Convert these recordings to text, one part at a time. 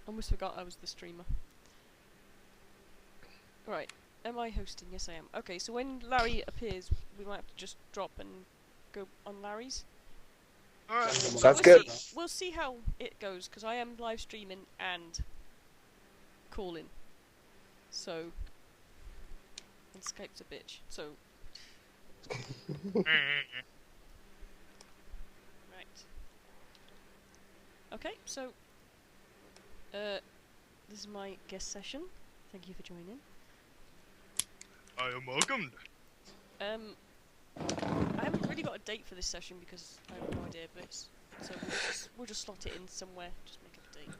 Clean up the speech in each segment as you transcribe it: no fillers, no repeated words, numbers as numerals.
Almost forgot I was the streamer. Right. Am I hosting? Yes, I am. Okay, so when Larry appears, we might have to just drop and go on Larry's. Alright. Sounds good. We'll see how it goes, because I am live streaming and calling. So... And Skype's a bitch, so... Right. Okay, so... this is my guest session. Thank you for joining. I am welcomed. I haven't really got a date for this session because I have no idea, but it's, so we'll just slot it in somewhere. Just make up a date.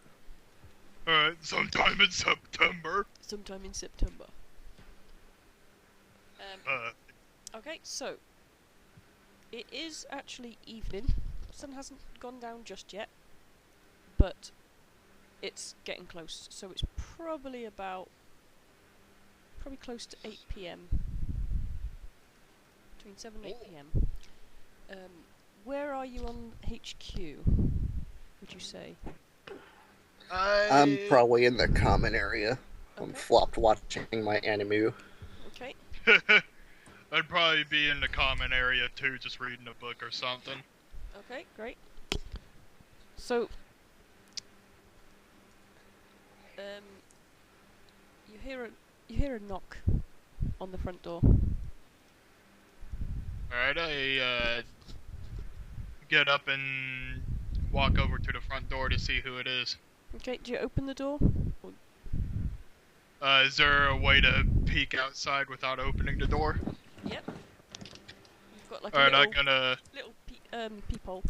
Alright, sometime in September. Sometime in September. Okay, so it is actually evening. Sun hasn't gone down just yet, but it's getting close. So it's probably close to 8 p.m. Between 7 and 8 p.m. Where are you on HQ? Would you say? I'm probably in the common area. Okay. I'm flopped watching my anime. Okay. I'd probably be in the common area too, just reading a book or something. Okay, great. So, you hear a knock on the front door. Alright, I get up and walk over to the front door to see who it is. Okay, do you open the door? Is there a way to peek outside without opening the door? Yep. You've got like Alright, a I'm gonna... little peephole.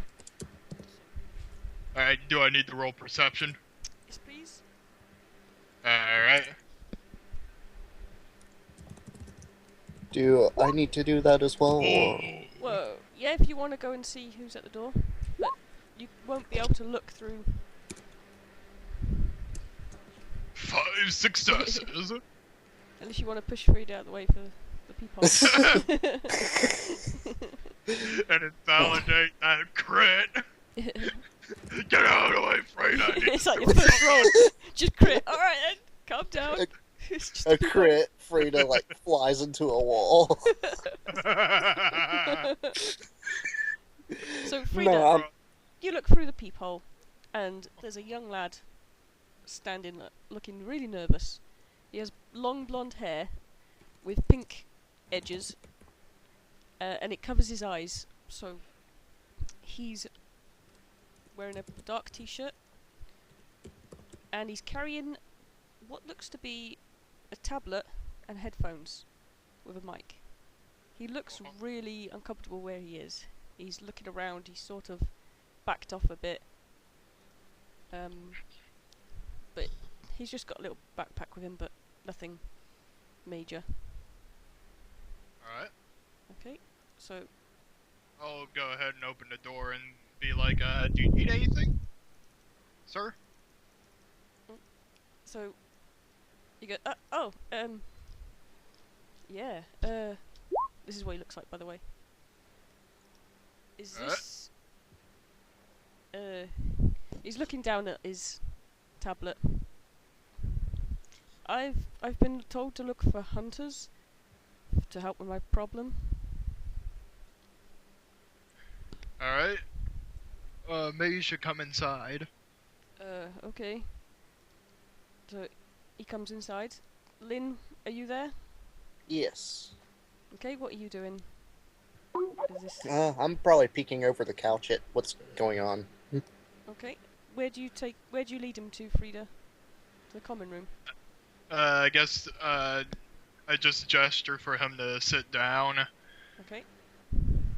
Alright, do I need to roll perception? Yes, please. Alright. Do I need to do that as well? Or... Whoa. Yeah, if you want to go and see who's at the door. But you won't be able to look through. 5 successes. Unless you want to push Frida out of the way for the peephole. And invalidate that crit. Get out of the way, Frida. It's like your first roll. Just crit. Alright then, calm down. It's just A crit, Frida like flies into a wall. So Frida, No, you look through the peephole, and there's a young lad standing, looking really nervous. He has long blonde hair with pink edges, and it covers his eyes. So he's wearing a dark t-shirt, and he's carrying what looks to be a tablet and headphones with a mic. He looks really uncomfortable where he is. He's looking around, he's sort of backed off a bit. But he's just got a little backpack with him, but nothing major. Alright. Okay, so... I'll go ahead and open the door and be like, do you need anything? Sir? So... You go, yeah, this is what he looks like, by the way. Is this... he's looking down at his tablet. I've been told to look for hunters to help with my problem. Alright. Maybe you should come inside. Okay. So, he comes inside. Lynn, are you there? yes. Okay, what are you doing? Is this... I'm probably peeking over the couch at what's going on. Okay. Where do you lead him to, Frida? To the common room? I guess, I just gesture for him to sit down. Okay.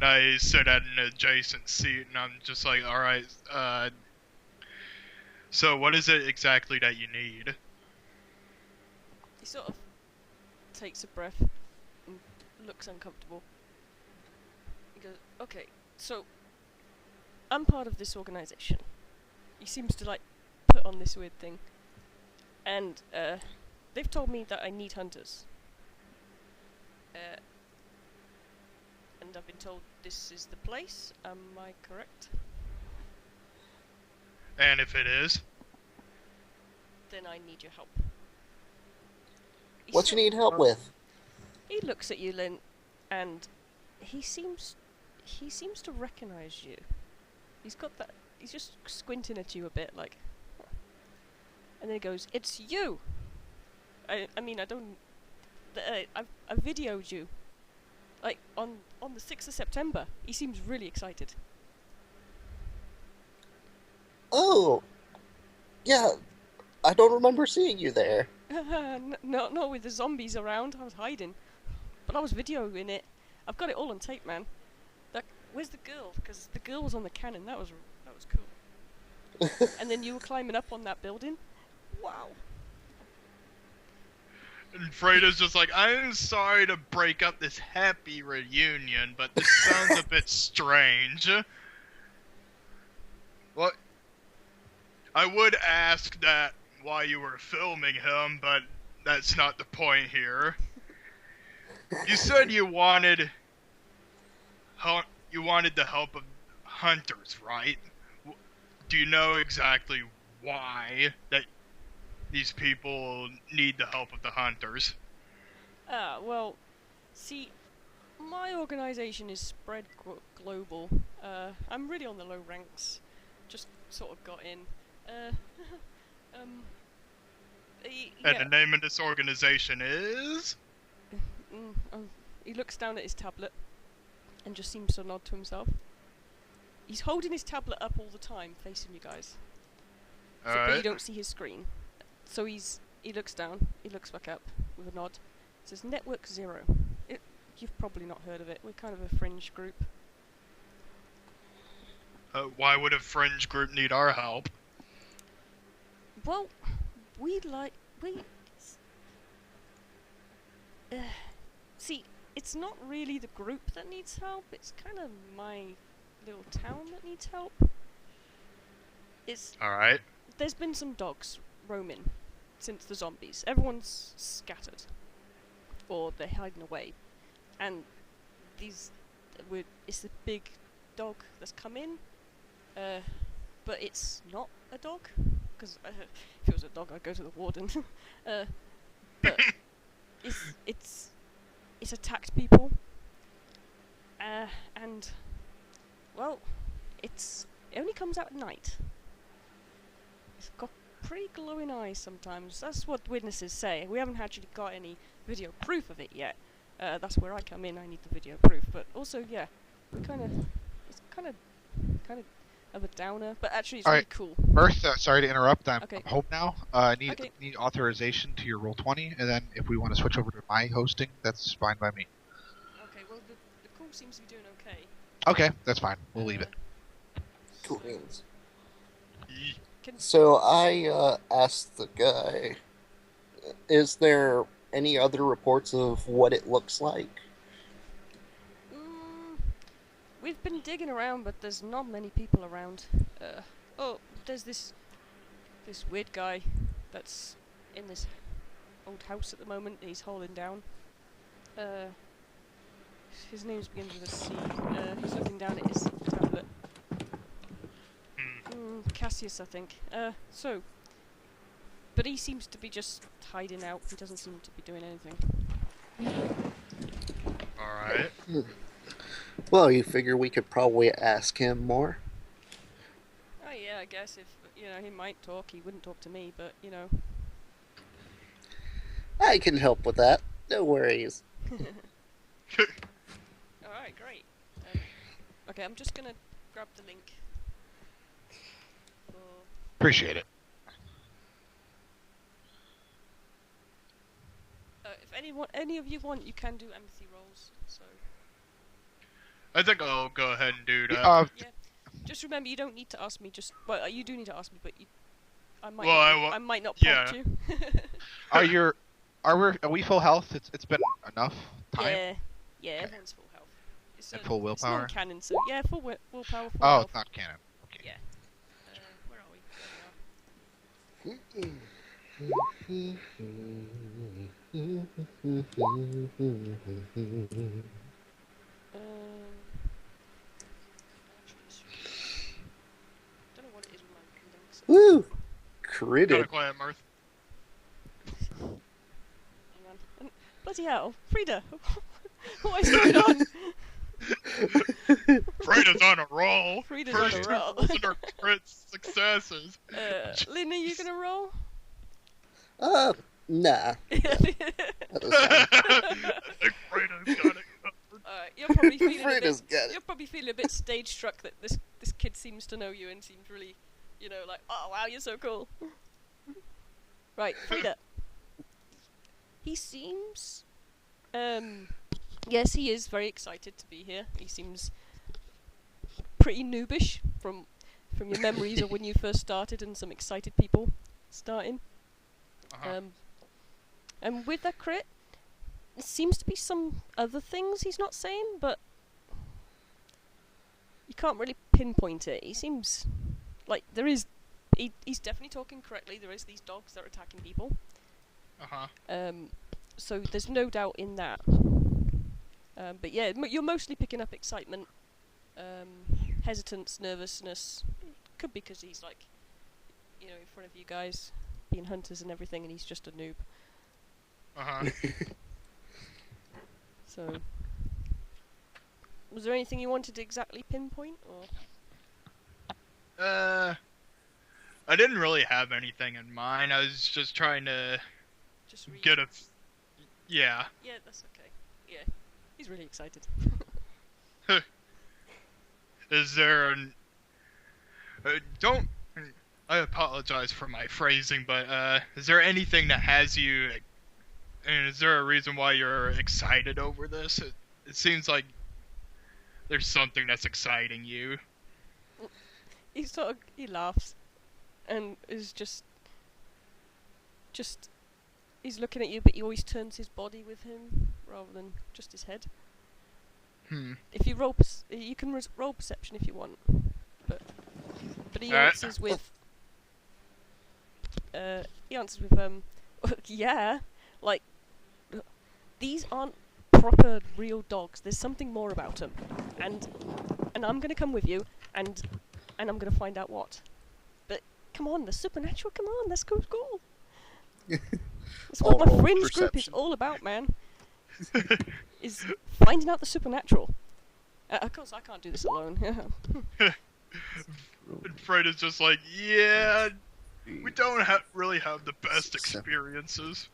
I sit at an adjacent seat, and I'm just like, alright, so what is it exactly that you need? He sort of takes a breath and looks uncomfortable. He goes, okay, so I'm part of this organisation. He seems to like put on this weird thing. And they've told me that I need hunters. And I've been told this is the place. Am I correct? And if it is? then I need your help. What you need help with? He looks at you, Lynn, and he seems to recognize you. He's got that. He's just squinting at you a bit, like. And then he goes, "It's you." I mean, I don't. I videoed you. Like on the 6th of September. He seems really excited. Oh, yeah. I don't remember seeing you there. Not with the zombies around. I was hiding, but I was videoing it. I've got it all on tape, man. Where's the girl? Because the girl was on the cannon. That was cool. And then you were climbing up on that building. Wow. And Freda's just like, I'm sorry to break up this happy reunion, but this sounds a bit strange. Well, I would ask that while you were filming him, but that's not the point here. You said you wanted the help of hunters, right? Do you know exactly why that these people need the help of the hunters? Well, see, my organization is spread global. I'm really on the low ranks. Just sort of got in. And the name of this organization is? He looks down at his tablet and just seems to nod to himself. He's holding his tablet up all the time, facing you guys. But you don't see his screen. So he looks down, he looks back up with a nod. It says Network Zero. You've probably not heard of it. We're kind of a fringe group. Why would a fringe group need our help? Well, see, it's not really the group that needs help. It's kind of my little town that needs help. Alright. There's been some dogs roaming since the zombies. Everyone's scattered. Or they're hiding away. And it's a big dog that's come in. But it's not a dog. Because if it was a dog, I'd go to the warden. But it's attacked people. And, well, it only comes out at night. It's got pretty glowing eyes sometimes. That's what witnesses say. We haven't actually got any video proof of it yet. That's where I come in. I need the video proof. But also, yeah, it's kind of a downer. But actually, it's really cool. Mirth, sorry to interrupt. I'm home now. Need authorization to your Roll20, and then if we want to switch over to my hosting, that's fine by me. Okay. Well, the call seems to be doing okay. Okay, that's fine. We'll leave it. Cool. So I asked the guy, is there any other reports of what it looks like? We've been digging around, but there's not many people around. There's this weird guy that's in this old house at the moment. He's holding down. His name begins with a C. He's looking down at his tablet. Cassius, I think. But he seems to be just hiding out. He doesn't seem to be doing anything. Alright. Well, you figure we could probably ask him more? Oh yeah, I guess if, he might talk. He wouldn't talk to me, but, I can help with that. No worries. Alright, great. Okay, I'm just gonna grab the link. Appreciate it. If any of you want, you can do empathy rolls. So. I think I'll go ahead and do that. Yeah. Just remember, you don't need to ask me. You do need to ask me, but I might not prompt you. Are we full health? It's been enough time. Yeah, everyone's full health. It's full willpower. It's non-canon, so yeah, full willpower. Full oh, health. It's not canon. Okay. Yeah. Where are we? There don't know what it is with my condenser. Woo! Critted. Kinda quiet, Mirth. Bloody hell, Frida! What is going on? Frida's on a roll. Frida's First on a two roll. rolls and her crit successes. Lynn, are you gonna roll? Nah. I think Frida's got it covered. You're probably feeling Frida's got it. You're probably feeling a bit stage struck that this kid seems to know you and seems really, like, oh wow, you're so cool. Right, Frida. He seems, yes, he is very excited to be here. He seems pretty noobish from your memories of when you first started and some excited people starting. And with that crit, there seems to be some other things he's not saying, but you can't really pinpoint it. He seems like there is. He's definitely talking correctly. There is these dogs that are attacking people. So there's no doubt in that. But yeah, you're mostly picking up excitement, hesitance, nervousness. Could be because he's like, in front of you guys, being hunters and everything, and he's just a noob. So, was there anything you wanted to exactly pinpoint, or? I didn't really have anything in mind. I was just trying to get a. Yeah. Yeah, that's okay. Yeah, he's really excited. Is there an? Don't. I apologize for my phrasing, but is there anything that has you? And is there a reason why you're excited over this? It seems like there's something that's exciting you. He laughs, and is just he's looking at you, but he always turns his body with him rather than just his head. If you roll, you can roll perception if you want, but he answers with yeah, like, these aren't proper real dogs. There's something more about them, and I'm gonna come with you, and I'm gonna find out what. But come on, the supernatural. Come on, let's go school. That's what my fringe group is all about, man. Is finding out the supernatural. Of course, I can't do this alone. And Fred is just like, yeah, we don't really have the best experiences.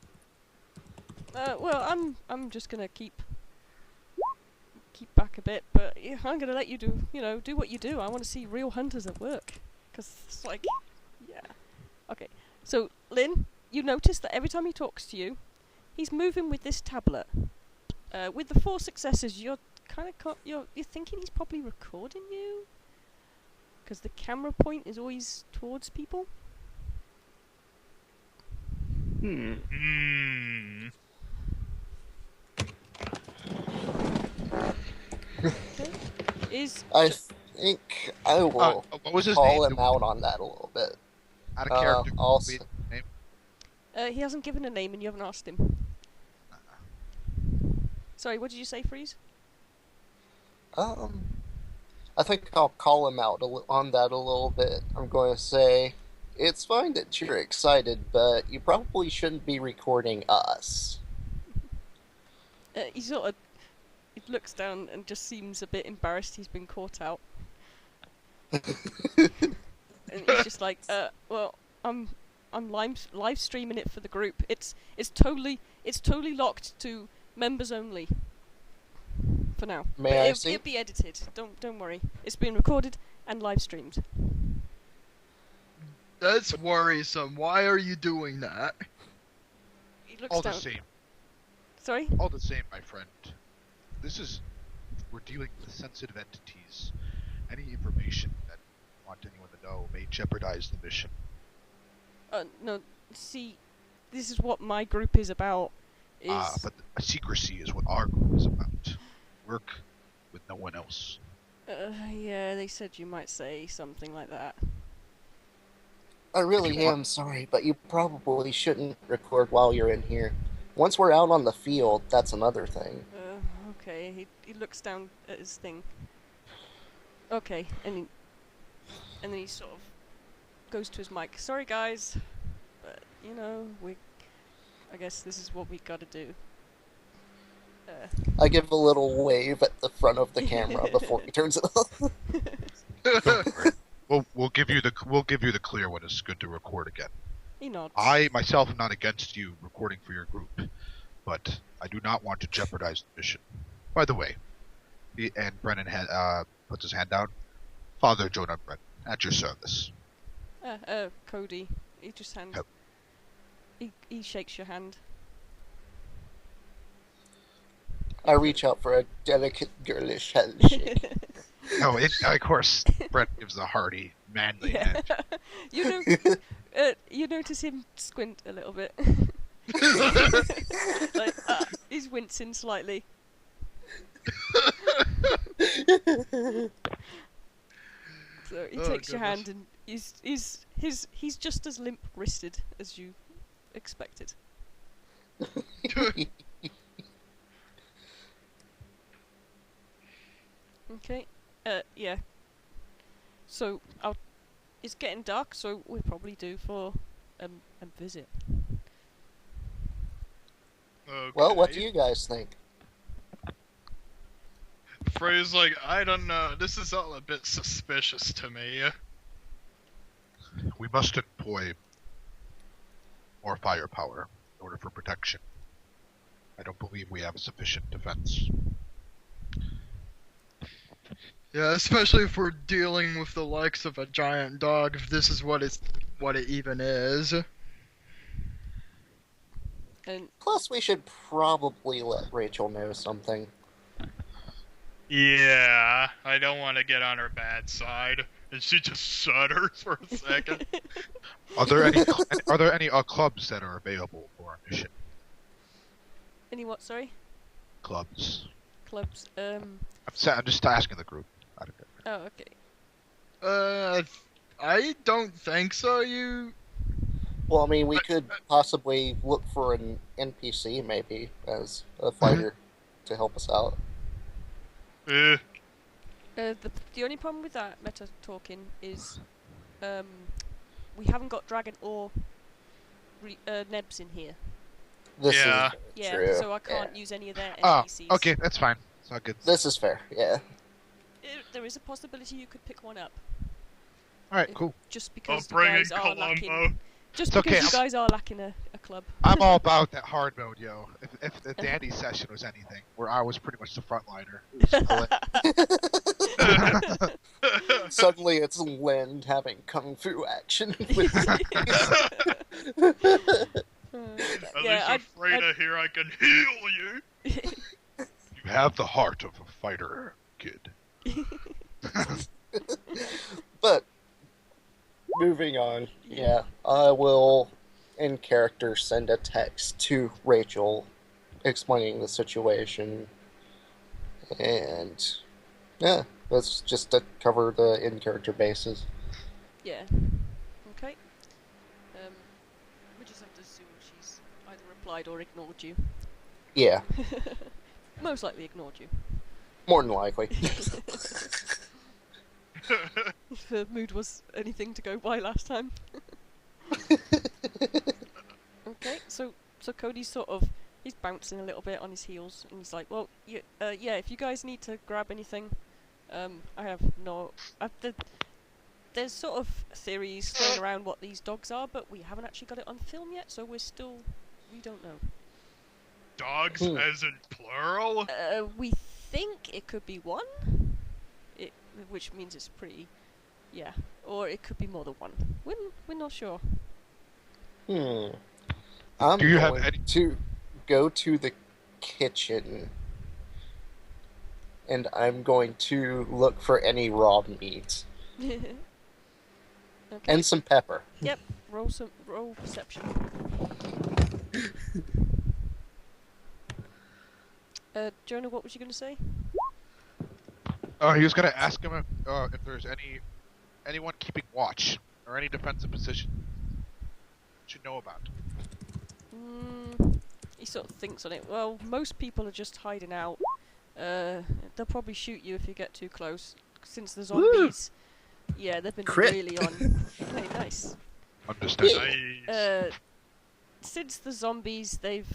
Well, I'm just gonna keep back a bit, but yeah, I'm gonna let you do what you do. I want to see real hunters at work, because it's like, yeah. Okay, so Lynn, you notice that every time he talks to you, he's moving with this tablet. With the 4 successes, you're kind of you're thinking he's probably recording you, because the camera point is always towards people. I think I will what was his call name? him out on that a little bit. Out of character. Also, he hasn't given a name and you haven't asked him. Sorry, what did you say, Freeze? I think I'll call him out on that a little bit. I'm going to say, it's fine that you're excited, but you probably shouldn't be recording us. He looks down and just seems a bit embarrassed he's been caught out. And he's just like, well, I'm live streaming it for the group. It's totally locked to members only. For now. May I see? It'll be edited. Don't worry. It's been recorded and live streamed. That's worrisome. Why are you doing that? He looks All down. the same. Sorry? All the same, my friend. We're dealing with sensitive entities. Any information that you want anyone to know may jeopardize the mission. No. See, this is what my group is about. But secrecy is what our group is about. Work with no one else. Yeah, they said you might say something like that. I really am sorry, but you probably shouldn't record while you're in here. Once we're out on the field, that's another thing. Okay, he looks down at his thing. Okay, and then he sort of goes to his mic. Sorry guys, but I guess this is what we gotta do. I give a little wave at the front of the camera before he turns it off. Don't worry. We'll give you the clear when it's good to record again. He nods. I myself am not against you recording for your group, but I do not want to jeopardize the mission. By the way, and Brennan puts his hand down. Father Jonah Brennan, at your service. Cody. He just hands. Yep. He shakes your hand. I reach out for a delicate, girlish handshake. No, of course, Brett gives a hearty, manly hand. You notice him squint a little bit. Like, he's wincing slightly. So he takes your hand, and he's just as limp-wristed as you expected. Okay. Yeah. So it's getting dark, so we're probably due for a visit. Okay. Well, what do you guys think? Frey's like, I don't know. This is all a bit suspicious to me. We must employ more firepower in order for protection. I don't believe we have a sufficient defense. Yeah, especially if we're dealing with the likes of a giant dog, if this is what it even is. And Plus, we should probably let Rachel know something. Yeah, I don't want to get on her bad side. And she just shudders for a second. Are there any clubs that are available for our mission? any what? Sorry. Clubs. Clubs. I'm just asking the group. Oh, okay. I don't think so. Well, I mean, we could possibly look for an NPC, maybe, as a fighter to help us out. Eh. The only problem with that meta talking is we haven't got dragon or Nebs in here. This Yeah. is true. So I can't use any of their Oh, NPCs. okay, that's fine. It's not good. This is fair, yeah. There is a possibility you could pick one up. Alright, cool. Just I'll because you bring in guys are lacking. Columbo. Just It's because okay, you guys are lacking a club. I'm all about that hard mode, yo. If the Dandy session was anything, where I was pretty much the frontliner. Suddenly it's Lind having kung fu action. With At least with Freda here, I can heal you. You have the heart of a fighter, kid. But, moving on, yeah, I will, in character, send a text to Rachel explaining the situation. And, yeah, that's just to cover the in-character bases. Yeah. Okay. We just have to assume she's either replied or ignored you. Yeah, Most likely ignored you. more than likely. If the mood was anything to go by last time. Okay, so Cody's he's bouncing a little bit on his heels, and he's like, well, yeah, if you guys need to grab anything, I have no... there's sort of theories thrown around what these dogs are, but we haven't actually got it on film yet, so we don't know. Dogs as in plural? We think it could be one, which means it's pretty... Yeah, or it could be more than one. We're not sure. I'm Do you have going to go to the kitchen, and I'm going to look for any raw meat. Okay. And some pepper. Yep, roll perception. Jonah, what was you going to say? He was going to ask him if there's anyone keeping watch or any defensive position should know about. He sort of thinks on it. Well, most people are just hiding out. They'll probably shoot you if you get too close. Since the zombies, yeah, they've been Crit. really on. Hey, nice. Understand? Nice. Since the zombies, they've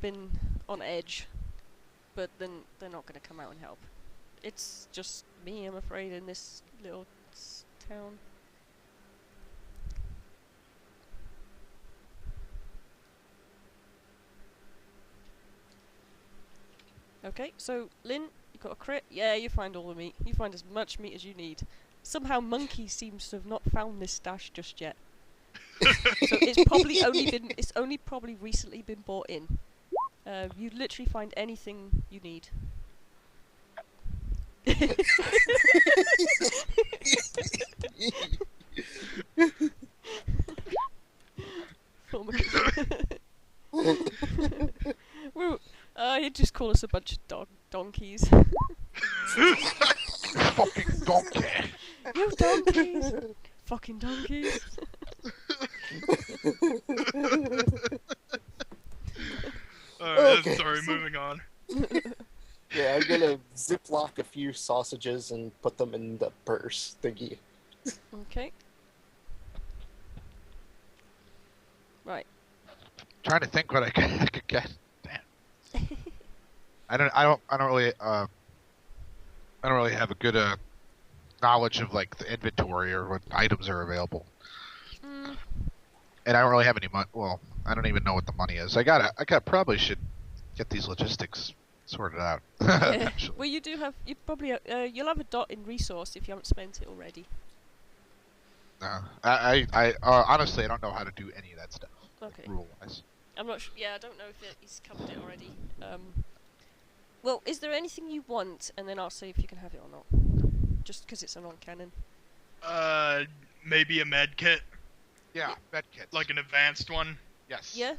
been on edge. but then they're not going to come out and help. It's just me, I'm afraid, in this little town. Okay, so Lynn, you got a crit? Yeah, you find all the meat. You find as much meat as you need. Somehow Monkey seems to have not found this stash just yet. So it's only probably recently been bought in. You literally find anything you need. Oh my god. You'd just call us a bunch of donkeys. Fucking donkey. You donkeys! Fucking donkeys! Alright, Okay, sorry, so- moving on. Yeah, I'm gonna ziplock a few sausages and put them in the purse thingy. Okay. Right. Trying to think what I could get. Damn. I don't really have a good knowledge of like the inventory or what items are available. Mm. And I don't really have any money. Well, I don't even know what the money is. I probably should get these logistics sorted out. Eventually. Well, you do have. You probably. You'll have a dot in resource if you haven't spent it already. No, I honestly I don't know how to do any of that stuff. Okay. Rule wise. I'm not sure. Yeah, I don't know if he's covered it already. Well, is there anything you want, and then I'll see if you can have it or not. Just because it's a non-canon. Maybe a med kit, Yeah, med kits. like an advanced one. yes. Yeah. You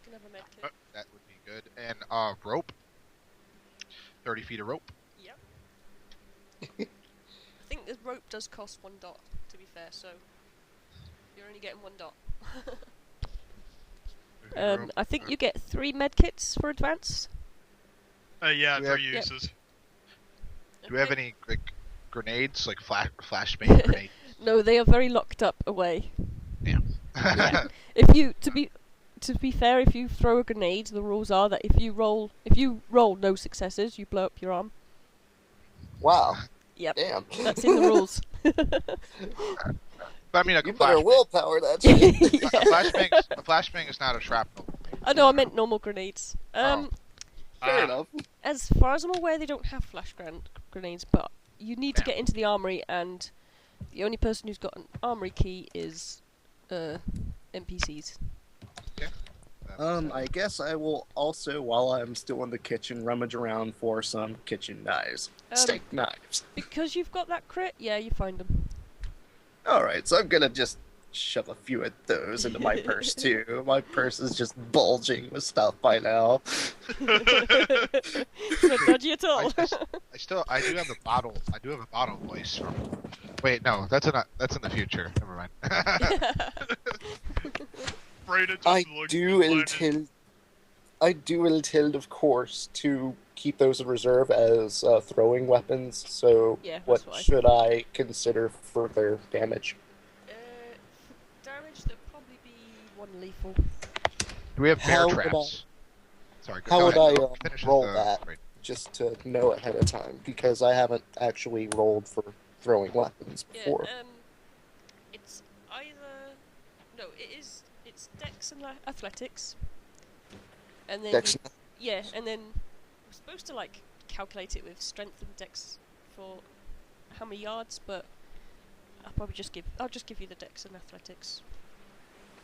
can have a med kit. That would be good. And rope. 30 feet of rope. Yep. I think the rope does cost 1 dot. To be fair, so you're only getting 1 dot. 30 feet of rope. I think you get 3 med kits for advance. Yeah, Do we 3 have- uses. Do we have any like grenades, like flashbang grenades? No, they are very locked up away. Yeah. If you to be fair, if you throw a grenade, the rules are that if you roll no successes, you blow up your arm. Wow. Yep, Damn. that's in the rules. But I mean, You better flashbang. willpower that shit. A flashbang is not a shrapnel. I know, I meant normal grenades. Fair enough. As far as I'm aware, they don't have flash grenades, but you need to Yeah. get into the armory, and the only person who's got an armory key is NPCs. I guess I will also, while I'm still in the kitchen, rummage around for some kitchen knives. Steak knives. Because you've got that crit, yeah, you find them. Alright, so I'm gonna just shove a few of those into my purse too. My purse is just bulging with stuff by now. Not dodgy at all. I do have a bottle. I do have a bottle voice from. Wait, no, that's in the future. Never mind. Freda just I looked do delighted. intend, of course, to keep those in reserve as throwing weapons. So, Yeah, that's what what I should I consider for their damage? For damage, there'll probably be 1 lethal. Do we have bear How would traps? Sorry. how go would ahead. I, Go finish with roll the- that? right. Just to know ahead of time, because I haven't actually rolled for throwing weapons Yeah, before. it's either... No, it's Dex and Athletics. And then... Dex- Yeah, and then we're supposed to, like, calculate it with Strength and Dex for how many yards, but I'll just give you the Dex and Athletics.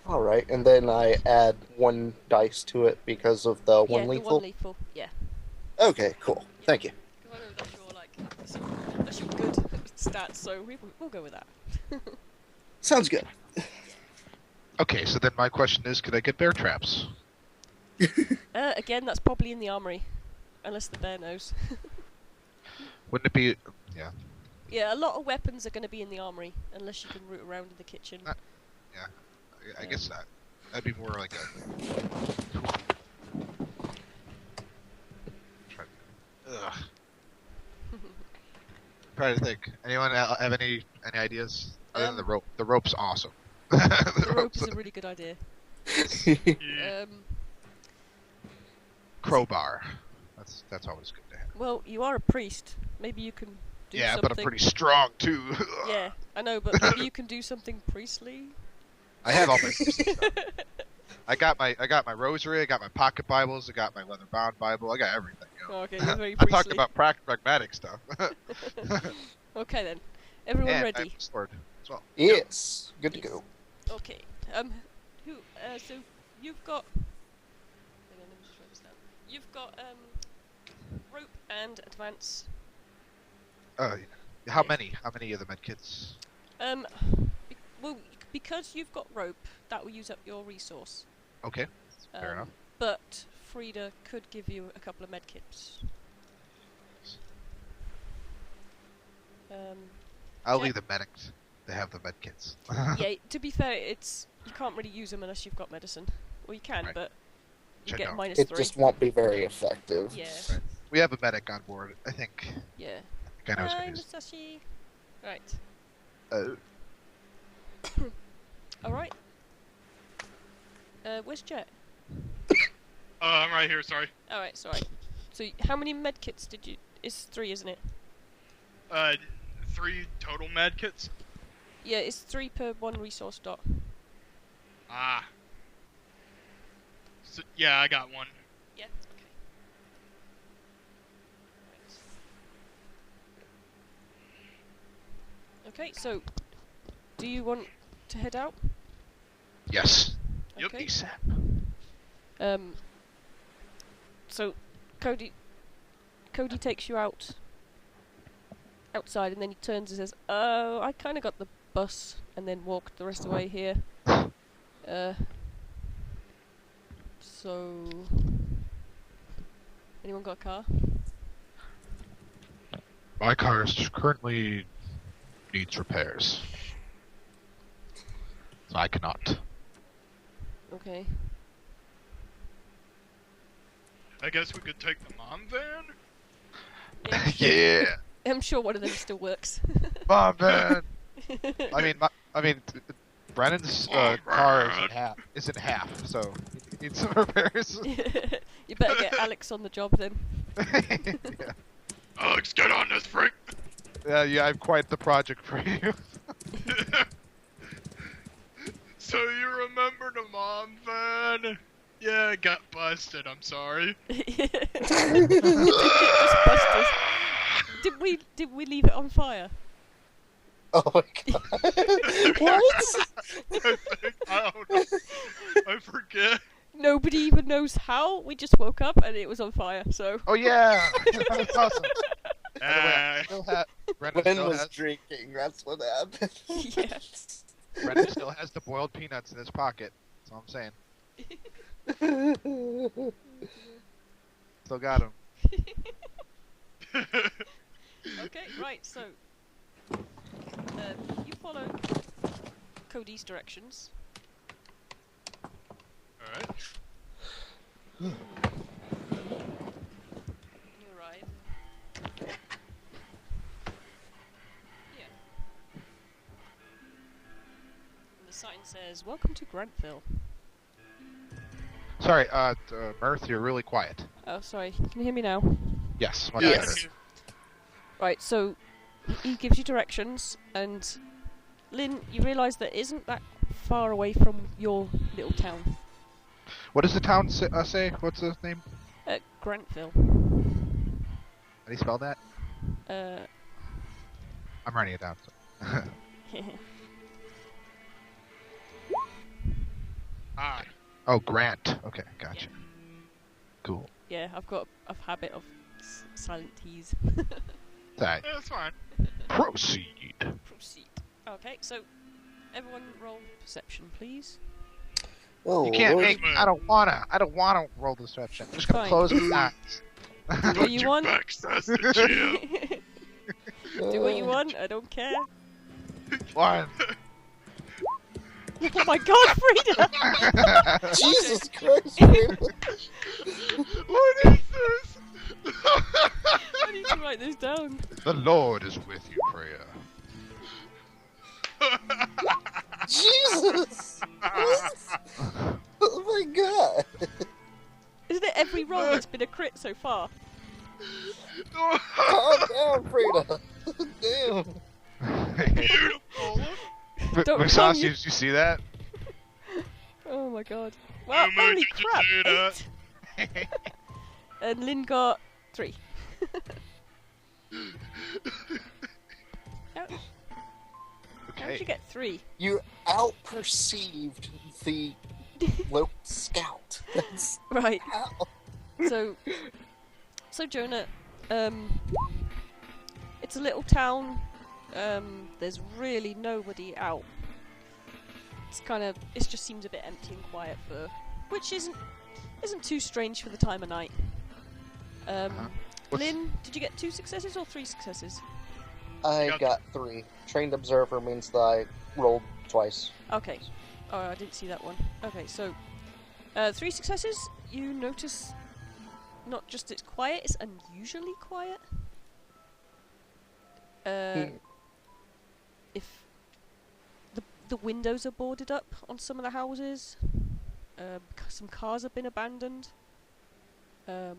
Alright, and then I add 1 dice to it because of the 1 yeah, lethal? the 1 lethal, yeah. Okay, cool. Thank you. 'Cause I know that's your good stats, so we'll go with that. Sounds good. Okay, so then my question is, could I get bear traps? Again, that's probably in the armory, unless the bear knows. Wouldn't it be? Yeah. Yeah, a lot of weapons are going to be in the armory, unless you can root around in the kitchen. I guess that'd be more like a. Ugh. Trying to think. Anyone have any ideas? Other than the rope. The rope's awesome. The rope is a really good idea. Yeah. Crowbar. That's always good to have. Well, you are a priest. Maybe you can do Yeah, something. but I'm pretty strong too. Yeah, I know, but maybe you can do something priestly. I have all my stuff. I got my rosary, I got my pocket Bibles, I got my leather bound Bible, I got everything. You know? Oh, okay, you're very I'm priestly. talking about pragmatic stuff. Okay then, everyone and I ready? have a sword as well. Yes, good to Yes. go. Okay. Who? So you've got. Hang on, let me just write this down. You've got rope and advance. How Yeah. many? How many of the medkits? Well, because you've got rope, that will use up your resource. Okay, fair enough. But Frida could give you a couple of medkits. I'll Jack- leave the medics to have the medkits. Yeah. To be fair, you can't really use them unless you've got medicine. Well, you can, Right. but you Check get out. minus It 3. just won't be very effective. Yeah. Right. We have a medic on board. I think. Yeah. I know Hi, his Musashi. Right. name. All right. Where's Jet? I'm right here. Sorry. All right. Sorry. So, how many medkits did you? It's 3, isn't it? 3 total med kits. Yeah, it's 3 per 1 resource dot. Ah. So, yeah, I got one. Yeah. Okay. Right. Okay. So, do you want to head out? Yes. Yep. Okay. ASAP. So, Cody takes you outside, and then he turns and says, "Oh, I kind of got the bus, and then walked the rest of the way here. So, anyone got a car? My car currently needs repairs. So I cannot. Okay. I guess we could take the mom van. Yeah, I'm sure one of them still works. Mom man. I mean, Brennan's car isn't half, so he needs some repairs. You better get Alex on the job then. Yeah. Alex, get on this freak. Yeah, I'm quite the project for you. So you remember the mom van? Yeah, it got busted. I'm sorry. Just bust us. Did we leave it on fire? Oh my god. What? I don't know. I forget. Nobody even knows how. We just woke up and it was on fire. So. Oh yeah, that's awesome. Ah, Brendan Ben still was has, drinking, that's what happened. Yeah. Brendan still has the boiled peanuts in his pocket. That's all I'm saying. Still got him. Okay, right, so you follow Cody's directions. Alright. You arrive. Yeah. And the sign says, "Welcome to Grantville." Sorry, Mirth, you're really quiet. Oh, sorry. Can you hear me now? Yes. Much Yeah, I Yes. can hear- Right, so he gives you directions, and Lynn, you realise that isn't that far away from your little town. What does the town say? What's the name? Grantville. How do you spell that? I'm writing it down. Ah, Oh, Grant. Okay, gotcha. Cool. Yeah, I've got a habit of silent T's. Alright. yeah, that's fine. Proceed. Proceed. Okay, so everyone roll perception, please. Oh, You can't Lord. make. I don't wanna roll deception. I'm just gonna Fine. close my eyes. Do what you want. Back, that's the GM. Do what you want. I don't care. One. Oh my God, Frida! Jesus Christ, man. What is this? I need to write this down. The Lord is with you, Freya. Jesus! What? Oh my god. Isn't it every roll that's been a crit so far? Calm down, Frida. Damn. Beautiful. Don't Masas, harm you you. see that? Oh my god. Well, Moo, holy did you crap, see that? 8. And Lynn got 3. How did you Okay. get 3? You outperceived the local scout. That's Right. how. So Jonah, it's a little town. There's really nobody out. It just seems a bit empty and quiet which isn't too strange for the time of night. What's- Lynn, did you get 2 successes or 3 successes? I got 3. Trained observer means that I rolled twice. Okay. Oh, I didn't see that one. Okay, so 3 successes. You notice not just it's quiet, it's unusually quiet. If the windows are boarded up on some of the houses, some cars have been abandoned. So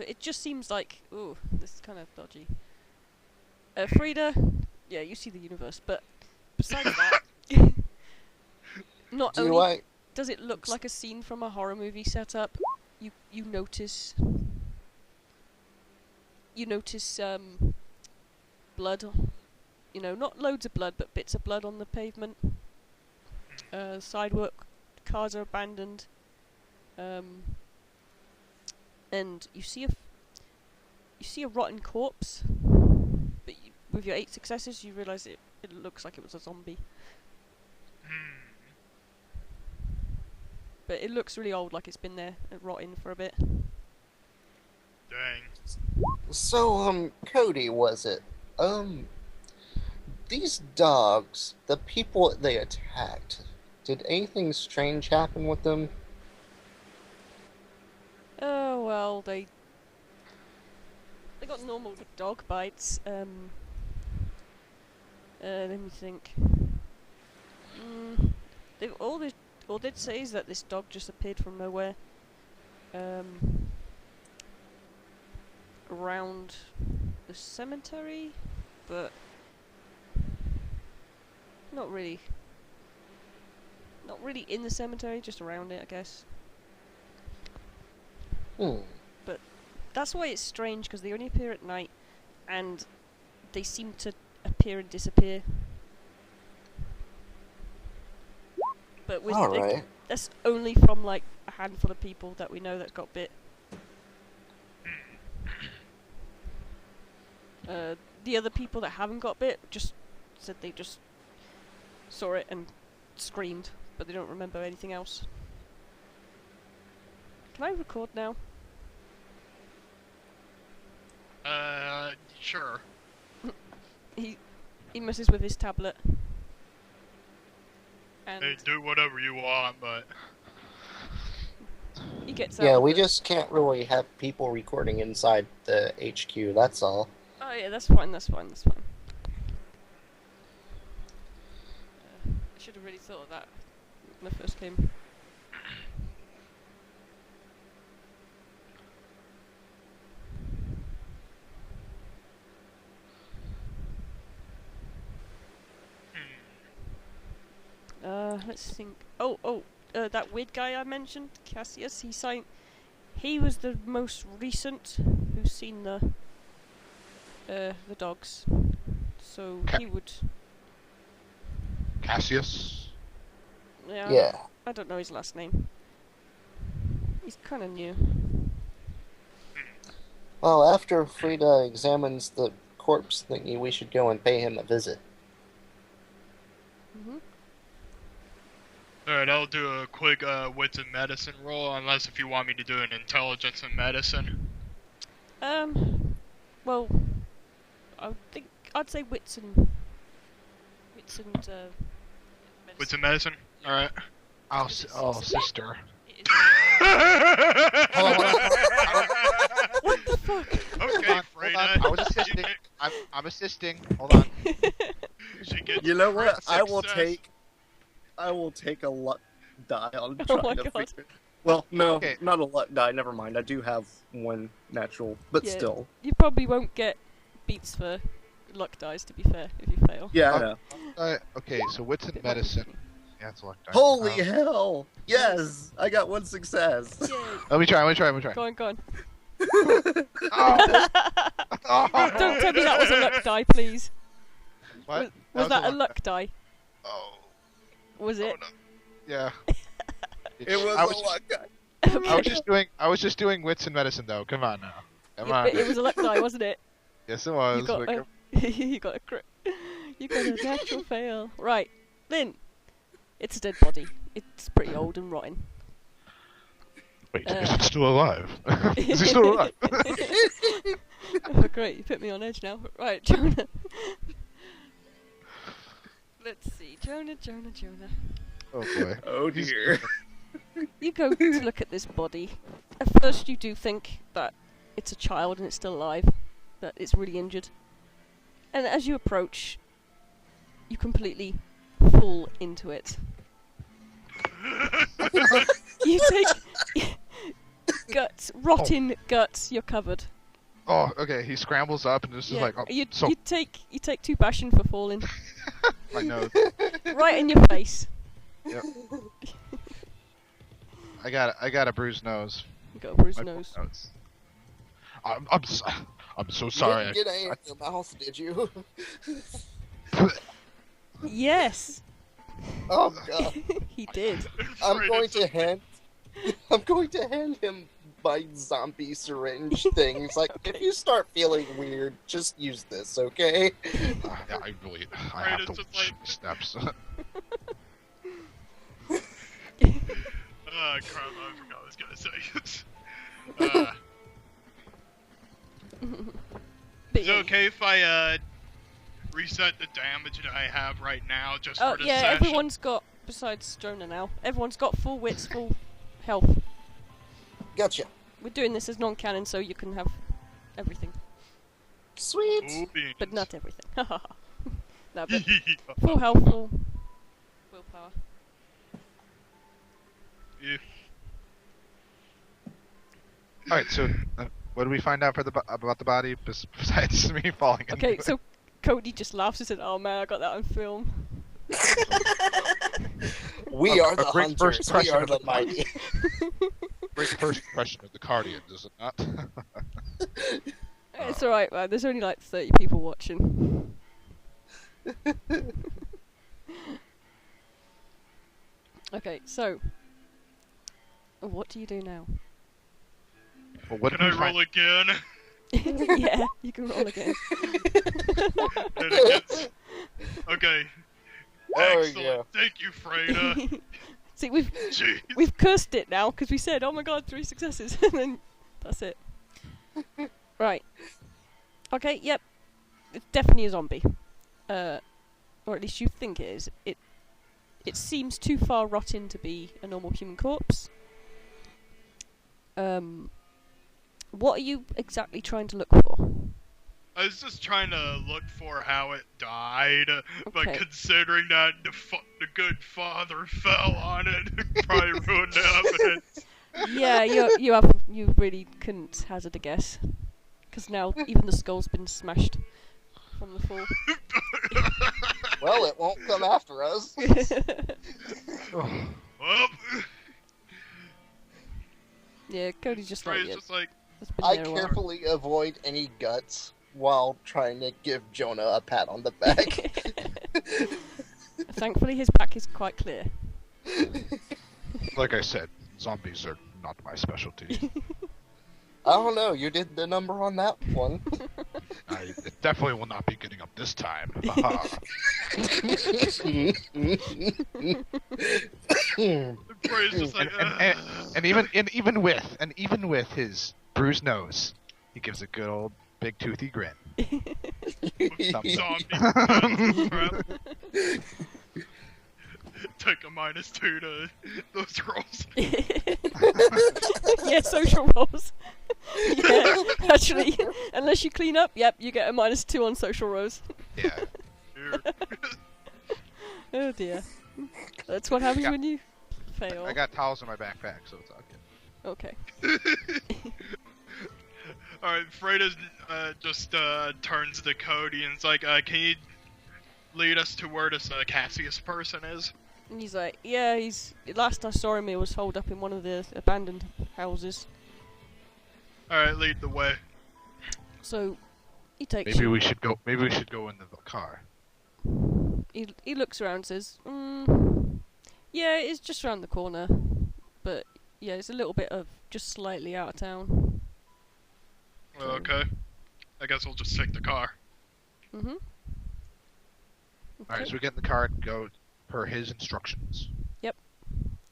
it just seems like, ooh, this is kind of dodgy. Frida, yeah, you see the universe, but besides that, not Do only I? does it look like a scene from a horror movie setup, you notice blood. You know, not loads of blood, but bits of blood on the pavement. Sidewalk, cars are abandoned. And you see a rotten corpse. But with your 8 successes, you realise it looks like it was a zombie. But it looks really old, like it's been there rotting for a bit. Dang. So, Cody, was it? These dogs, the people that they attacked, did anything strange happen with them? Oh well, they got normal dog bites. Let me think. All they'd say is that this dog just appeared from nowhere. Around the cemetery, but not really in the cemetery, just around it, I guess. But that's why it's strange, because they only appear at night, and they seem to appear and disappear. But with Alright. that's only from like a handful of people that we know that got bit. The other people that haven't got bit just said they just saw it and screamed, but they don't remember anything else. Can I record now? Sure. He messes with his tablet. And Hey, do whatever you want, but he gets out. Yeah, of we the- just can't really have people recording inside the HQ, that's all. Oh yeah, that's fine. I should have really thought of that when I first came. Let's think. That weird guy I mentioned, Cassius. He was the most recent who's seen the dogs. So he would. Cassius? Yeah. I don't know his last name. He's kind of new. Well, after Frida examines the corpse thingy, we should go and pay him a visit. Mhm. alright, I'll do a quick wits and medicine roll, unless if you want me to do an intelligence and medicine. Well, I'd say wits and medicine. Wits and medicine? Alright. Oh, sister. It is- What the fuck? Okay, Hold Freda. on. I was assisting. I'm assisting. Hold on. She gets You know what? crit success. I will take a luck die on Oh trying my to God. figure. Well, no, Okay. not a luck die. Never mind. I do have one natural, but Yeah. still. You probably won't get beats for luck dice, to be fair, if you fail. Yeah, I know. Okay, so wits and Bit like medicine. me. Yeah, it's a luck die. Holy hell! Yes, I got one success. Yay. Let me try. Go on, go on. Oh. Don't tell me that was a luck die, please. What? Was that a luck die? Oh. Was it? Oh, no. Yeah. It was I a was, luck die. I was just doing wits and medicine though. Come on now. Come Yeah, on. but it was a luck die, wasn't it? Yes, it was. You got but a, you got a crit. You got a natural fail. Right, then. It's a dead body. It's pretty old and rotten. Wait, is it still alive? Is he still alive? Oh, great, you put me on edge now. Right, Jonah. Let's see. Jonah. Oh boy. Oh dear. You go to look at this body. At first, you do think that it's a child and it's still alive, that it's really injured. And as you approach, you completely fall into it. You take guts, rotten guts. You're covered. Oh, okay. He scrambles up and this is like, oh, you so take 2 passion for falling my nose. right in your face. Yep. I got a bruised nose. You got a bruised My nose. nose. I'm so sorry. You didn't get any in your mouth, did you? Yes, Oh god. he did. I'm going to hand him my zombie syringe thing. It's like, if you start feeling weird, just use this, okay? Yeah, I have it's to just watch like- my steps. Crap, I forgot what I was gonna say. But Is it okay if I reset the damage that I have right now just Oh for the yeah, session? everyone's got, besides Jonah now, everyone's got full wits, full health. Gotcha. We're doing this as non-canon, so you can have everything, Sweet. Ooh, beans. but not everything. No, but full health, full willpower. Yeah. All right, so what do we find out about the body besides me falling? Okay, into so Cody just laughs and said, "Oh man, I got that on film." We are the great first hunters. We impression are of the the mighty. Great first impression of the Cardians, is it not? It's alright, man. There's only like 30 people watching. Okay, so what do you do now? Well, what Can did I we find? roll again? Yeah, you can roll again. And it gets- Okay. There we Excellent. go. Thank you, Freda. See, we've Jeez. cursed it now because we said, "Oh my god, 3 successes," and then that's it. Right. Okay. Yep. It's definitely a zombie. Or at least you think it is. It seems too far rotten to be a normal human corpse. What are you exactly trying to look for? I was just trying to look for how it died, but Okay. considering that the good father fell on it, it probably ruined the evidence. Yeah, you really couldn't hazard a guess, because now even the skull's been smashed from the fall. Well, it won't come after us. Well, Yeah, Cody's just like, Freda's yeah, just like, it's been I there a while. carefully avoid any guts while trying to give Jonah a pat on the back. Thankfully, his back is quite clear. Like I said, zombies are not my specialty. I don't know, you did the number on that one. I definitely will not be getting up this time. Freda's just like, and even with his bruised nose, he gives a good old big toothy grin. zombie. Crap. Take a -2 to those rolls. Yeah, social rolls. Yeah, actually, unless you clean up, yep, you get a -2 on social rolls. Yeah. Here. Oh dear. That's what happens Yeah. when you Fail. I got towels in my backpack, so it's all good. Okay. Alright, Freda just turns to Cody and is like, can you lead us to where this Cassius person is? And he's like, yeah, last I saw him, he was holed up in one of the abandoned houses. Alright, lead the way. So, he takes Maybe you. we should go. Maybe we should go in the car. He looks around and says, yeah, it's just around the corner. But, yeah, it's a little bit of just slightly out of town. Okay. I guess we'll just take the car. Mm-hmm. All right, so we get in the car and go per his instructions.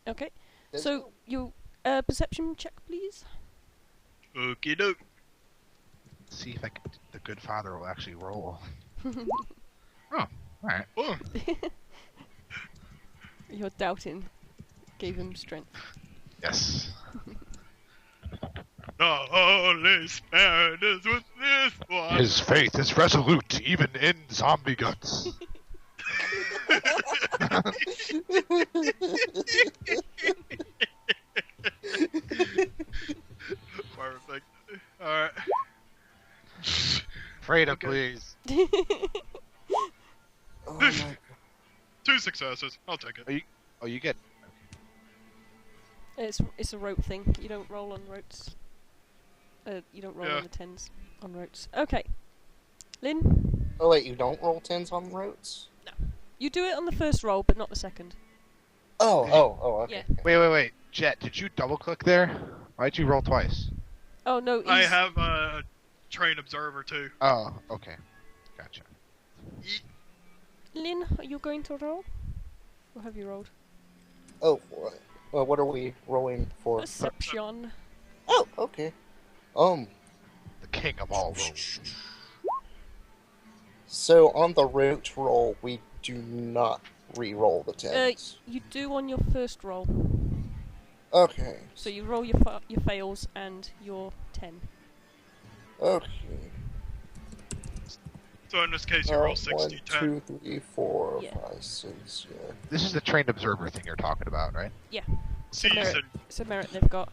Okay. There's So, you, perception check, please. Okie doke. See if the good father will actually roll. All right. Oh, Your doubting gave him strength. Yes. the Holy Spirit is with this one. His faith is resolute, even in zombie guts. Perfect. Alright. Freda, Okay. please. Oh my god. 2 successes. I'll take it. Oh, you get. It's a rope thing. You don't roll on rotes. You don't roll Yeah. on the tens on rotes. Okay. Lynn, Oh wait, you don't roll tens on roads? you do it on the first roll, but not the second. Oh, okay. Yeah. Wait. Jet, did you double click there? Why'd you roll twice? Oh no, I he's- have a trained observer too. Oh, okay. Gotcha. Lynn, are you going to roll? Or have you rolled? Oh, well, what are we rolling for? Perception. Oh, okay. The king of all rolls. So on the root roll, we do not re-roll the tens. You do on your first roll. Okay. So you roll your fails and your 10. Okay. So in this case, you roll 1, 60, 10. 2, 3, 4, Yeah. 5, 6, yeah. This is the trained observer thing you're talking about, right? Season. It's a merit they've got.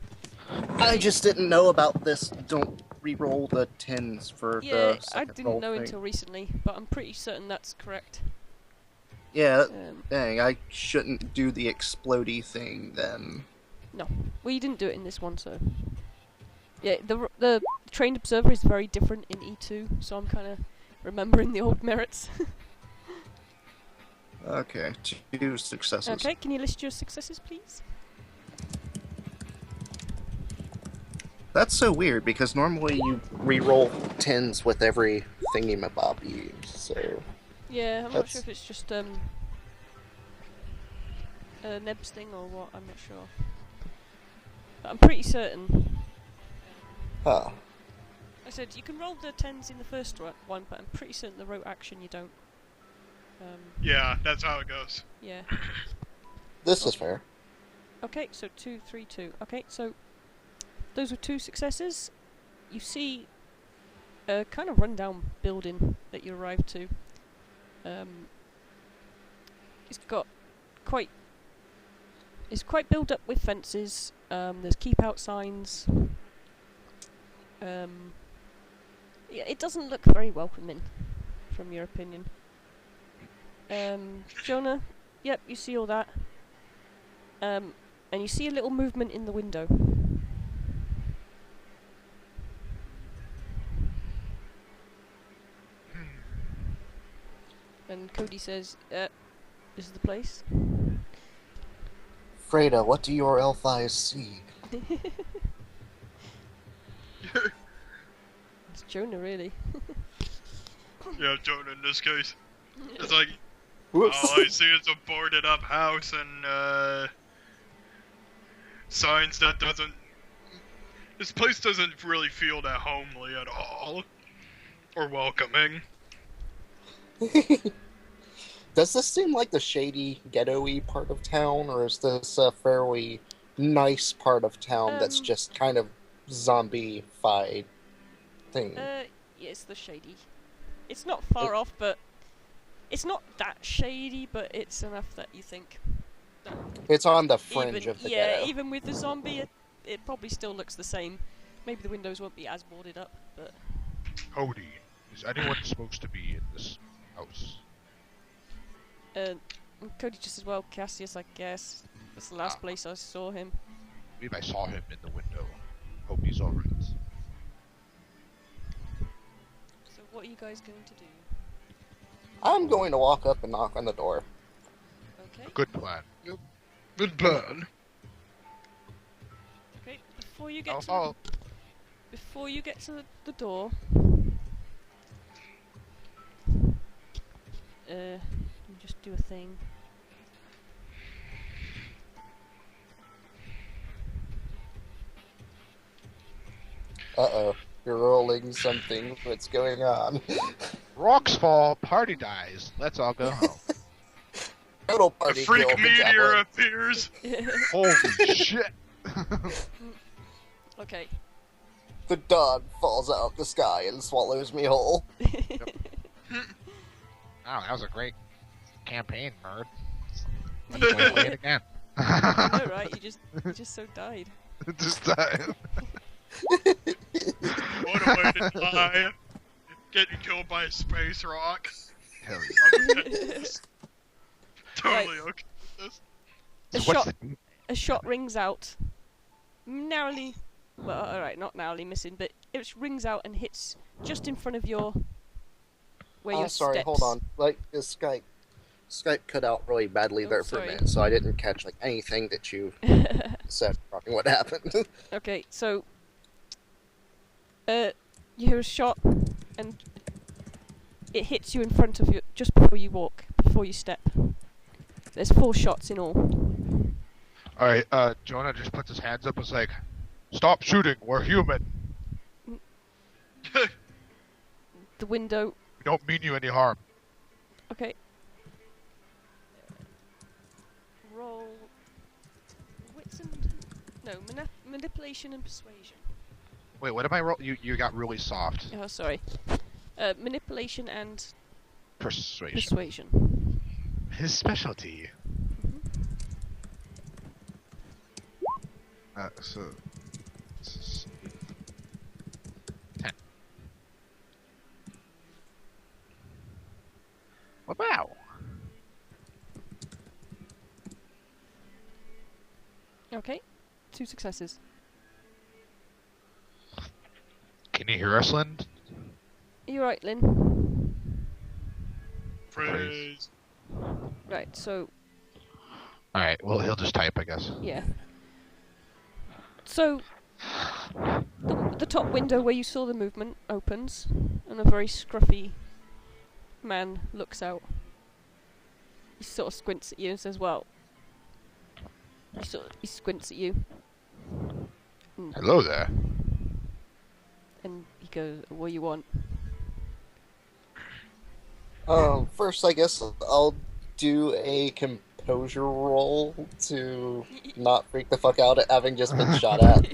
I just didn't know about this. Don't re-roll the tens for Yeah, the I second didn't roll know thing. until recently, but I'm pretty certain that's correct. Yeah, Um, dang, I shouldn't do the explodey thing then. well, you didn't do it in this one, so... Yeah, the trained observer is very different in E2, so I'm kind of remembering the old merits. Okay, 2 successes. Okay, can you list your successes, please? That's so weird because normally you re-roll tens with every thingy-mabob you use, so... Yeah, I'm not That's- sure if it's just a Neb's thing or what, I'm not sure. But I'm pretty certain. Huh. I said you can roll the 10s in the first one, but I'm pretty certain the rote action you don't. Yeah, that's how it goes. Yeah. This is fair. Okay, so 2, 3, 2. Okay, so those were 2 successes. You see a kind of rundown building that you arrived to. It's got it's quite built up with fences. There's keep out signs. Yeah, it doesn't look very welcoming, from your opinion. Jonah, yep, you see all that. And you see a little movement in the window. And Cody says, this is the place. Freda, what do your elf eyes see? It's Jonah, really. Yeah, Jonah in this case. It's like, Whoops. all I see is a boarded up house and, signs that doesn't... This place doesn't really feel that homely at all. Or welcoming. Does this seem like the shady, ghetto-y part of town, or is this a fairly nice part of town that's just kind of zombie-fied thing? Yeah, it's the shady. It's not far off, but it's not that shady, but it's enough that you think. It's on the fringe Even of the yeah, ghetto. even with the zombie, it probably still looks the same. Maybe the windows won't be as boarded up, but Cody, is anyone supposed to be in this house? and Cody just as well. Cassius, I guess. That's the last place I saw him. I believe I saw him in the window. Hope he's alright. So what are you guys going to do? I'm going to walk up and knock on the door. Okay. Good plan. Good plan. Okay. Before you get I'll to follow. before you get to the door, let me just do a thing. Uh-oh. You're rolling something. What's going on? Rocks fall, party dies. Let's all go home. Total A party freak kill, meteor Javelin. appears. Holy shit! Okay. The dog falls out of the sky and swallows me whole. Wow, that was a great campaign, nerd. Let's play it again. I know, right? You just so died. Just died. What a way to die. Getting killed by a space rock. Hell I'm okay with this. Totally okay with this. A shot rings out. Narrowly, well, alright, not narrowly missing, but it rings out and hits just in front of your... where Oh, your sorry, steps. hold on. Like, the Skype cut out really badly Oh, there for a sorry. minute, so I didn't catch, like, anything that you said regarding what happened. Okay, so... you hear a shot, and it hits you in front of you just before you walk, before you step. There's 4 shots in all. Alright, Jonah just puts his hands up and is like, stop shooting, we're human. The window... We don't mean you any harm. Okay. Roll... wits and... no, manipulation and persuasion. Wait, what am I roll? You got really soft. Oh, sorry. Manipulation and Persuasion. persuasion. His specialty. So... 10. Wow. Okay. 2 successes. Can you hear us, Lynn? You're right, Lynn. Praise. Right, so, Alright, well, he'll just type, I guess. yeah. So, the top window where you saw the movement opens, and a very scruffy man looks out. He sort of squints at you and says, well... He squints at you. Hello there. And he goes, what do you want? First, I guess I'll do a composure roll to not freak the fuck out at having just been shot at.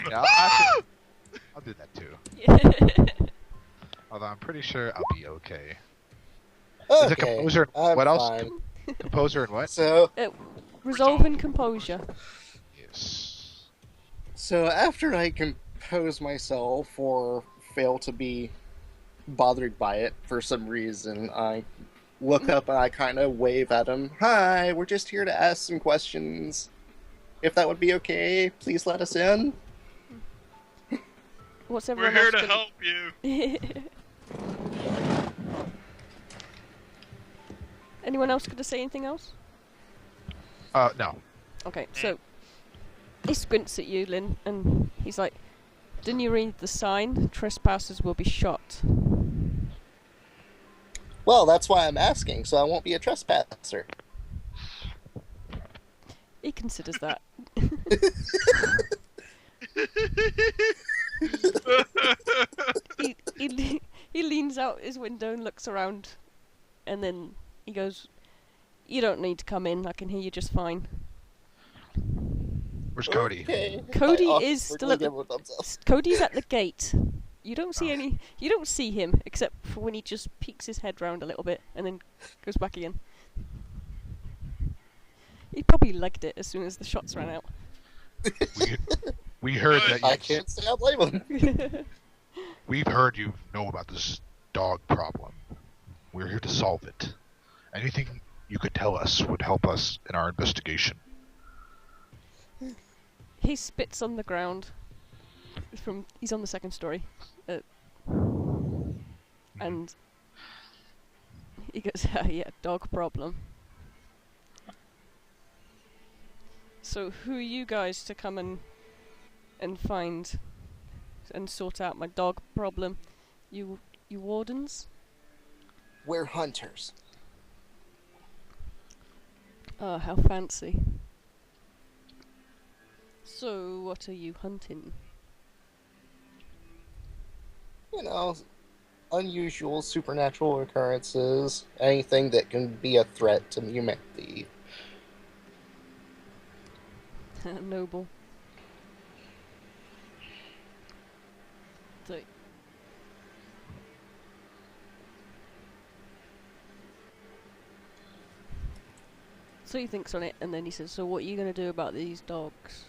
Yeah, I'll do that too. Although I'm pretty sure I'll be okay. Is it Okay, composer? I'm What else? fine. Composer and what? So, Resolve and composure. Yes. so after I compose myself or fail to be bothered by it for some reason, I look up and I kind of wave at him. Hi, we're just here to ask some questions. If that would be okay, please let us in. What's We're everyone here else to gonna... help you. Anyone else gonna say anything else? No. Okay, so he squints at you, Lynn, and he's like, didn't you read the sign? Trespassers will be shot. Well, that's why I'm asking, so I won't be a trespasser. He considers that. He leans out his window and looks around, and then he goes, you don't need to come in, I can hear you just fine. Where's Cody? Okay. Cody I is still at awkwardly give him a thumbs up. Cody's at the gate. You don't see you don't see him, except for when he just peeks his head round a little bit, and then goes back again. He probably legged it as soon as the shots ran out. We heard Good. that I you, can't say I blame him. we've heard you know about this dog problem. We're here to solve it. Anything you could tell us would help us in our investigation. He spits on the ground. He's on the second story, and he goes, "Yeah, dog problem." So who are you guys to come and find and sort out my dog problem? You wardens? We're hunters. Oh, how fancy. So what are you hunting? You know, unusual supernatural occurrences, anything that can be a threat to humanity. Noble. So, so he thinks on it, and then he says, "So what are you going to do about these dogs?"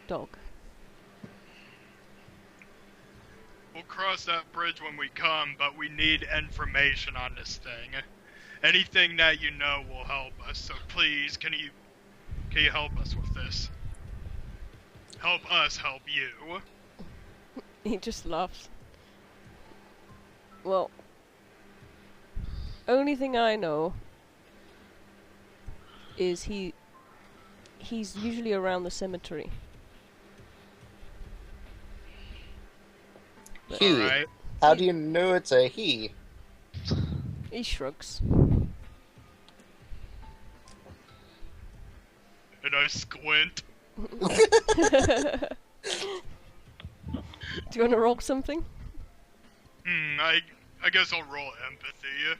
Dog. We'll cross that bridge when we come, but we need information on this thing. Anything that you know will help us, so please, can you help us with this? Help us help you. He just laughs. Well, only thing I know is he's usually around the cemetery. But He. Alright. How do you know it's a he? he shrugs. And I squint. Do you want to roll something? I guess I'll roll empathy.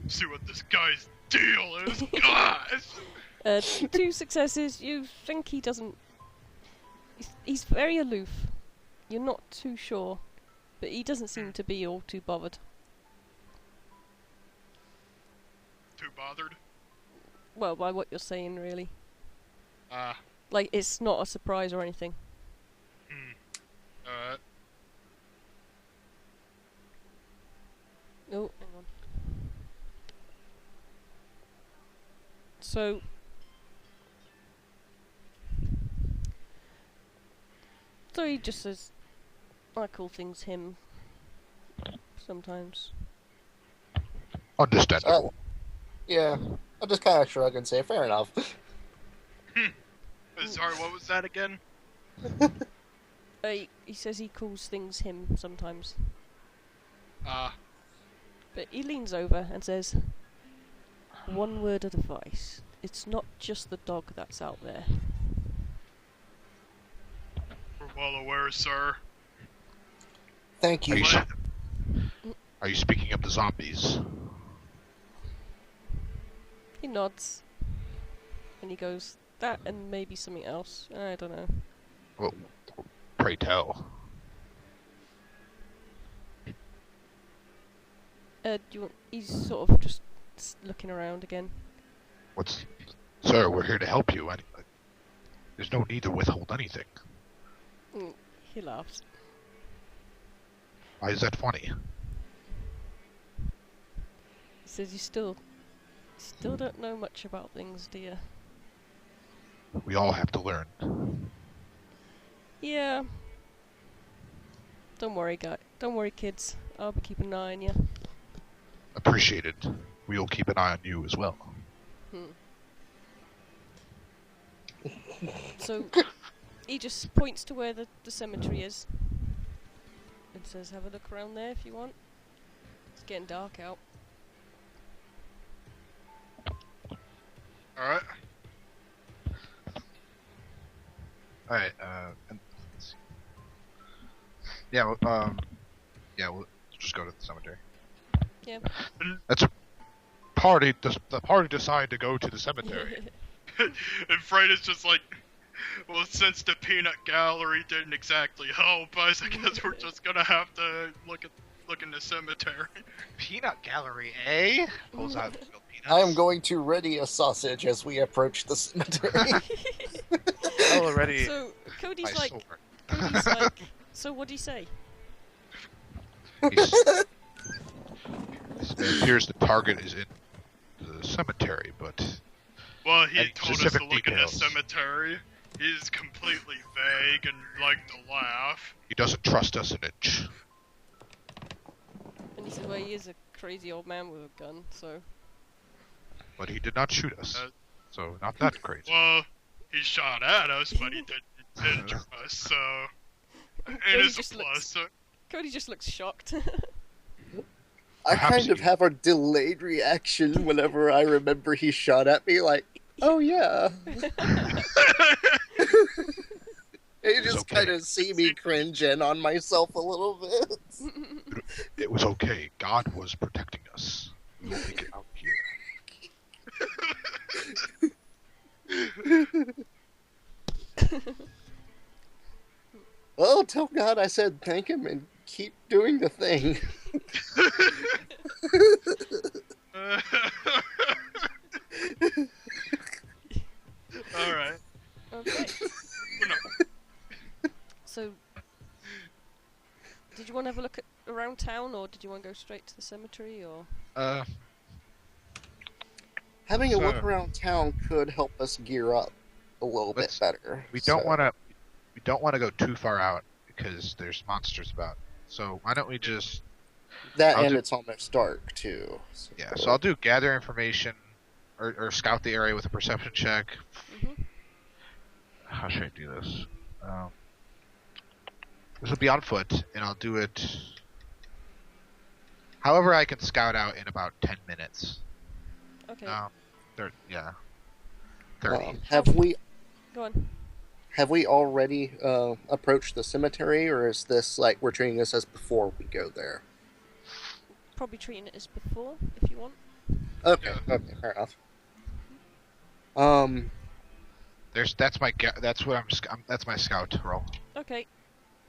See what this guy's deal is. Gosh! 2 successes. You think he doesn't... He's very aloof. You're not too sure. But he doesn't seem to be all too bothered. Too bothered? Well, by what you're saying, really. Ah. Like, it's not a surprise or anything. Oh, hang on. So he just says, I call things him sometimes. Understandable. Yeah. I'll just kind of shrug and say, fair enough. Sorry, what was that again? He says he calls things him sometimes. But he leans over and says, one word of advice. It's not just the dog that's out there. We're well aware, sir. Thank you. Are you speaking of the zombies? He nods. And he goes, that and maybe something else. I don't know. Well, pray tell. Do you want... He's sort of just looking around again. Sir, we're here to help you. There's no need to withhold anything. He laughs. Why is that funny? He says, you still don't know much about things, do you? We all have to learn. Yeah. Don't worry, Don't worry, kids. I'll be keeping an eye on you. Appreciated. We'll keep an eye on you as well. So, he just points to where the cemetery is. And says, have a look around there if you want. It's getting dark out. Alright. Alright, let's see. Yeah, we'll just go to the cemetery. Yeah. That's a party. The party decided to go to the cemetery. And Fred is just like, well, since the peanut gallery didn't exactly help us, I guess we're just gonna have to look looking the cemetery. Peanut gallery, eh? Pulls out real peanuts. I am going to ready a sausage as we approach the cemetery. already. So Cody's my like, sword. Cody's like, so what do you say? It appears the target is in the cemetery, but Well, he And told us specific to look details. in the cemetery. He's completely vague and liked to laugh. he doesn't trust us an inch. And he said, well, he is a crazy old man with a gun, so. But he did not shoot us, Uh, so not that crazy. Well, he shot at us, but he didn't injure us, so Cody it is a just plus. looks- So, Cody just looks shocked. I Perhaps kind of you- have a delayed reaction whenever I remember he shot at me, like, oh yeah. You just okay. kind of see me cringe in on myself a little bit. It was okay. God was protecting us. We will make it out here. Well, tell God I said thank him and keep doing the thing. all right. Okay. Well, no. So, did you want to have a look at around town, or did you want to go straight to the cemetery, or? Having a look So- around town could help us gear up a little bit Let's- better. We don't so- want to. We don't want to go too far out because there's monsters about. So why don't we just? That I'll and do- it's almost dark too. Yeah. So I'll do gather information, or scout the area with a perception check. Mm-hmm. How should I do this? This will be on foot, and I'll do it. However, I can scout out in about 10 minutes. Okay. Yeah. 30. Go on. Have we already approached the cemetery, or is this like we're treating this as before we go there? Probably treating it as before, if you want. Okay, Yeah. okay, fair enough. That's my that's what that's my scout roll. Okay.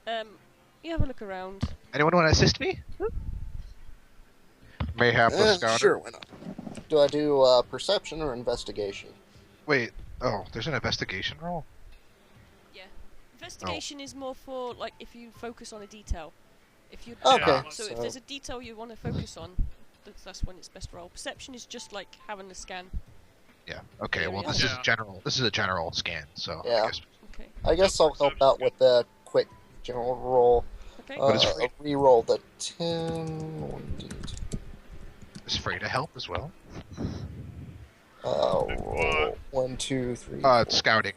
You have a look around. Anyone want to assist me? Mayhap the scouter. Sure, why not? Do I do perception or investigation? Wait. Oh, there's an investigation roll. Yeah. Investigation is more for like if you focus on a detail. If you Okay, so if so- there's a detail you want to focus on, that's when it's best roll. Perception is just like having a scan. Yeah. Okay. Well, Yeah. this is Yeah. a general. This is a general scan. So Yeah. I guess Okay. I guess I'll help out with the quick general roll. Okay. But it's free. Reroll the 10. 1d10. it's free to help as well. Roll 1, 2, 3. It's scouting.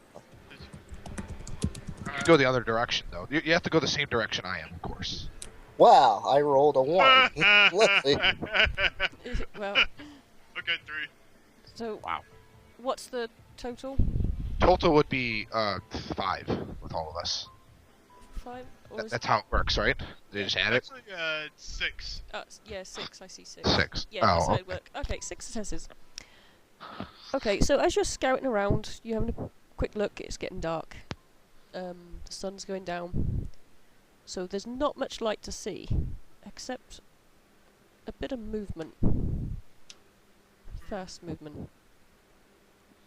You can go the other direction though. You have to go the same direction I am, of course. Wow, I rolled a 1. Let's see. Well, Okay, 3. so Wow. what's the total? Total would be 5 with all of us. 5? Or is That's how it works, right? They just add it. Actually, 6. yeah, 6. I see 6. 6. Yeah, that's Oh, how it works. Okay, 6 successes. Okay, so as you're scouting around, you're having a quick look. It's getting dark. The sun's going down. So there's not much light to see, except a bit of movement. Fast movement.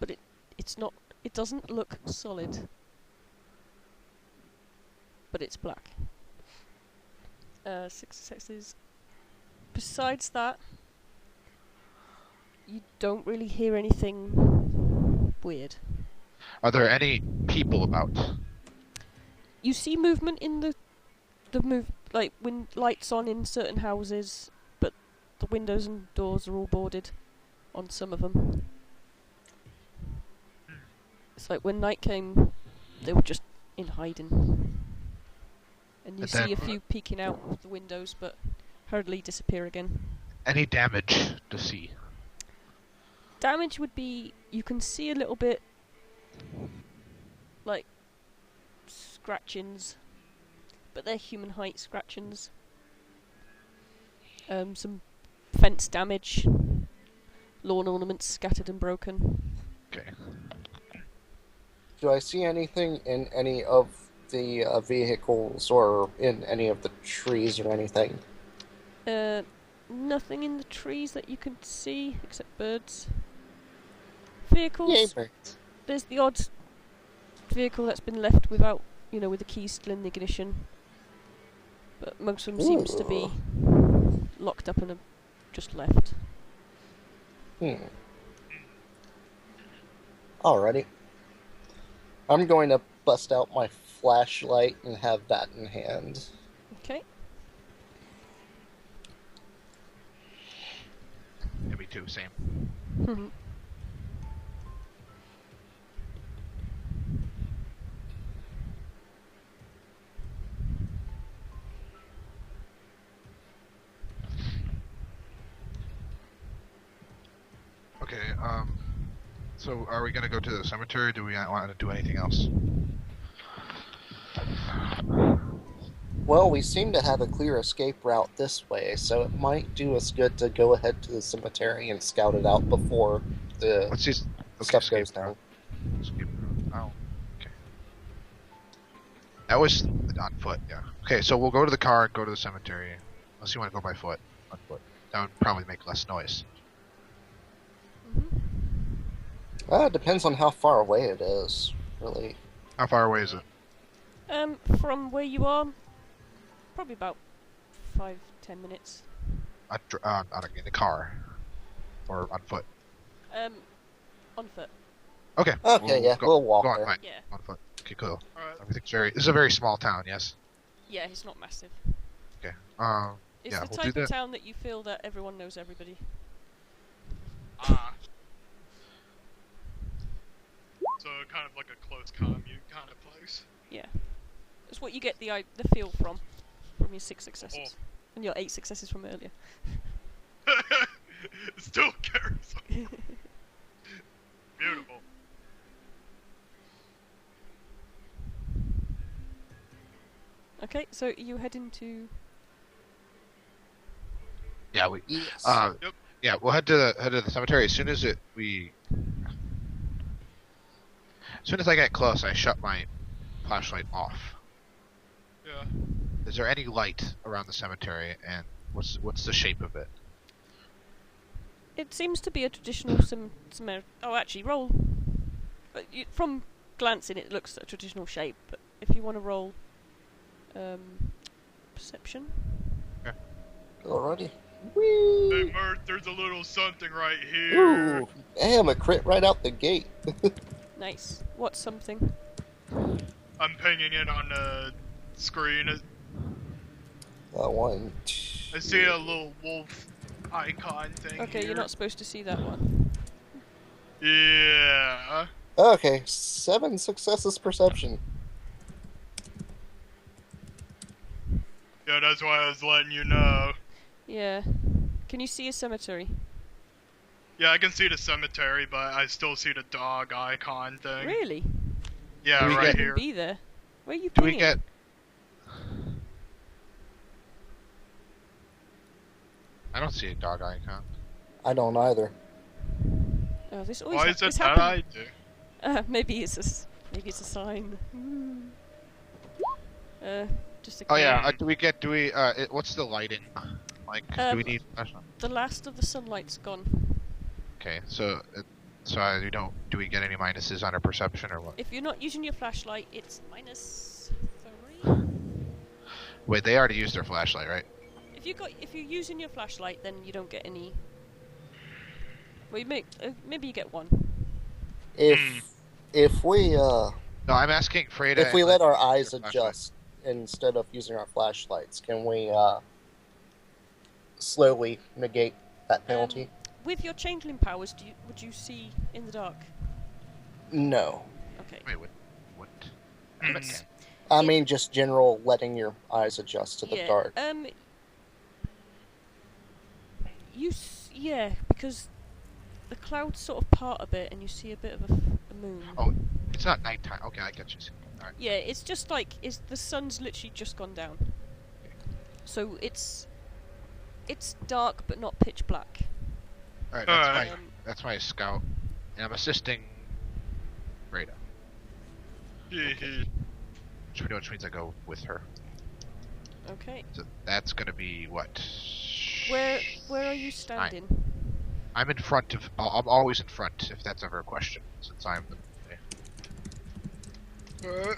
But it's not. It doesn't look solid. But it's black. 6 successes. Besides that, you don't really hear anything weird. Are there any people about? You see movement in the like when lights on in certain houses, but the windows and doors are all boarded on some of them. It's like when night came, they were just in hiding. And you And see then- a few peeking out of the windows, but hurriedly disappear again. Any damage to see? Damage would be you can see a little bit like scratchings, but they're human height scratchings. Some fence damage, lawn ornaments scattered and broken. Okay. Do I see anything in any of the vehicles or in any of the trees or anything? Nothing in the trees that you can see except birds. Vehicles. Yay, birds. There's the odd vehicle that's been left without, with the keys still in the ignition. But most of them seems to be locked up and have just left. Alrighty. I'm going to bust out my flashlight and have that in hand. Okay. Yeah, me too, same. Okay, so are we gonna go to the cemetery, or do we not want to do anything else? Well, we seem to have a clear escape route this way, so it might do us good to go ahead to the cemetery and scout it out before the What's this? stuff goes down. Escape route. Oh, okay. That was on foot, yeah. Okay, so we'll go to the car and go to the cemetery. Unless you want to go by foot. On foot. That would probably make less noise. It depends on how far away it is, really. How far away is it? From where you are, probably about 5-10 minutes. In the car. Or on foot. On foot. Okay. Okay, we'll walk go on, there. fine. Yeah. On foot. Okay, cool. Alright. This is a very small town, yes? Yeah, it's not massive. Okay. It's yeah, the we'll type do of that. town that you feel that everyone knows everybody. So kind of like a close commune kind of place. Yeah. That's what you get the feel from your 6 successes. And your 8 successes from earlier. Still carries on. Beautiful. Okay, so you head into... Yeah, we. Yes. Yep. Yeah, we'll head to the cemetery as soon as As soon as I get close, I shut my flashlight off. Yeah. Is there any light around the cemetery, and what's the shape of it? It seems to be a traditional Oh, actually, roll. From glancing, it looks a traditional shape. But if you want to roll, perception. Alrighty. Hey, Whee! Mirth, there's a little something right here. Ooh, damn, a crit right out the gate. Nice. What's something? I'm pinging it on the screen. One. I see a little wolf icon thing. Okay, here. you're not supposed to see that one. Yeah. Okay, 7 successes perception. Yeah, that's why I was letting you know. Yeah. Can you see a cemetery? Yeah, I can see the cemetery, but I still see the dog icon thing. Really? Yeah, Do we right get- here. Be there. Where are you Do we pinging? get? I don't see a dog icon. I don't either. Oh, this always Why is it this that happen- I do? maybe it's a sign. Just a Oh yeah. clue. Do we? What's the lighting? Like, do we need flashlight? The last of the sunlight's gone. Okay, so you don't. Do we get any minuses on our perception or what? If you're not using your flashlight, it's -3. Wait, they already used their flashlight, right? If you're using your flashlight, then you don't get any. Well, maybe you get 1. If we No, I'm asking Freda. if we and let our use eyes their flashlight. adjust instead of using our flashlights, can we slowly negate that penalty? With your changeling powers, would you see in the dark? No. Okay. Wait, what? It's- I mean, just general letting your eyes adjust to the dark. Yeah, because the clouds sort of part a bit, and you see a bit of a moon. Oh, it's not nighttime. Okay, I get you. Alright. Yeah, it's just like the sun's literally just gone down, so it's dark but not pitch black. Alright, Alright. that's my scout. And I'm assisting Freda. Which means I go with her. Okay. So that's gonna be what? Where are you standing? I'm in front of. I'm always in front, if that's ever a question, since I'm the.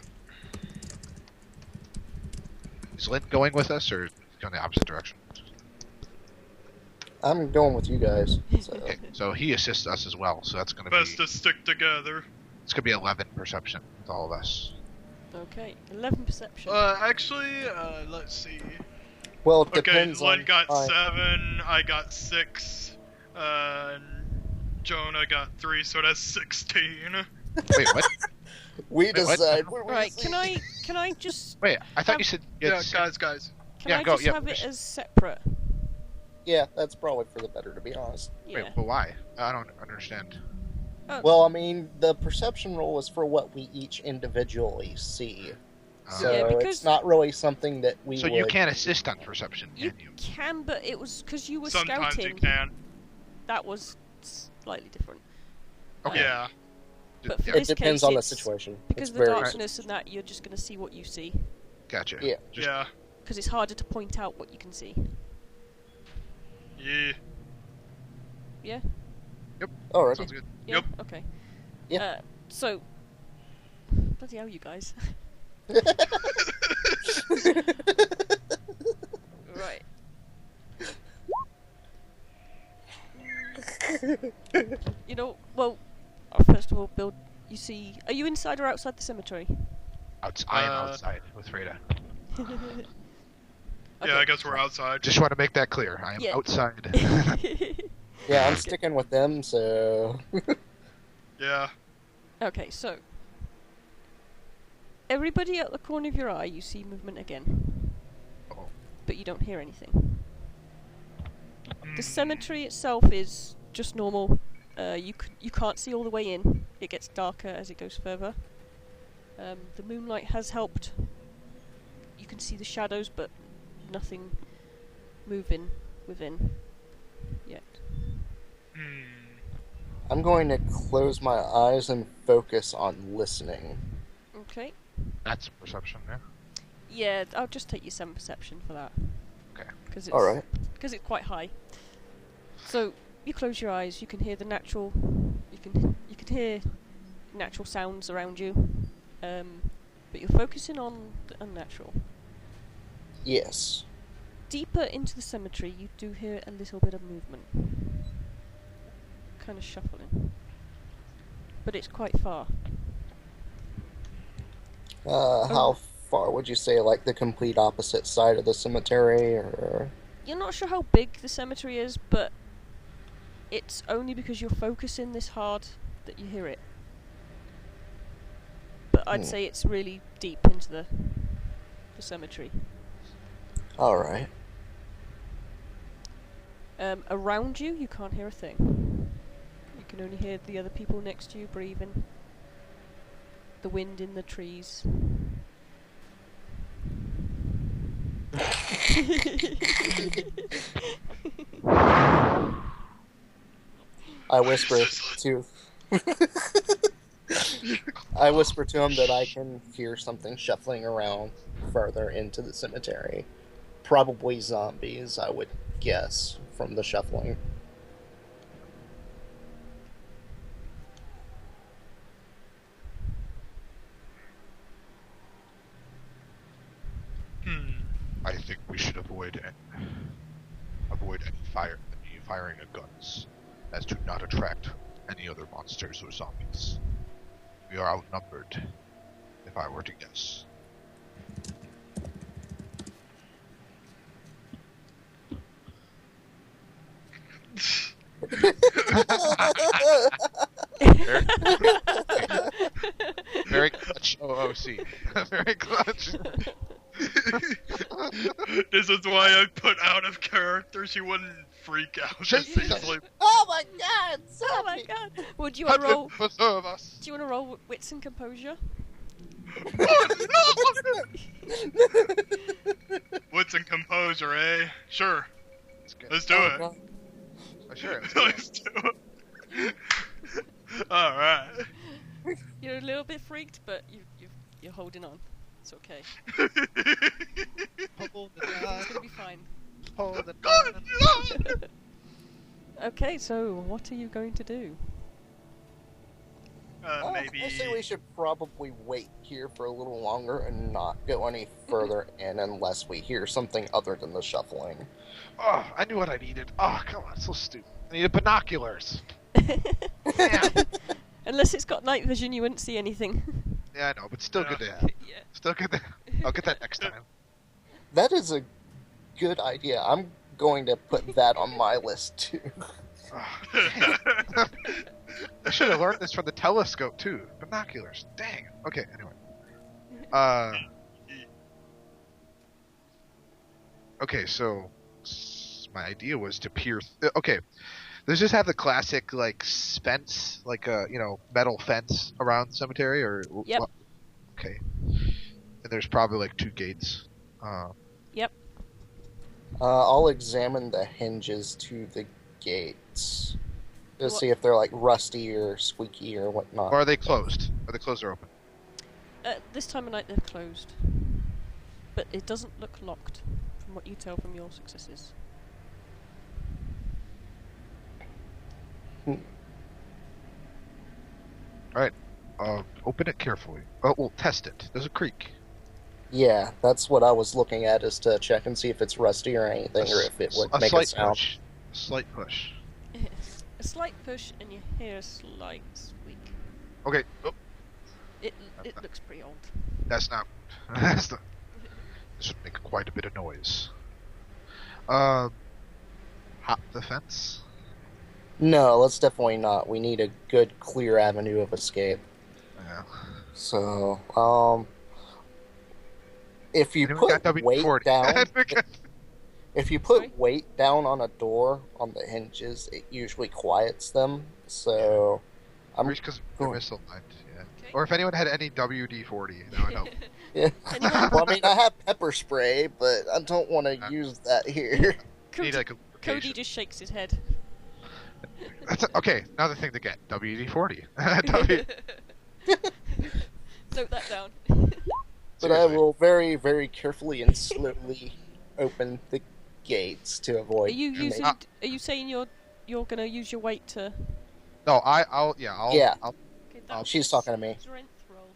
Is Lynn going with us, or going the opposite direction? I'm going with you guys. So. Okay, so he assists us as well, so that's gonna Best be. to stick together. It's gonna be 11 perception with all of us. Okay, 11 perception. Actually, let's see. Well, it Okay, depends Len on. got 7, I got 6, and Jonah got 3, so that's 16. Wait, what? We Wait, what? decide where we Right, see. can I just Wait, I thought you said. Yeah, It's, guys. can Yeah, I go, just yeah, have it please. as separate? Yeah, that's probably for the better, to be honest. Yeah. Wait, but why? I don't understand. Oh, Well, I mean, the perception roll is for what we each individually see. So Yeah, because- it's not really something that we So would... you can't assist on perception, you can you? can, but it was because you were Sometimes scouting. you can. That was slightly different. Okay. Yeah. But for It this depends case, on the it's- situation. Because It's of the very... darkness and that, you're just going to see what you see. Gotcha. Yeah. Just, Yeah. Because it's harder to point out what you can see. Yeah. Yeah? Alright. Sounds good. Yeah? Yep. Okay. Yeah. So... Bloody hell, you guys. Right. You know, well, first of all, Bill, you see... Are you inside or outside the cemetery? I am outside with Freda. Yeah, I guess we're outside. Just want to make that clear. I am Yeah. outside. Yeah, I'm sticking with them, so... Yeah. Okay, so... Everybody at the corner of your eye, you see movement again. Oh. But you don't hear anything. The cemetery itself is just normal. You can't see all the way in. It gets darker as it goes further. The moonlight has helped. You can see the shadows, but nothing moving within yet. Hmm. I'm going to close my eyes and focus on listening. Okay. That's perception, yeah? Yeah, I'll just take your 7 perception for that. Okay. Because it's, Alright. Because it's quite high. So you close your eyes. You can hear the natural. You can hear natural sounds around you. But you're focusing on the unnatural. Yes. Deeper into the cemetery, you do hear a little bit of movement. Kind of shuffling. But it's quite far. How far would you say, like, the complete opposite side of the cemetery, or... You're not sure how big the cemetery is, but it's only because you're focusing this hard that you hear it. But I'd say it's really deep into the cemetery. Alright. Around you, you can't hear a thing. You can only hear the other people next to you breathing. The wind in the trees. I whisper to... I whisper to him that I can hear something shuffling around further into the cemetery. Probably zombies, I would guess, from the shuffling. Hmm. I think we should avoid any firing of guns, as to not attract any other monsters or zombies. We are outnumbered, if I were to guess. Very clutch OOC. Very clutch. This is why I put out of character. She wouldn't freak out this Jesus. easily. Oh my god! Oh my god! Would you want to roll? Preserve us. Do you want to roll wits and composure? Wits and composure, eh? Sure. Let's do Oh, it. God. Sure. Let's do it. Alright. You're a little bit freaked, but you're holding on. It's okay. Hold the It's line. gonna be fine. holding God, on. no! Okay, so what are you going to do? Maybe. I say we should probably wait here for a little longer and not go any further in unless we hear something other than the shuffling. Oh, I knew what I needed. Oh, come on, so stupid. I needed binoculars. Damn. Unless it's got night vision, you wouldn't see anything. Yeah, I know, but still Yeah. good to have. Yeah. Still good to. I'll get that next time. That is a good idea. I'm going to put that on my list too. Oh, damn. I should have learned this from the telescope too. Binoculars. Dang. Okay. Anyway. Okay. So my idea was to peer. Okay. Let's just have the classic like fence, like a metal fence around the cemetery, or Yep. Okay. And there's probably like 2 gates. Yep. I'll examine the hinges to the gates to What- see if they're like rusty or squeaky or whatnot. Or are they closed? Are they closed or open? This time of night they're closed. But it doesn't look locked, from what you tell from your successes. Open it carefully. Oh, well, test it. There's a creak. Yeah, that's what I was looking at, is to check and see if it's rusty or anything, or if it would a make a slight sound. push. A slight push. A slight push and you hear a slight squeak. Okay. Oh, It looks pretty old. that's not. That's not. This would make quite a bit of noise. Hop the fence. No, let's definitely not. We need a good, clear avenue of escape. Yeah. So, if you Anyone got put WD-40? weight down, if you put Sorry? weight down on a door on the hinges, it usually quiets them. So, I'm because cool. we're missile lined. Yeah. Okay. Or if anyone had any WD-40, that would help. yeah. Anyone- Well, I mean, I have pepper spray, but I don't want to use that here. Need like a Cody location. just shakes his head. Okay, another thing to get. WD-40. W- Note that down. But I Seriously. will very, very carefully and slowly open the gates to Are avoid. you any- using? Are you saying you're gonna use your weight to? No, I'll. Yeah. Okay, I'll- She's talking to me. Strength roll.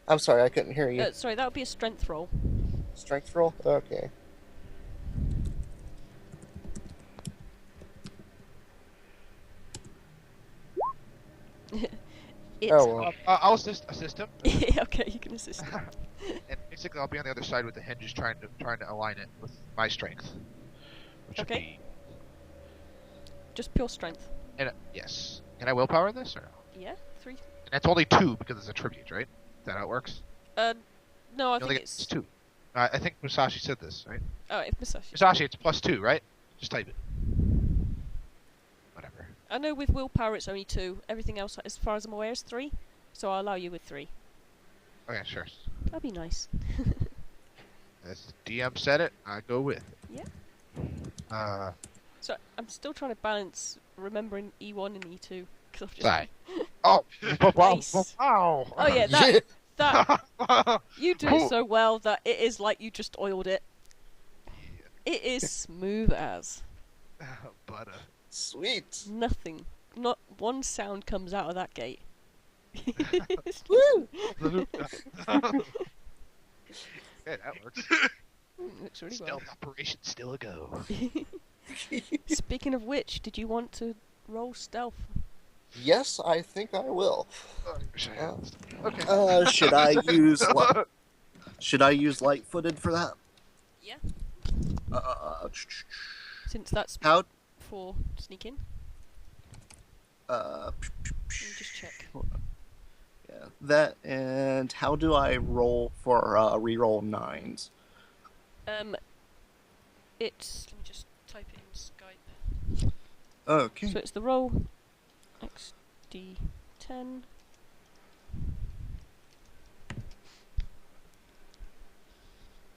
I'm sorry, I couldn't hear you. Sorry, that would be a strength roll. Strength roll? Okay. It's Oh, well. I'll assist him. okay, you can assist. him. And basically, I'll be on the other side with the hinges, trying to align it with my strength. Which would Okay. be, Just pure strength. yes. Can I willpower this, or? Yeah, 3. And it's only 2 because it's a tribute, right? Is that how it works? No, I You only think get it's. 2. I think Musashi said this, right? Oh, if Musashi. Musashi, it's +2, right? Just type it. Whatever. I know with willpower it's only 2. Everything else, as far as I'm aware, is 3. So I'll allow you with 3. Okay, sure. That'd be nice. As the DM said it, I go with it. Yeah. So I'm still trying to balance remembering E1 and E2. 'Cause I've just. Sorry. Oh! Nice. Wow! Oh yeah, that you do it so well that it is like you just oiled it. It is smooth as Butter. Sweet. nothing. Not one sound comes out of that gate. Woo! Yeah, that works. Looks really well. Stealth operation still a go. Speaking of which, did you want to roll stealth? Yes, I think I will. Okay. Should I use should I use light-footed for that? Yeah. Since Since that's how for sneaking. uh Let me just check. yeah, that, and how do I roll for reroll 9s? It's let me just type it in Skype. Okay. So it's the roll XD10.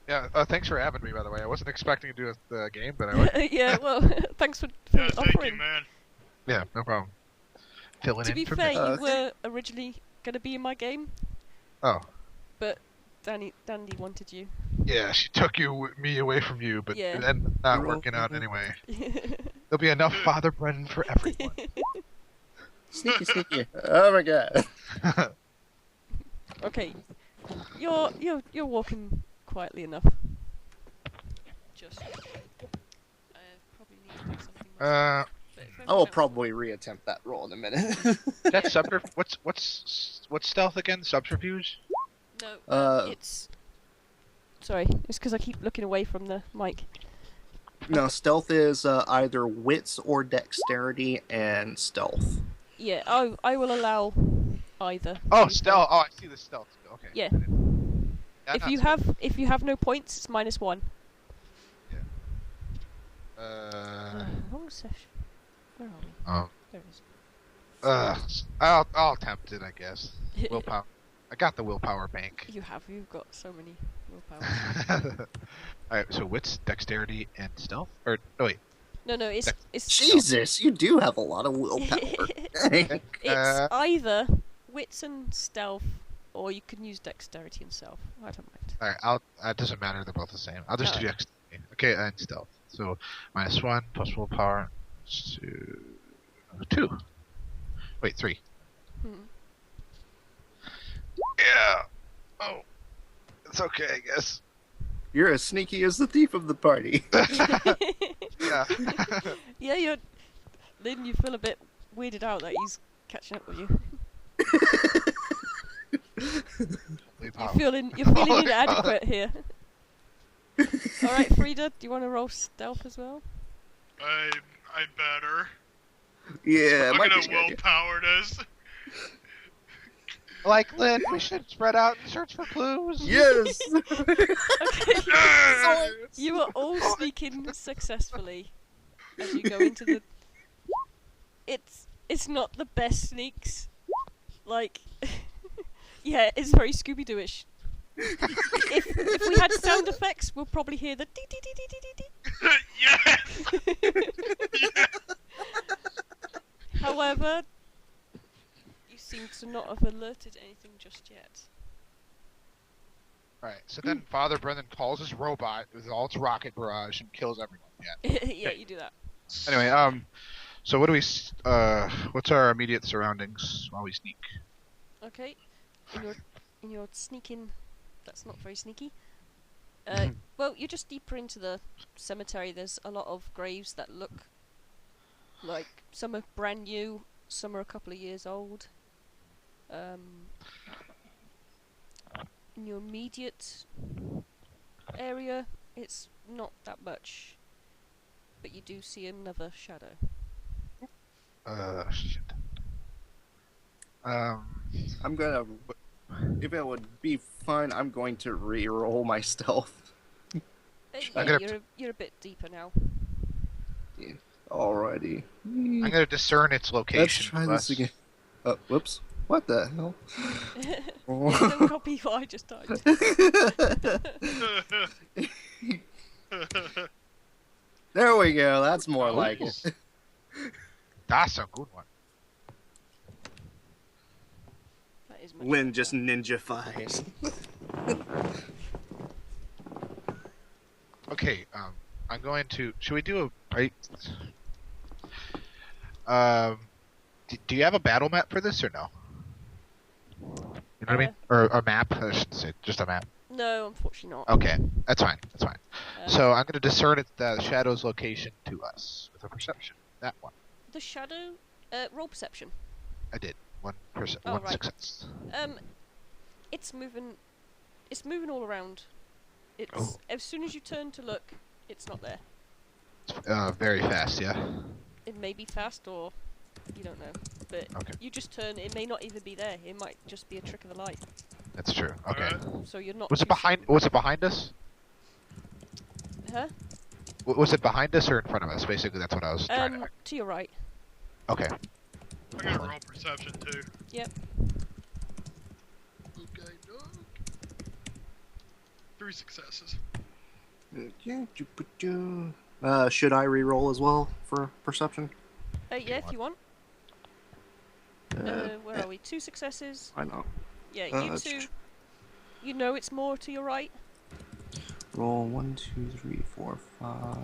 Yeah, thanks for having me, by the way. I wasn't expecting to do the game, but I like Yeah, well, thanks for Yeah, thank you, offering. man. Yeah, no problem. Filling To in be for fair, me. you were originally going to be in my game, Oh, but Dandy wanted you. Yeah, she took me away from you, but Yeah. it ended up not You're working out welcome. anyway. There'll be enough Father Brennan for everyone. Sneaky, sneaky. Oh my god. Okay, you're walking quietly enough. Just, I probably need to do something myself. But if I everyone will else- probably reattempt that roll in a minute. That's what's stealth again? Subterfuge? No, Uh, it's. Sorry, it's because I keep looking away from the mic. no, stealth is either wits or dexterity and stealth. Yeah, I will allow either. Oh, to be stealth. Oh, I see the stealth. Okay. Yeah. Yeah, If not you stealth. have no points, it's -1. Wrong session. Where are we? Oh. There it is. I'll attempt it, I guess. Willpower. I got the willpower bank. You've got so many willpower. Alright, so wits, dexterity, and stealth? Or, no, wait. No, it's Jesus, you do have a lot of willpower. Dang. It's either wits and stealth, or you can use dexterity and stealth. I don't mind. Alright, it doesn't matter, they're both the same. I'll just do Alright. dexterity. Okay, and stealth. So, -1 plus willpower, 2. Wait, 3. Hmm. Yeah! Oh. It's okay, I guess. You're as sneaky as the thief of the party. Yeah. Yeah, Lynn, you feel a bit weirded out that he's catching up with you. Willpower. You're feeling inadequate here. Alright, Frida, do you want to roll stealth as well? I better. Yeah, I'm might gonna be a good idea. willpower this. Like Lynn, we should spread out and search for clues. Yes. Okay. You are all sneaking successfully as you go into the. It's not the best sneaks. Like, yeah, it's very Scooby-Doo-ish. If we had sound effects, we'll probably hear the dee dee dee dee dee dee Yes! Yes! However, you seem to not have alerted anything just yet. Alright, so then Father Brennan calls his robot with all its rocket barrage and kills everyone. Yeah. Yeah, you do that. Anyway, so what do we, what's our immediate surroundings while we sneak? Okay, in your sneaking, that's not very sneaky. Well, you're just deeper into the cemetery. There's a lot of graves that look like some are brand new, some are a couple of years old. In your immediate area, it's not that much, but you do see another shadow. Shit. I'm gonna. If it would be fun, I'm going to re-roll my stealth. I'm Yeah, gonna- you're a bit deeper now. Alrighty. I'm gonna discern its location. Let's try this again. Whoops. What the hell? Don't copy what I just typed. There we go. That's more like it. That's a good one. That is much Lynn better. just ninja-fies. Okay, I'm going to. Should we do a? Do you have a battle map for this or no? You know what I mean? Or a map? I should say just a map. No, unfortunately not. Okay, that's fine. That's fine. Um, So I'm going to discern the shadow's location to us with a perception. That one. the shadow, roll perception. I did. One Oh, one right. success. It's moving all around. It's Oh. as soon as you turn to look, it's not there. Very fast, yeah. It may be fast or you don't know, but Okay. you just turn. It may not even be there. It might just be a trick of the light. That's true. Okay. Alright. So you're not. Was it too behind? Was it behind us? sure. Huh? Was it behind us or in front of us? Basically, that's what I was trying to. To your right. Okay. I'm gonna roll perception too. Yep. Okay, dog. 3 successes. Should I re-roll as well for perception? Yeah, if you want. Where are we? 2 successes. I know. Yeah, you that's two. You know it's more to your right. Roll 1, 2, 3, 4, 5.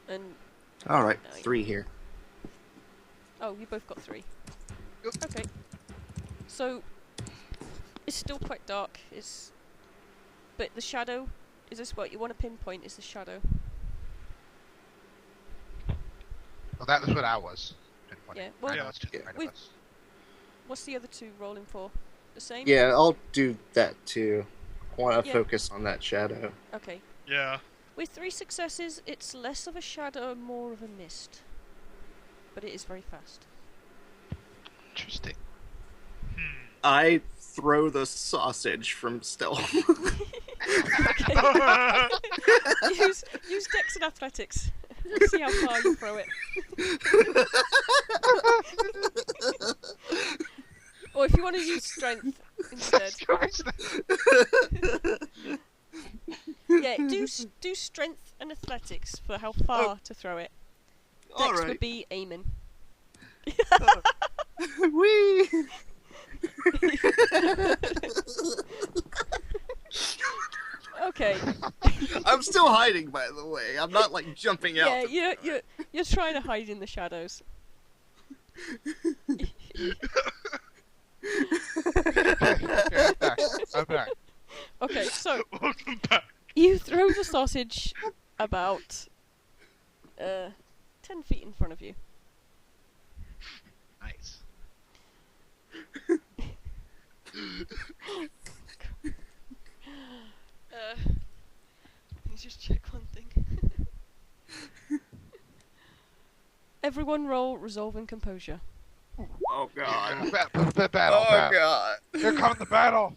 And Alright, No, 3 here. oh, you both got 3. Yep. Okay. So it's still quite dark. But the shadow. Is this what you want to pinpoint? Is the shadow? Well, that was what I was. Yeah. Well, Yeah. That's just kind of With- us. what's the other two rolling for? The same? Yeah, I'll do that too. I want to Yeah. focus on that shadow. Okay. Yeah. With 3 successes, it's less of a shadow and more of a mist. But it is very fast. Interesting. I throw the sausage from stealth. Okay. use Dex and Athletics. Let's see how far you throw it. Or if you want to use Strength instead. Yeah, do Strength and Athletics for how far to throw it. Dex would Alright. be aiming. Whee! Okay. I'm still hiding, by the way. I'm not like jumping out. Yeah, you're trying to hide in the shadows. Okay, I'm back. Okay, so Welcome back. you throw the sausage about 10 feet in front of you. Nice. Let me just check one thing. Everyone roll resolve and composure. Oh god. Battle, Oh battle. god. Here comes the battle.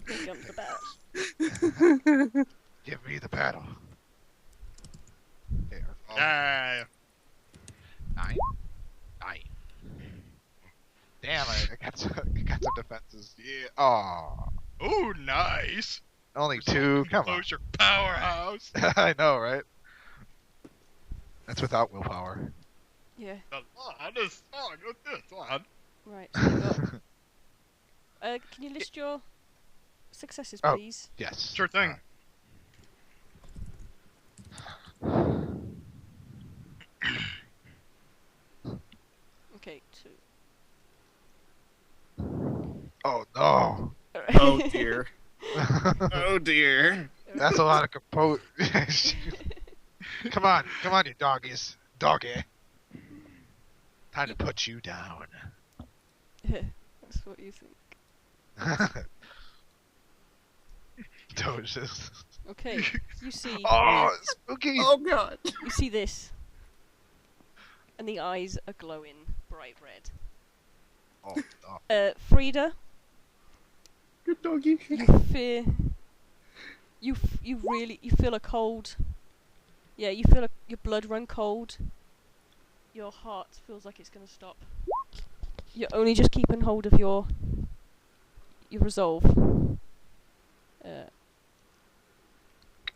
Here comes the battle. Give me the battle. There. Yeah. 9. Damn, I got some defenses. Yeah. Aw. Oh, nice. Only 2. Come on. Composure powerhouse. I know, right? That's without willpower. Yeah, The line is strong with this one. right. So you got, can you list your successes, Oh. please? Yes. Sure thing. Okay, 2. Oh no. Oh dear. Oh dear. That's a lot of compose. Come on, you doggies. Doggy. Time to put you down. That's what you think. Doges. Okay, you see. Oh, spooky. Oh god. You see this, and the eyes are glowing bright red. Oh, no. Frida, Good doggy. you fear. You feel a cold. Yeah, you feel your blood run cold. Your heart feels like it's gonna stop. You're only just keeping hold of your resolve.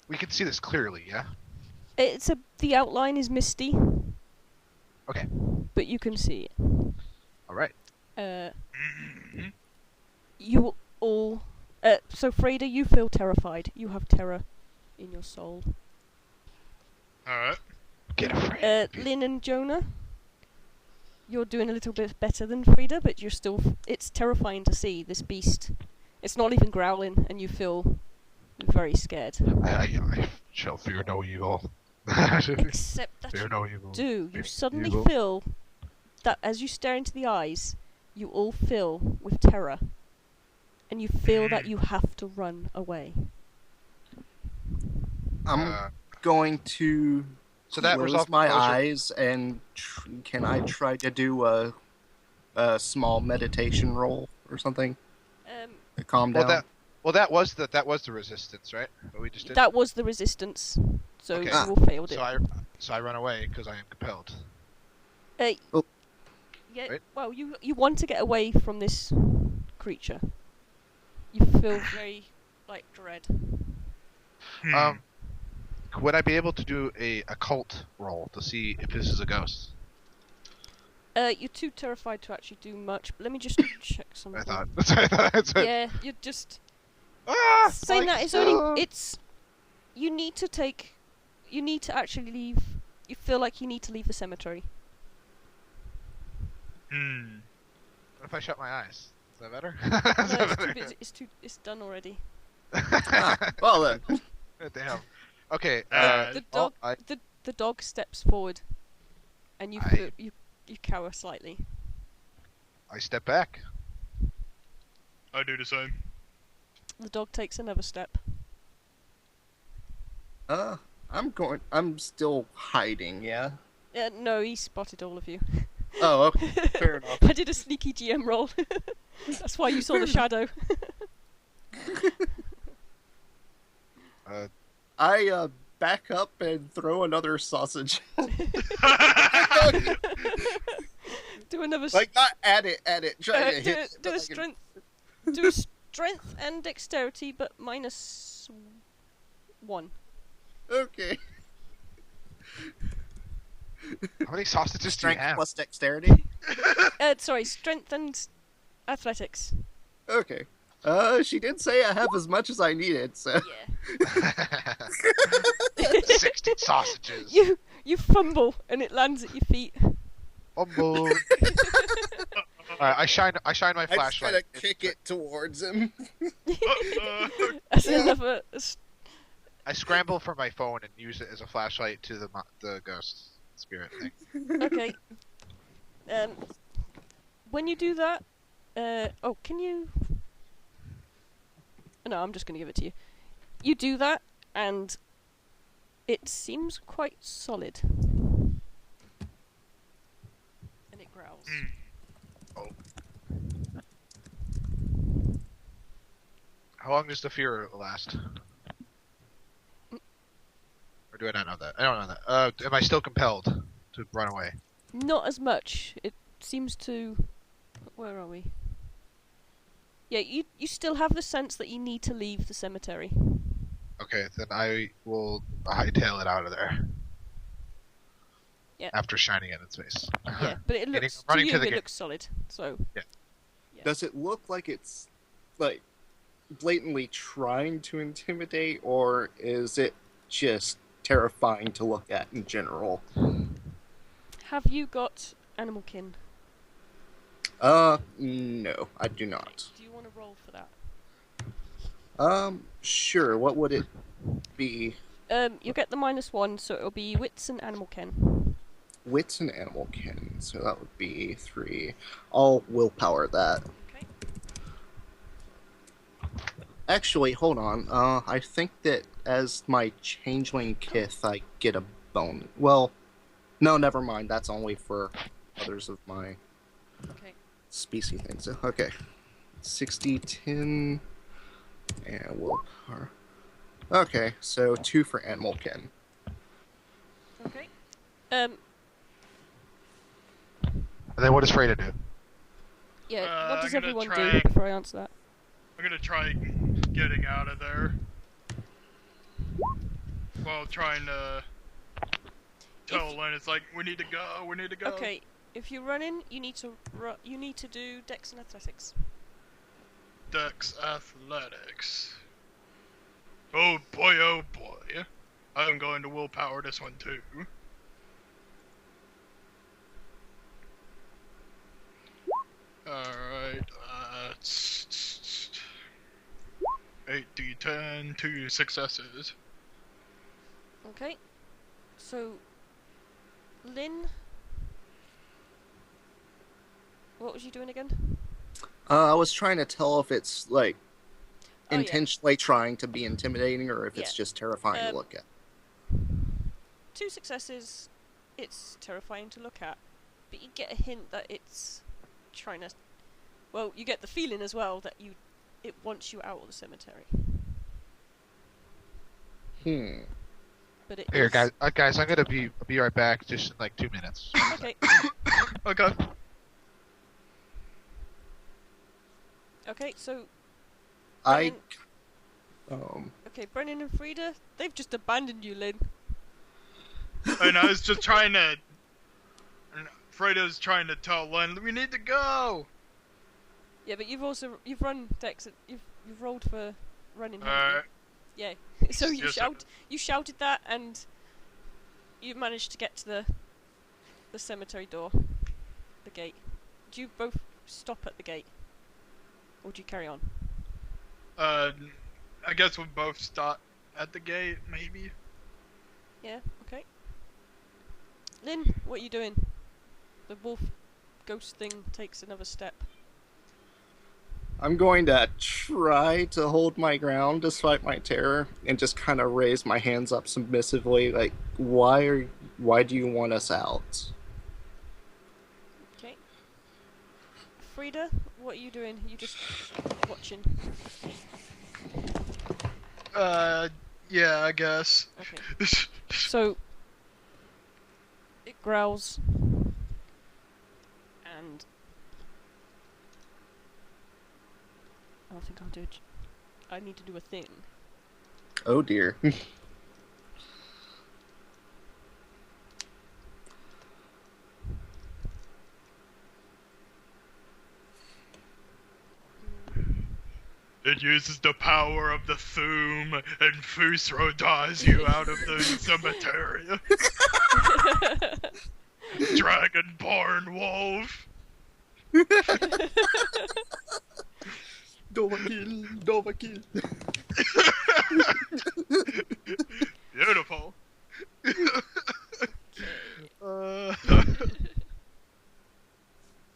We can see this clearly, yeah? The outline is misty. Okay. But you can see it. Alright. You all. So Freda, you feel terrified. You have terror in your soul. Alright. Get afraid. Lynn and Jonah, you're doing a little bit better than Frida, but you're still. It's terrifying to see this beast. It's not even growling, and you feel very scared. I shall fear no evil. Except that Fear you no evil. do. You Fear suddenly evil. feel that as you stare into the eyes, you all fill with terror. And you feel that you have to run away. I'm going to So that close resolve my composure- eyes and can I try to do a small meditation roll or something to calm down? that was the resistance, right? What we just did. That was the resistance. So Okay. you all failed it. So I run away because I am compelled. Yeah, Right? well, you want to get away from this creature. You feel very, dread. Would I be able to do a occult roll to see if this is a ghost? You're too terrified to actually do much, but let me just check something. I thought. Yeah, you're just... Ah! Saying Like, that, it's you need to actually leave. You feel like you need to leave the cemetery. Hmm. What if I shut my eyes? Is that better? No, it's too busy. It's done already. Well then. Damn. Okay. The dog, the dog steps forward, and you cower slightly. I step back. I do the same. The dog takes another step. I'm still hiding, yeah? No, he spotted all of you. Oh, okay. Fair enough. I did a sneaky GM roll. That's why you saw the shadow. I back up and throw another sausage. Do another. Like, not at it, trying to hit it. Do a strength. Do a strength and dexterity, but -1. Okay. How many sausages do you Strength have? plus dexterity? Sorry, strength and athletics. Okay. She did say I have as much as I needed, so... Yeah. 60 sausages. You fumble and it lands at your feet. Alright, I shine my I just kind flashlight. of kick it towards him. That's another. I scramble for my phone and use it as a flashlight to the ghost spirit thing. Okay. When you do that, can you? No, I'm just gonna give it to you. You do that, and it seems quite solid. And it growls. Oh. How long does the fear last? Or do I not know that? I don't know that. Am I still compelled to run away? Not as much. It seems to. Where are we? Yeah, you still have the sense that you need to leave the cemetery. Okay, then I will hightail it out of there. Yeah. After shining it in its face. Yeah, but it looks to running you to the it gate. looks solid. So. Yeah. Yeah. Does it look like it's, like, blatantly trying to intimidate, or is it just terrifying to look at in general? Have you got animal kin? No, I do not. Do you want to roll for that? Sure, what would it be? You'll get the -1, so it'll be wits and animal kin. Wits and animal kin, so that would be 3. I'll willpower that. Okay. Actually, hold on. I think that as my changeling kith, I get a bone. Well, no, never mind. That's only for others of my Okay. species things. So, okay. 60, 10, and willpower. Okay, so 2 for animal kin. Okay. And then what does Freda do? Yeah. What does I'm gonna everyone try do and- before I answer that? I'm gonna try getting out of there. While trying to tell Lynn, it's like, we need to go. Okay. If you're running, you need to do Dex and Athletics. Dex Athletics. Oh boy. I'm going to willpower this one too. Alright, 8d10, 2 successes. Okay. So, Lynn, what was you doing again? I was trying to tell if it's, like, Oh, yeah. intentionally trying to be intimidating or if it's Yeah. just terrifying to look at. 2 successes. It's terrifying to look at, but you get a hint that it's trying to. Well, you get the feeling as well that it wants you out of the cemetery. But it Here, is- guys, I'm gonna be right back, just in like 2 minutes. Okay. Okay. Okay. So. I. Okay, Brennan and Frida, they've just abandoned you, Lynn. And I was just trying to... And Fredo's trying to tell Lynn, we need to go! Yeah, but you've run Dex. You've rolled for running. Haven't you? Yeah. So you Yes, sir. you shouted that, and you managed to get to the cemetery door, the gate. Do you both stop at the gate, or do you carry on? I guess we'll both stop at the gate, maybe. Yeah. Okay. Lynn, what are you doing? The wolf ghost thing takes another step. I'm going to try to hold my ground despite my terror and just kind of raise my hands up submissively, like, why do you want us out? Okay. Frida, what are you doing? You just watching? Yeah, I guess. Okay. So it growls, and I don't think I'll do it. I need to do a thing. Oh dear. It uses the power of the Thum, and Fusro dies you out of the cemetery. Dragonborn wolf. Nova kill. Beautiful.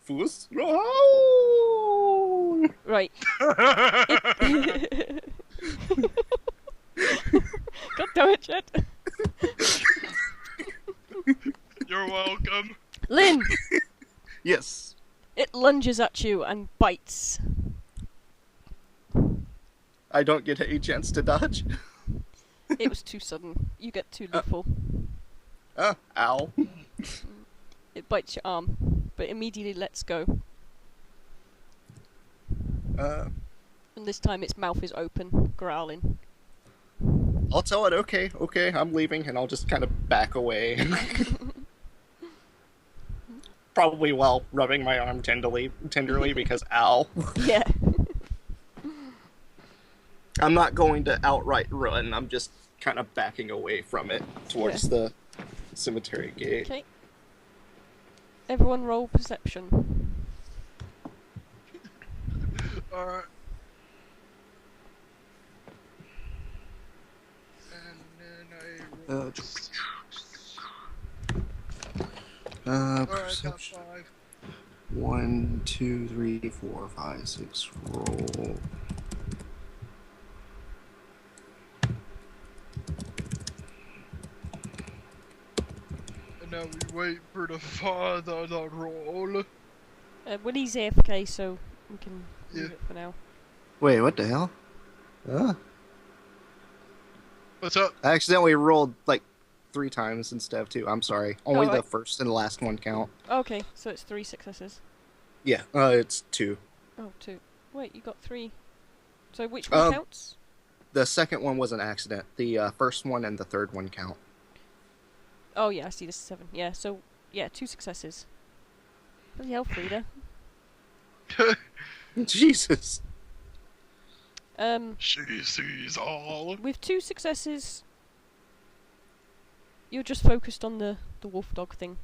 Fus? No! Right. God damn it, Chet. You're welcome. Lynn! Yes. It lunges at you and bites. I don't get a chance to dodge. It was too sudden. You get too lethal. Ow. It bites your arm, but immediately lets go. And this time its mouth is open, growling. I'll tell it, okay, I'm leaving, and I'll just kind of back away. Probably while rubbing my arm tenderly because ow. Yeah. I'm not going to outright run, I'm just kind of backing away from it towards the cemetery gate. Okay. Everyone roll perception. Alright. And then Alright, got Perception. 5. 1, 2, 3, 4, 5, 6, roll. And now we wait for the father to roll. Willie's AFK, so we can leave Yeah. it for now. Wait, what the hell? What's up? I accidentally rolled like 3 times instead of 2. I'm sorry. Only the right. first and last one count. Okay, so it's 3 successes. Yeah, it's 2. Oh, 2. Wait, you got 3. So which one counts? The second one was an accident. The first one and the third one count. Oh yeah, I see this is 7. Yeah, so, yeah, 2 successes. Bloody hell, Frida. Jesus. She sees all. With 2 successes, you're just focused on the wolf dog thing.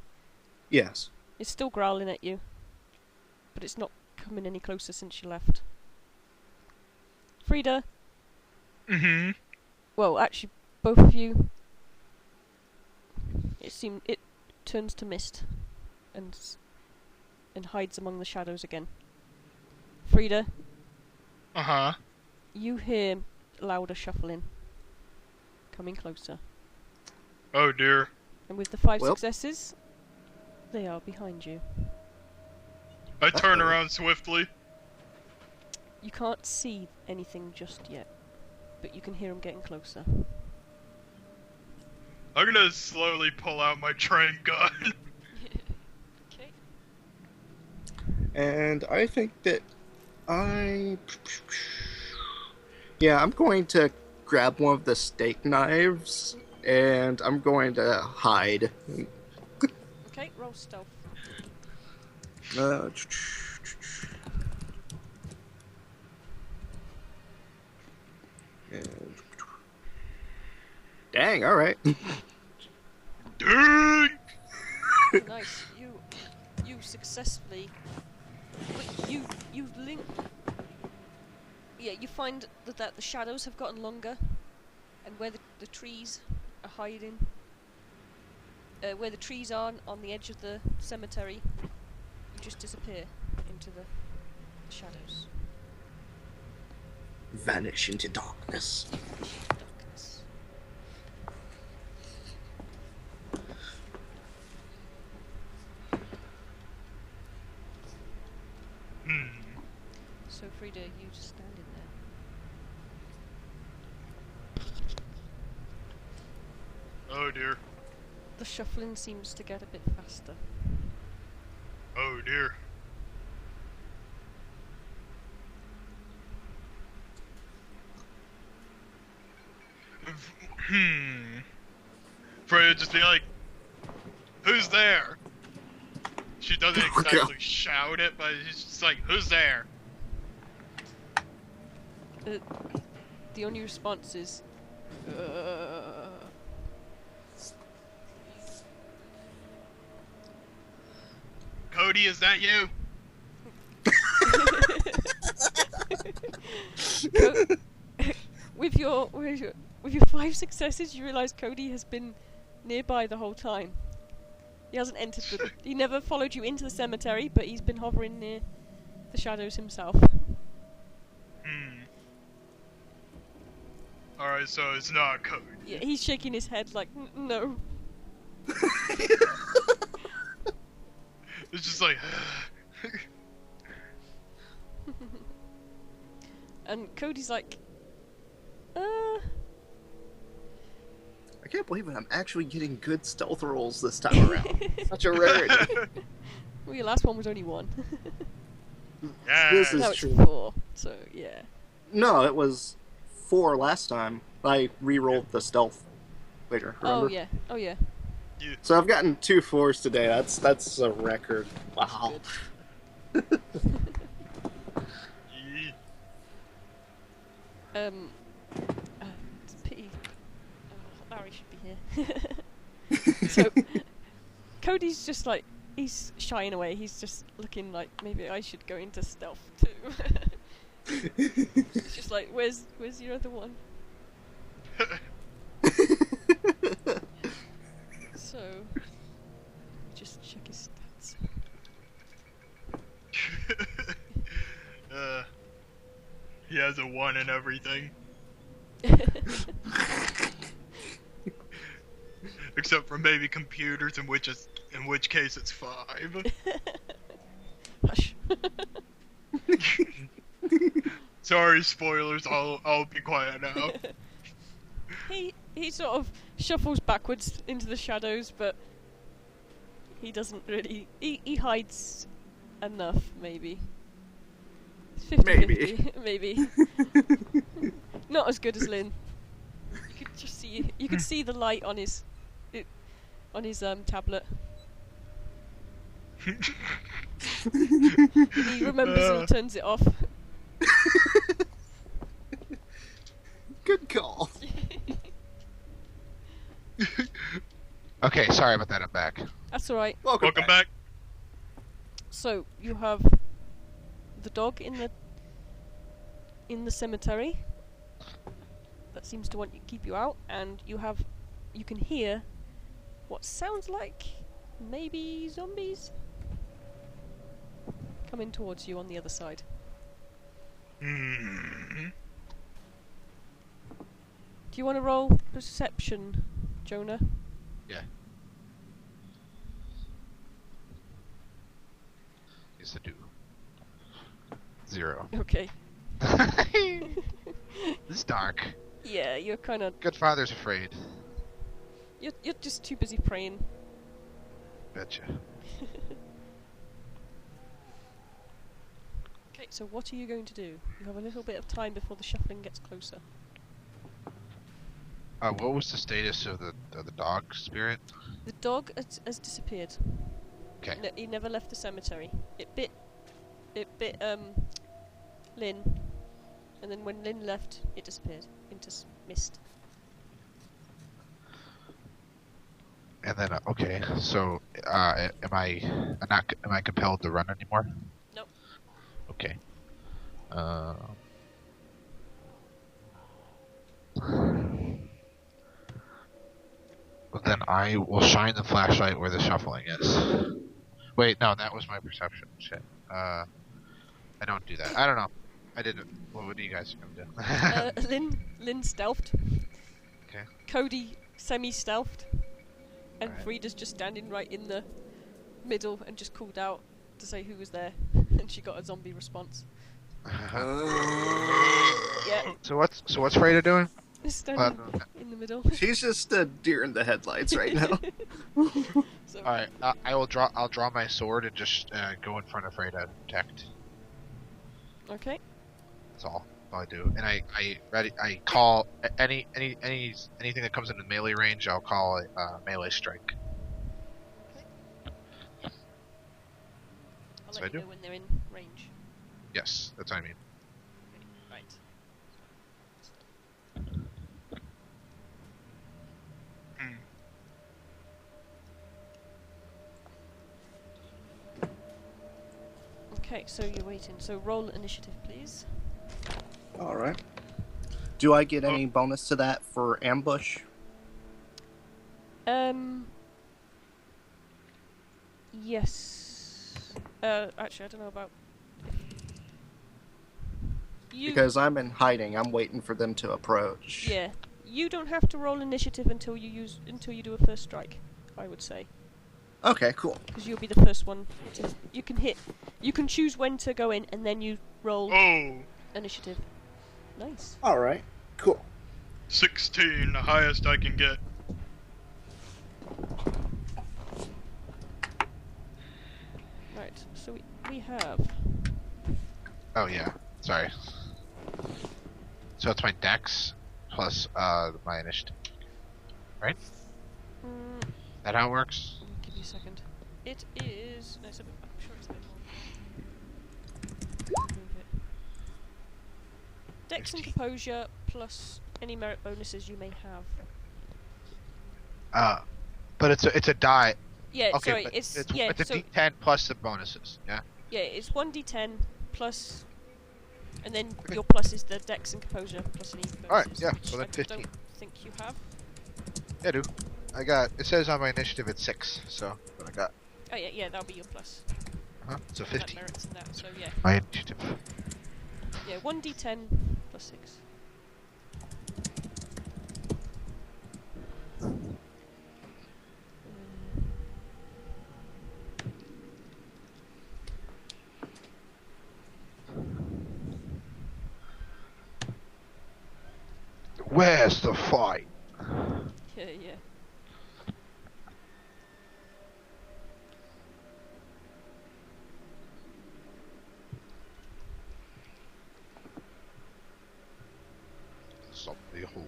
Yes. It's still growling at you, but it's not coming any closer since you left. Frida. Mm-hmm. Well, actually, both of you. It turns to mist, and hides among the shadows again. Frida. Uh-huh. You hear louder shuffling, coming closer. Oh dear. And with the 5 Well. successes, they are behind you. I turn around swiftly. You can't see anything just yet, but you can hear them getting closer. I'm gonna slowly pull out my train gun. Okay. And I think that Yeah, I'm going to grab one of the steak knives, and I'm going to hide. Okay, roll stealth. Uh, Dang, alright. Dang! Nice. You successfully. But you've linked. Yeah, you find that the shadows have gotten longer, and where the trees are hiding, where the trees are on the edge of the cemetery, you just disappear into the shadows. Vanish into darkness. Darkness. So Frida, you just standing there. Oh dear. The shuffling seems to get a bit faster. Oh dear. Freya just be like, "Who's there?" She doesn't exactly shout it, but she's just like, "Who's there?" The only response is, Cody, is that you? with your 5 successes, you realise Cody has been nearby the whole time. He hasn't entered the. He never followed you into the cemetery, but he's been hovering near the shadows himself. Alright, so it's not Cody. Yeah, he's shaking his head like, no. It's just like. And Cody's like, I can't believe it. I'm actually getting good stealth rolls this time around. Such a rarity. well, your last one was only 1. Yeah. This is now it's true. 4, so yeah. No, it was 4 last time. I re-rolled the stealth later. Remember? Oh yeah. So I've gotten 2 4s today. That's a record. Wow. Good. Yeah. It's a pity. Oh, Larry should be here. So, Cody's just like, he's shying away. He's just looking like, maybe I should go into stealth too. It's just like, where's your other one? So, just check his stats. He has a 1 and everything. Except for maybe computers, in which case it's 5. Hush. Sorry, spoilers. I'll be quiet now. He sort of shuffles backwards into the shadows, but he doesn't really. He hides enough, maybe. It's 50-50, maybe. Not as good as Lynn. You could just see. You could see the light on his tablet. He remembers and turns it off. Good call. Okay, sorry about that. I'm back. That's alright. Welcome back. So you have the dog in the cemetery that seems to want to keep you out, and you can hear what sounds like maybe zombies coming towards you on the other side. Hmm. Do you want to roll perception, Jonah? Yeah. Yes, I do. 0. Okay. It's dark. Yeah, you're kind of Good father's afraid. you're just too busy praying. Betcha. Okay, so what are you going to do? You have a little bit of time before the shuffling gets closer. What was the status of the dog spirit? The dog has disappeared. Okay. He never left the cemetery. It bit Lynn, and then when Lynn left, it disappeared. into mist. And then okay, so am I compelled to run anymore? Nope. Okay. Then I will shine the flashlight where the shuffling is. Wait, no, that was my perception. Shit. I don't do that. I don't know. I didn't. What do you guys gonna do? Lynn stealthed. Okay. Cody semi-stealthed. And Alright. Frida's just standing right in the middle and just called out to say who was there. And she got a zombie response. Yeah. So what's Freda doing? Standing in the middle. She's just a deer in the headlights right now. So, All right, I'll draw my sword and just go in front of Freda and protect. okay. That's all I do. And I call anything that comes into melee range. I'll call it melee strike. I'll So let I you do? know when they're in range. Yes, that's what I mean. Okay, right. Hmm. Okay, so you're waiting. So roll initiative, please. Alright. Do I get any bonus to that for ambush? Yes. Actually, I don't know about. You. Because I'm in hiding, I'm waiting for them to approach. Yeah. You don't have to roll initiative until you do a first strike. I would say. Okay, cool. Because you'll be the first one to. You can hit. You can choose when to go in, and then you roll Oh, initiative. Nice. Alright, cool. 16, the highest I can get. Right. So we have. Oh yeah, sorry. So it's my dex plus my initiative. Right? Mm, That how it works? give me a second. It is. No, I'm sure it's a bit more. Move it. Dex and 15. composure plus any merit bonuses you may have. But it's a die. Yeah, Okay, sorry, but it's it's yeah, a so D10 plus the bonuses. Yeah. yeah, it's 1d10 plus, and then Okay. your plus is the Dex and composure plus any bonuses. Alright, yeah, which so then I 15. don't think you have. Yeah, I do. I got. It says on my initiative it's 6. So what I got. Oh yeah, that'll be your plus. So That 15. merits in that. So yeah, My initiative. yeah, 1d10 plus 6. Where's the fight? Yeah. Zombie horde.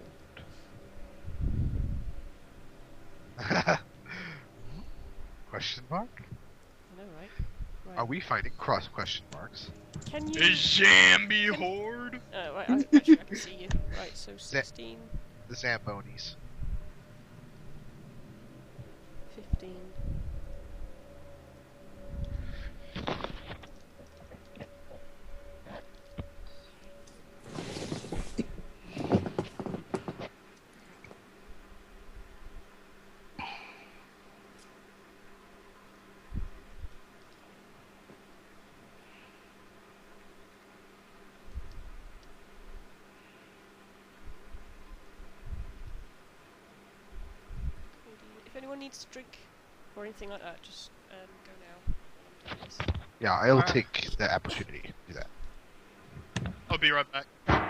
Question mark? I know, right? Are we fighting cross question marks? Can you? A zombie horde? Right, actually, I can see you. Right, so 16, The Zambonis. 15. If anyone needs to drink or anything like that, just go now. Yes. Yeah, I'll Alright. take the opportunity to do that. I'll be right back. Okay.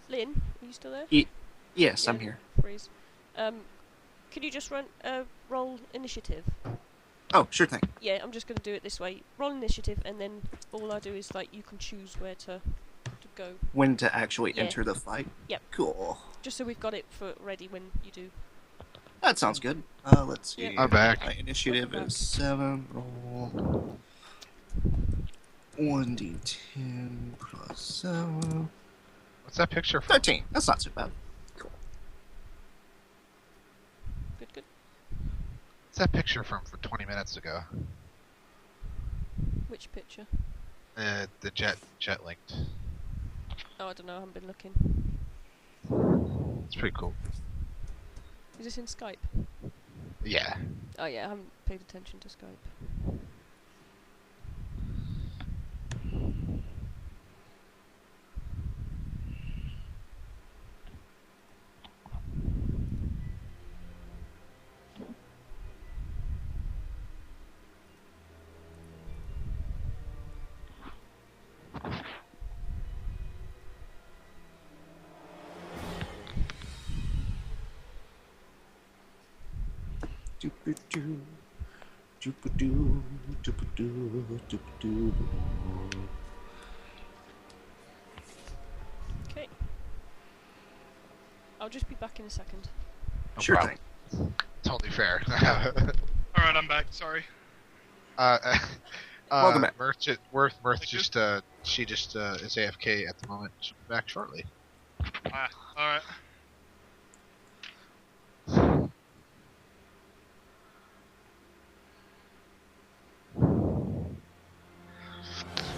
Lynn, are you still there? Yes, Yeah, I'm here. Freeze. Could you just roll initiative? Oh, sure thing. Yeah, I'm just going to do it this way. Roll initiative, and then all I do is like you can choose where to go. When to actually Yeah. enter the fight? Yep. Cool. Just so we've got it for ready when you do. That sounds good. Let's see. Yeah. I'm back. My initiative Welcome is 7. Roll 1d10 plus 7. What's that picture from? 13. That's not too bad. Cool. Good. What's that picture from 20 minutes ago? Which picture? The jet linked. Oh, I don't know. I haven't been looking. It's pretty cool. Is this in Skype? Yeah. Oh yeah, I haven't paid attention to Skype. Doop-a-doo. Doop-a-doo. Doop-a-doo. Doop-a-doo. Okay. I'll just be back in a second. No Sure problem. thing. Totally fair. Alright, I'm back. Sorry. Welcome back. Mirth just she just is AFK at the moment. She'll be back shortly. Alright.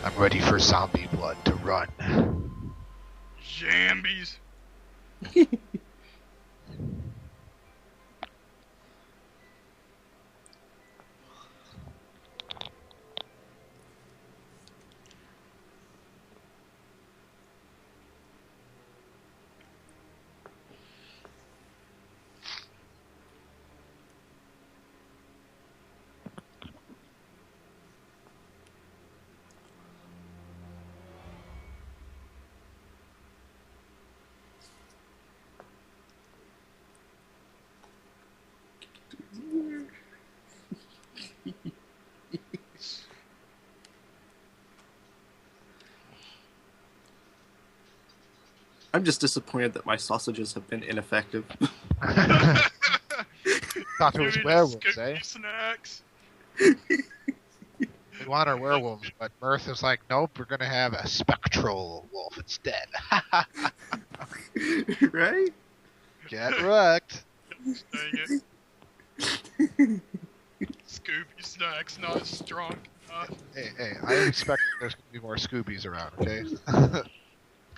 I'm ready for zombie blood to run. Jambies. I'm just disappointed that my sausages have been ineffective. Thought it was Give me the werewolves, Scooby eh? Snacks. We want our werewolves, but Mirth is like, nope, we're gonna have a spectral wolf instead. Right? Get wrecked. Dang it. Scooby Snacks not strong enough. Hey, I expect there's gonna be more Scoobies around, okay?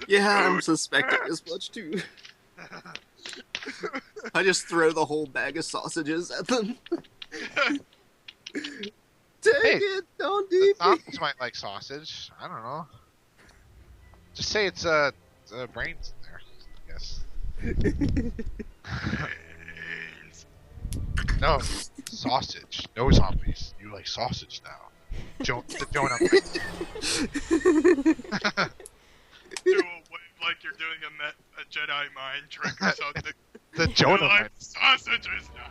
Yeah, I'm suspecting as much too. I just throw the whole bag of sausages at them. Take it, don't The eat me. zombies might like sausage. I don't know. Just say it's brains in there, I guess. Brains. No, sausage. No zombies. You like sausage now. The Jonah. Do a wave like you're doing a Jedi mind trick or something. The You Jonah. like sausages now.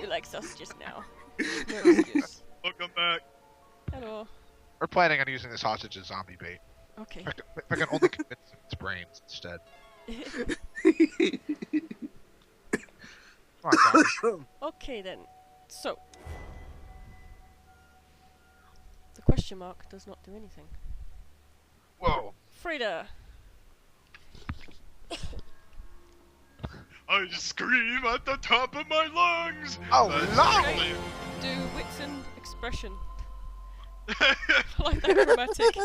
You like sausages now. No excuse. Welcome back. Hello. We're planning on using the sausage as zombie bait. Okay. If I can only convince him it's brains instead. Come on, zombie. Okay then. So. The question mark does not do anything. Whoa. Frida. I scream at the top of my lungs. Oh, That's no! really- Do wits and expression. I like that dramatic.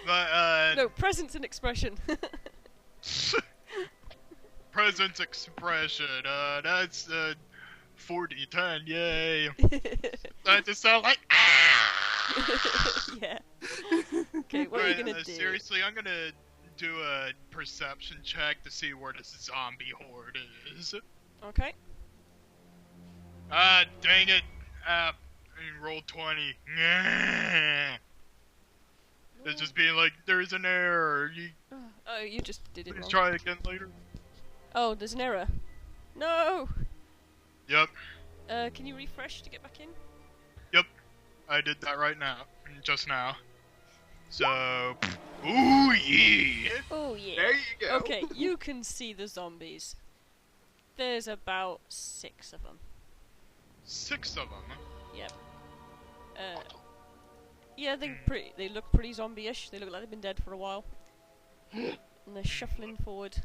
But, No, presence and expression. presence expression. That's 40-10. Yay. That just sound like. Yeah. Okay, what are you gonna do? Seriously, I'm gonna do a perception check to see where this zombie horde is. Okay. Dang it. I rolled 20. It's just being like, there's an error. Oh, you just did it Please wrong. try again later. Oh, there's an error. No! Yep, Can you refresh to get back in? I did that right now. Just now. So, ooh yeah. Oh, yeah. There you go. Okay, you can see the zombies. There's about 6 of them. 6 of them. Yep. Yeah, they look pretty zombie-ish. They look like they've been dead for a while. And they're shuffling forward.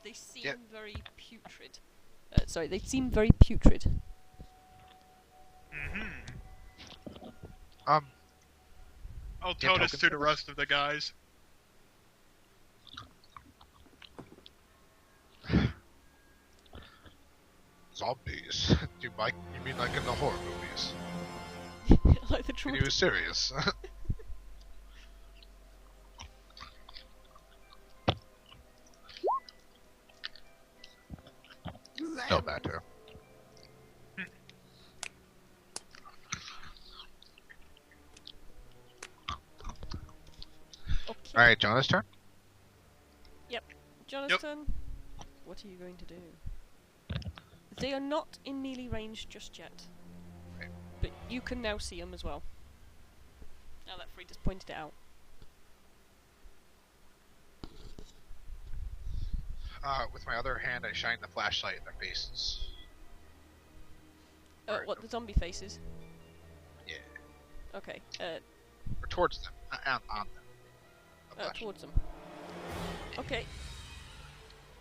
They seem very putrid. Sorry, they seem very putrid. I'll tell this to the rest of the guys. Zombies? You mean like in the horror movies? Like the Are truth. you serious? No matter. Okay. Alright, Jonah's turn? Jonathan, what are you going to do? They are not in melee range just yet. Right. But you can now see them as well. Now that Frida's pointed it out. With my other hand, I shine the flashlight in their faces. Alright. What, the zombie faces? Yeah. Okay, Or towards them. On them. The flashlight. towards them. Okay.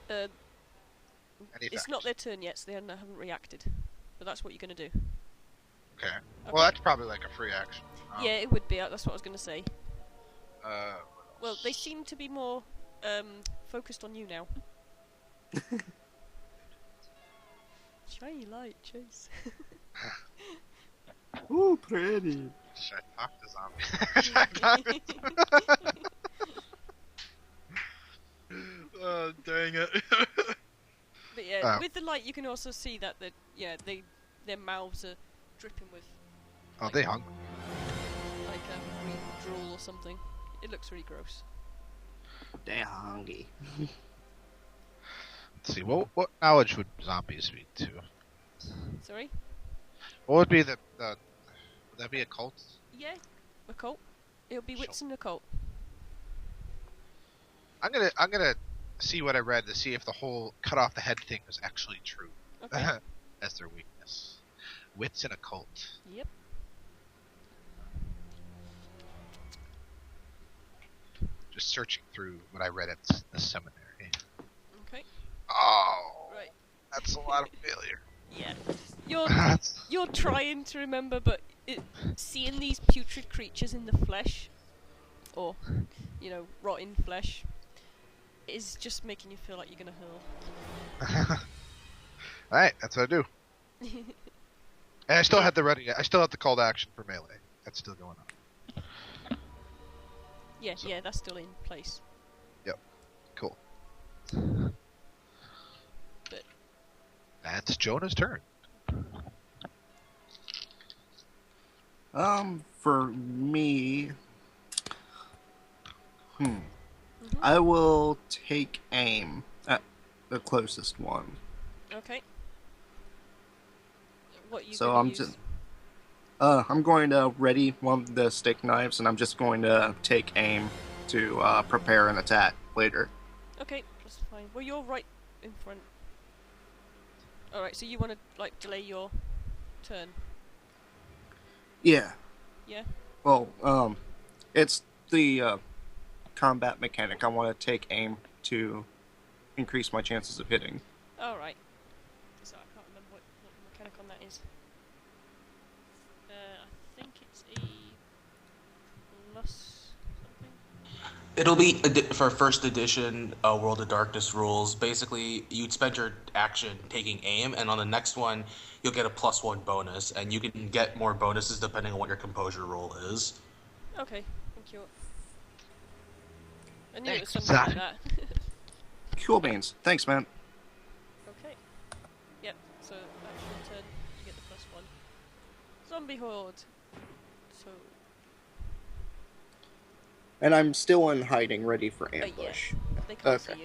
Any It's effect? not their turn yet, so they haven't reacted. But that's what you're gonna do. Okay. Okay. Well, that's probably like a free action. Yeah, it would be. That's what I was gonna say. What Well, else? they seem to be more focused on you now. Shiny light, Chase. Ooh, pretty. Should I talk to zombies? Oh, dang it. But yeah, with the light, you can also see that their mouths are dripping with Oh, they hung. like green drool or something. It looks really gross. They're hungry. Let's see. What knowledge would zombies be too? Sorry? What would be the would that be a cult? Yeah, occult. It'll be wits and occult. I'm gonna see what I read to see if the whole cut off the head thing was actually true. Okay. That's their weakness. Wits and occult. Yep. Just searching through what I read at the seminary. Okay. Oh, Right. that's a lot of failure. Yeah. You're trying to remember, but seeing these putrid creatures in the flesh, or rotting flesh, is just making you feel like you're gonna hurl. Alright, that's what I do. And I still had I still have the call to action for melee. That's still going on. Yeah, So- yeah, that's still in place. Cool. But That's Jonah's turn. For me, mhm. I will take aim at the closest one. Okay. What you So gonna I'm use? just, I'm going to ready one of the steak knives, and I'm just going to take aim to prepare an attack later. Okay, that's fine. Well, you're right in front. Alright, so you want to, delay your turn? Yeah. Yeah? Well, it's the combat mechanic. I want to take aim to increase my chances of hitting. Alright. So I can't remember what the mechanic on that is. I think it's a plus something. It'll be for first edition World of Darkness rules. Basically, you'd spend your action taking aim, and on the next one, you'll get a +1 bonus, and you can get more bonuses depending on what your composure roll is. Okay, thank you. I knew it was Thanks. something like that. Cool beans. Thanks, man. Okay. Yep, so that's your turn. You get the +1. Zombie horde. So, And I'm still in hiding, ready for Yeah. ambush. They can't Okay. see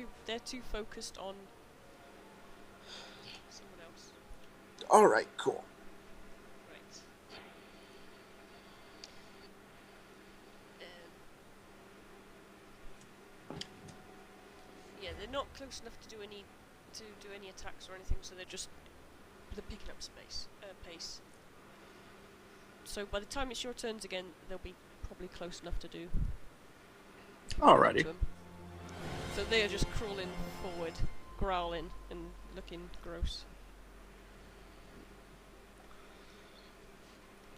you. They're too focused on someone else. Alright, cool. Right. Yeah, they're not close enough to do any attacks or anything, so they're picking up pace. So by the time it's your turns again, they'll be probably close enough to do. Alrighty. So they are just crawling forward, growling and looking gross.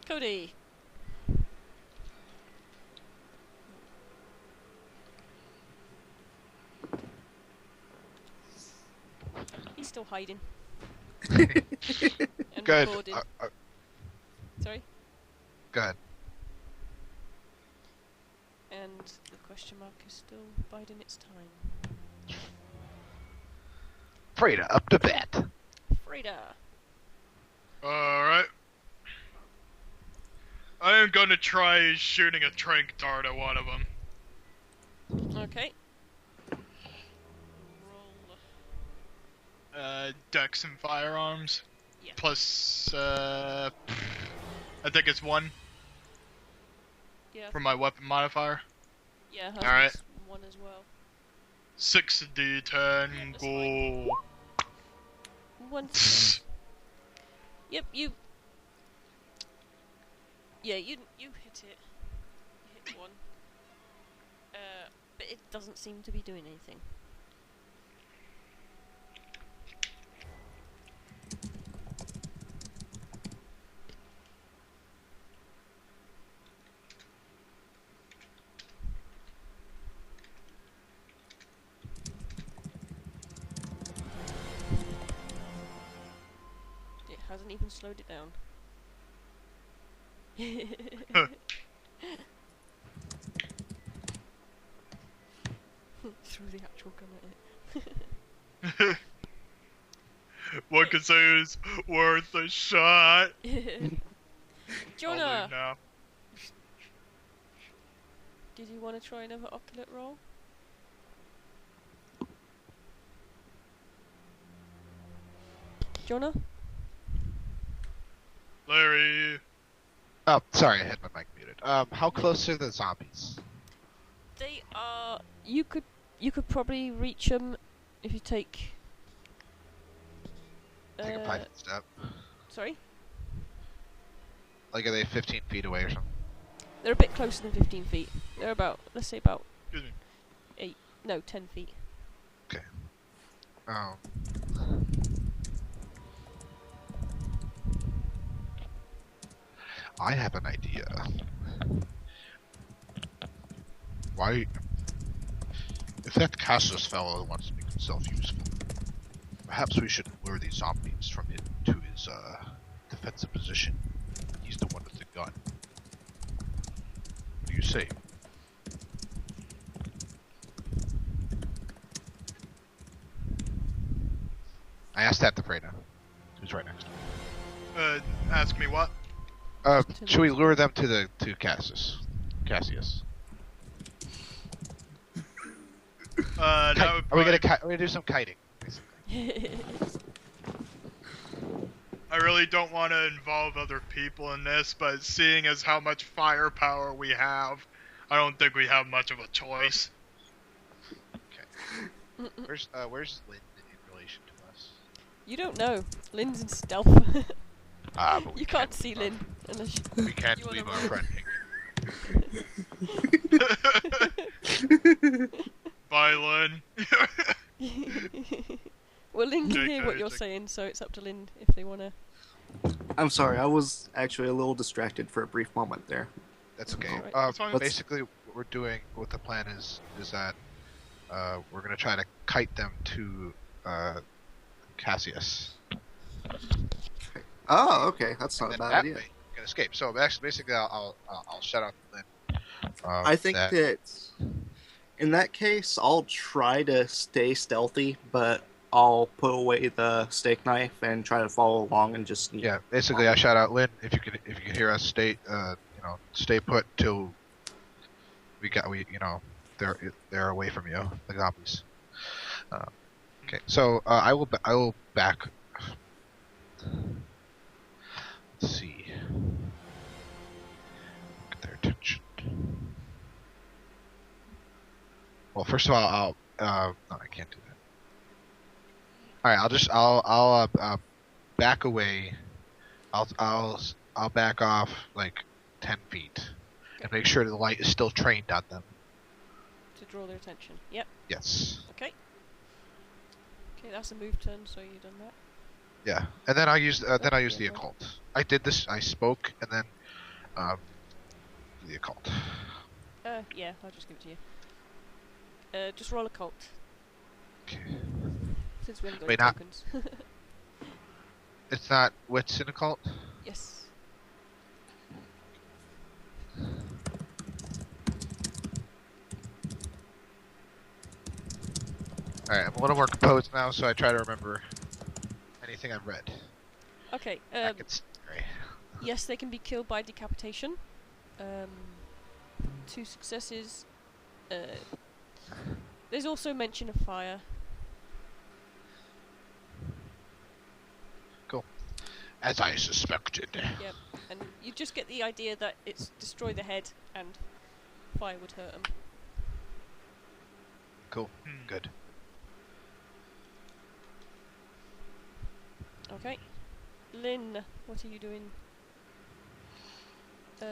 Cody. He's still hiding. And Good. recording. Sorry? Go ahead. And the question mark is still biding its time. Freda, up to bat. Freda. Alright. I am gonna try shooting a trank dart at one of them. Okay. Roll. Dex and firearms. Yeah. Plus, I think it's 1 Yeah. for my weapon modifier. Yeah, All right. has 1 as well. 6d10, Yeah, that's go. 1. Yep, you. Yeah, you hit it. You hit 1. But it doesn't seem to be doing anything. It hasn't even slowed it down. Threw the actual gun at it. One could say it's worth a shot. Jonah, Probably no. did you want to try another oculate roll? Jonah? Larry. Oh, sorry, I had my mic muted. How close are the zombies? They are. You could probably reach them if you take. Take a 5 step. Sorry, Like, are they 15 feet away or something? they're a bit closer than 15 feet. They're about, let's say about Excuse me. 10 feet. Um. I have an idea. Why? If that Cassius fellow wants to make himself useful, perhaps we should lure these zombies from into his defensive position. He's the one with the gun. What do you say? I asked that to Freda, who's right next to me. Ask me what? Should we lure them to Cassius? That would Are we probably- gonna do some kiting? Basically. I really don't want to involve other people in this, but seeing as how much firepower we have, I don't think we have much of a choice. Okay. Where's Lynn in relation to us? You don't know. Lynn's in stealth. But You can't see Lynn unless We can't you wanna leave our roll. friend hanging. Bye, Lynn. Well, Lynn can Okay, hear what you're okay. saying, so it's up to Lynn if they want to. I'm sorry, I was actually a little distracted for a brief moment there. That's okay. Alright. That's fine. Basically, what we're doing, what the plan is that we're gonna try to kite them to Cassius. Oh, okay, that's not And a then bad that idea. way you can escape. So basically, I'll shout out to Lynn. I think that in that case, I'll try to stay stealthy, but I'll put away the steak knife and try to follow along and just sneak. Yeah, basically, I shout out Lynn if you can hear us stay put till they're away from you, the zombies. Okay, so I will back. Let's see. Get their attention. Well, first of all, no, I can't do that. All right, I'll back away. I'll back off like 10 feet and make sure the light is still trained on them. To draw their attention. Yep. Yes. Okay. Okay, that's a move turn, so you've done that. Yeah, and then I use the yeah, occult. I did this. I spoke, and then the occult. Yeah, I'll just give it to you. Just roll occult. Okay. Since we haven't got Wait, any not- tokens. It's not wits in occult. Yes. All right, I'm a little more composed now, so I try to remember anything I've read. Okay. I can sorry. Yes, they can be killed by decapitation. 2 successes. There's also mention of fire. As I suspected. Yep. And you just get the idea that it's destroy the head and fire would hurt them. Cool. Good. Okay. Lynn, what are you doing?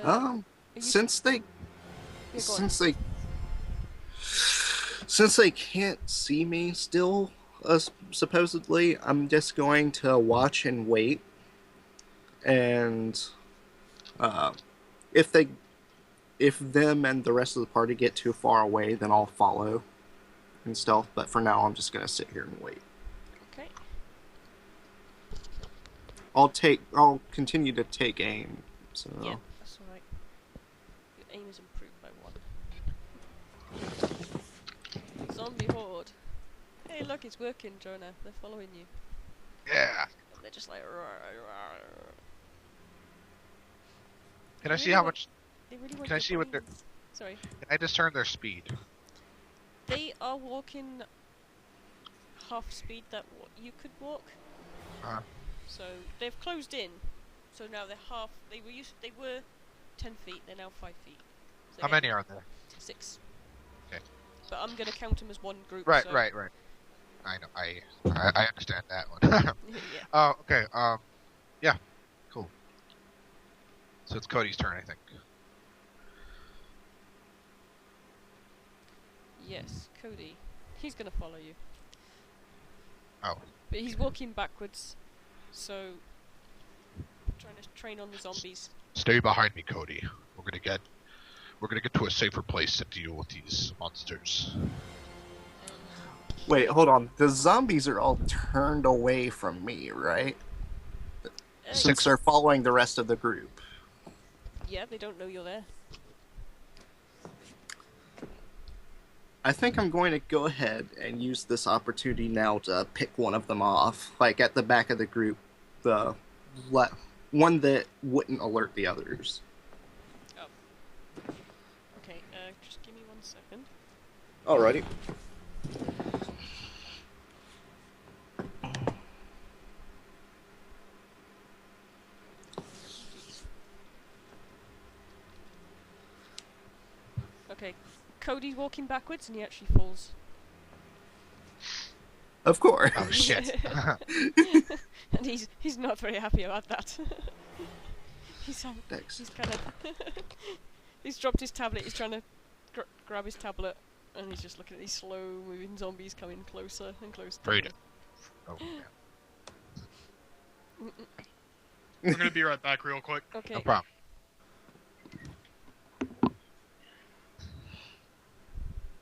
Um, you- since they, Yeah, go on. since they can't see me still, supposedly, I'm just going to watch and wait. And if them and the rest of the party get too far away, then I'll follow in stealth. But for now, I'm just gonna sit here and wait. Okay. I'll continue to take aim. So Yeah, that's alright. Your aim is improved by 1. Zombie horde. Hey, look, it's working, Jonah. They're following you. Yeah. They're just like. Rawr, rawr. Can I see how much? They really want Can I your see what they're? brains. Sorry. Can I discern their speed? They are walking half speed that you could walk. So they've closed in. So now they're half. They were 10 feet. They're now 5 feet. So How they're many are there? 6. Okay. But I'm gonna count them as one group. Right. so I know. I understand that one. yeah. Oh, okay. Yeah. Cool. So it's Cody's turn, I think. Yes, Cody. He's gonna follow you. Oh. But he's walking backwards. So trying to train on the zombies. Stay behind me, Cody. We're gonna get to a safer place to deal with these monsters. wait, hold on. The zombies are all turned away from me, right? Since they're following the rest of the group. Yeah, they don't know you're there. I think I'm going to go ahead and use this opportunity now to pick one of them off. Like at the back of the group, the one that wouldn't alert the others. Oh. Okay, just give me 1 second. Alrighty. Okay, Cody's walking backwards and he actually falls. Of course. Oh shit. And he's not very happy about that. he's Thanks. kind of he's dropped his tablet. He's trying to grab his tablet, and he's just looking at these slow-moving zombies coming closer and closer. to Afraid him. Oh, yeah. I'm gonna be right back real quick. Okay. No problem.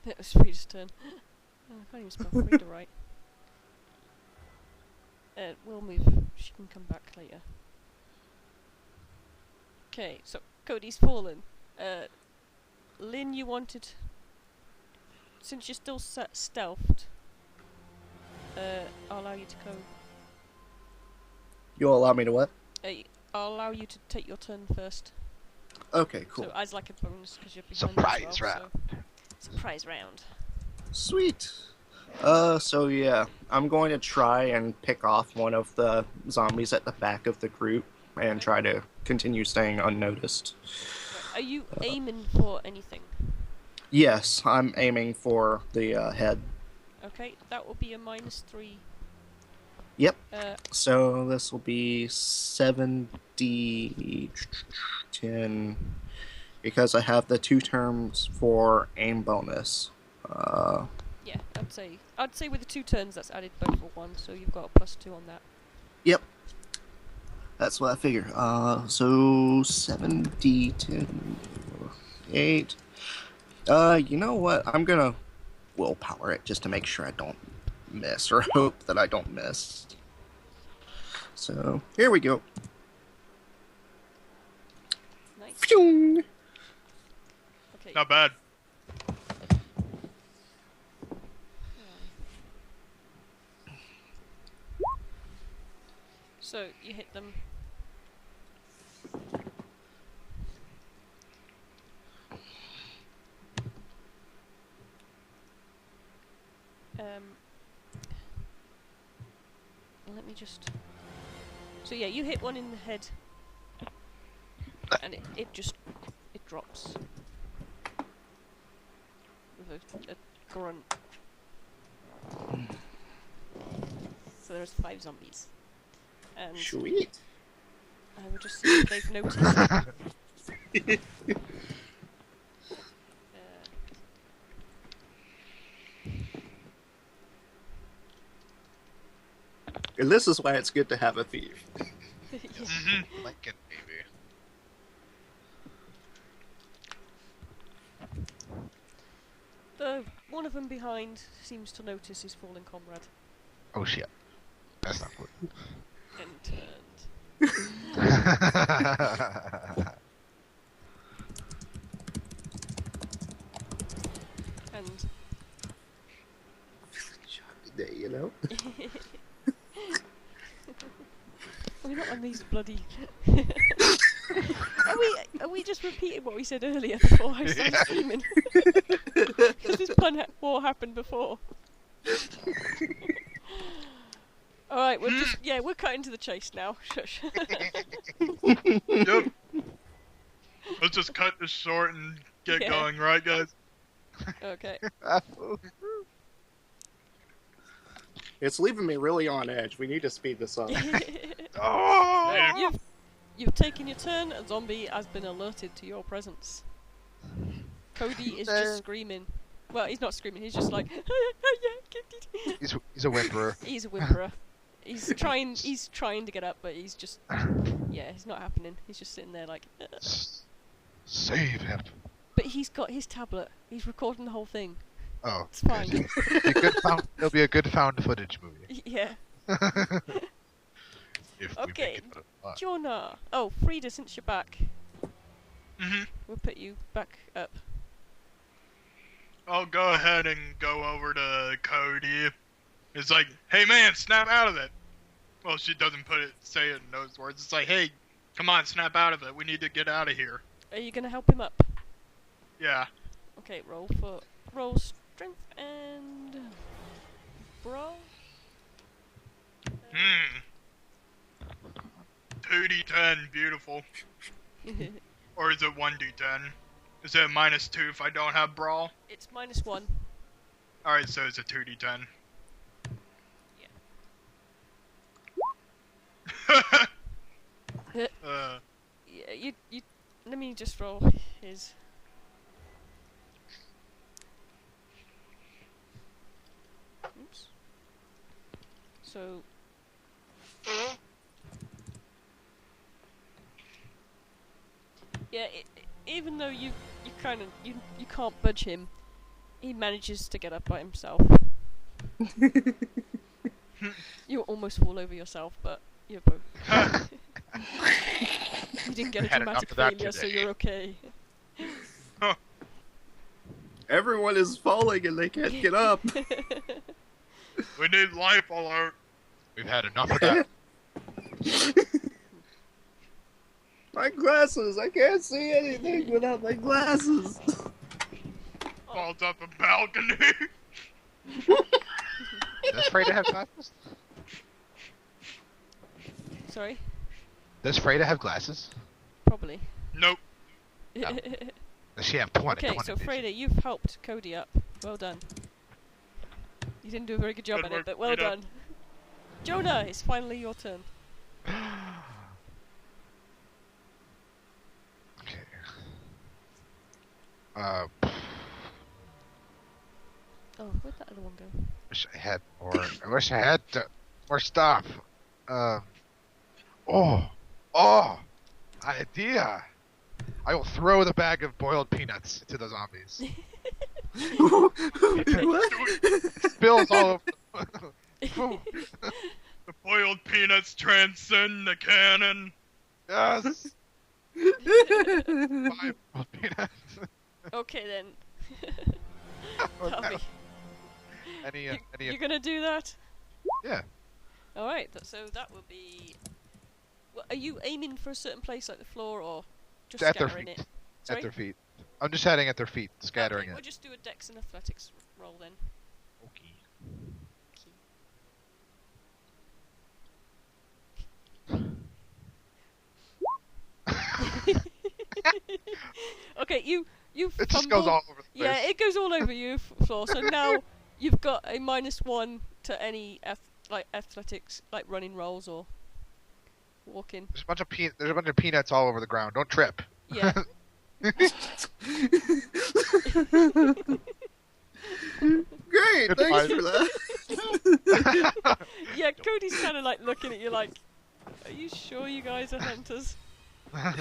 It was Frida's turn. Oh, I can't even spell Frida right. We'll move. She can come back later. Okay, so Cody's fallen. Lynn, you wanted... Since you're still stealthed, I'll allow you to go... You'll allow me to what? I'll allow you to take your turn first. Okay, cool. So as like a bonus because you're behind Surprise as well. round. So, surprise round. Sweet. So yeah, I'm going to try and pick off one of the zombies at the back of the group and Okay. try to continue staying unnoticed. Right. Are you aiming for anything? Yes, I'm aiming for the head. Okay, that will be a -3. Yep. Uh, So this will be 7d10 because I have the 2 terms for aim bonus. yeah, I'd say with the 2 turns that's added both for 1, so you've got a +2 on that. Yep. That's what I figure. So 7d10, 8. You know what? I'm gonna willpower it just to make sure I don't miss, or hope that I don't miss. So here we go. Nice. Phew! Okay. Not bad. So you hit them. Let me just. So yeah, you hit one in the head, and it drops with a grunt. So there's 5 zombies, and Sweet. I will just see if they've noticed. And this is why it's good to have a thief. Mm-hmm. Lincoln, maybe. The one of them behind seems to notice his fallen comrade Oh shit. That's not good. and turned. And Day, you know? we're not on these bloody. Are we just repeating what we said earlier before I started Yeah. screaming? Because this war happened before. All right, we're cutting to the chase now. Shush. Yep. Let's just cut this short and get Yeah. going, right, guys? Okay. It's leaving me really on edge. We need to speed this up. Oh! Yeah. You've taken your turn. A zombie has been alerted to your presence. Cody is just screaming. Well, he's not screaming. He's just like, He's a whimperer. he's a whimperer. He's trying to get up, but he's just, yeah, it's not happening. He's just sitting there like. Save him. But he's got his tablet. He's recording the whole thing. Oh, It's fine. It'll be a good found footage movie. Yeah. If Okay. we make it alive. Jonah. Oh, Frida, since you're back, Mm-hmm. we'll put you back up. I'll go ahead and go over to Cody. It's like, hey man, snap out of it. Well, she doesn't say it in those words. It's like, hey, come on, snap out of it. We need to get out of here. Are you gonna help him up? Yeah. Okay, roll strength and brawl. 2d10, beautiful. Or is it 1d10? Is it a -2 if I don't have brawl? It's -1. Alright, so it's a 2d10. Yeah. uh, Yeah, you. Let me just roll his. Oops. So. Yeah, even though you can't budge him, he manages to get up by himself. You almost fall over yourself, but you're both. You didn't get a Had enough dramatic of that failure, so today. you're okay. Everyone is falling and they can't get up. we need life alert. We've had enough of that. My glasses! I can't see anything without my glasses! Falls up a balcony. Does Freda have glasses? Sorry? Does Freda have glasses? Probably. Nope. No. Does she have 20? Okay, 20 so vision? Freda, you've helped Cody up. Well done. You didn't do a very good job Good at it, work, but well Frida. done. Jonah, it's finally your turn. Okay. Oh, where'd that other one go? Wish I had more. I wish I had more stuff. Oh, idea! I will throw the bag of boiled peanuts to the zombies. What? Spills all over. The boiled peanuts transcend the cannon. Yes. 5 boiled peanuts. Okay then. Oh, That'll no. be- You're gonna do that? Yeah. Alright, so that will be... Well, are you aiming for a certain place, like the floor, or just At their scattering feet. it? At Sorry? their feet. I'm just heading at their feet, scattering Okay, we'll it. just do a Dex and Athletics roll then. Okay. Okay, you It just goes fumble. all over the place. Yeah, it goes all over you, Floor. So now you've got a -1 to any athletics, like running rolls or walking. There's a bunch of peanuts all over the ground. Don't trip. Yeah. Great, Goodbye. thanks for that. Yeah, Cody's kind of like looking at you like, are you sure you guys are hunters? I'm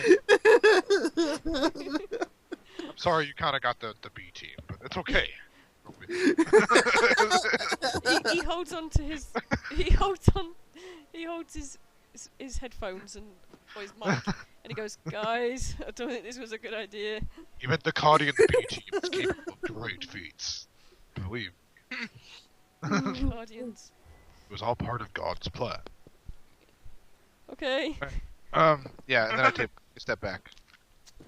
sorry you kind of got the B team, but it's okay. He holds on to his he holds his headphones and or his mic and he goes, guys, I don't think this was a good idea. Even the Cardigan B team is capable of great feats. Believe Guardians. it was all part of God's plan. Okay. Yeah, and then I take a step back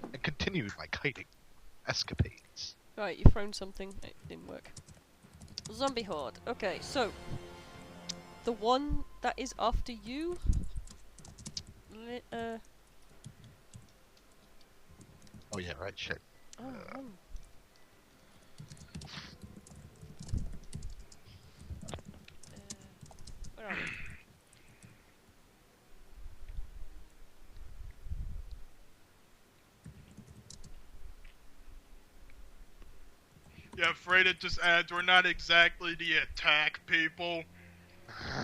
and continued my kiting escapades. Right, you've thrown something. It didn't work. Zombie horde. Okay, so the one that is after you. Oh yeah, right, shit. Oh, where are we? Yeah, Freda just adds, we're not exactly the attack people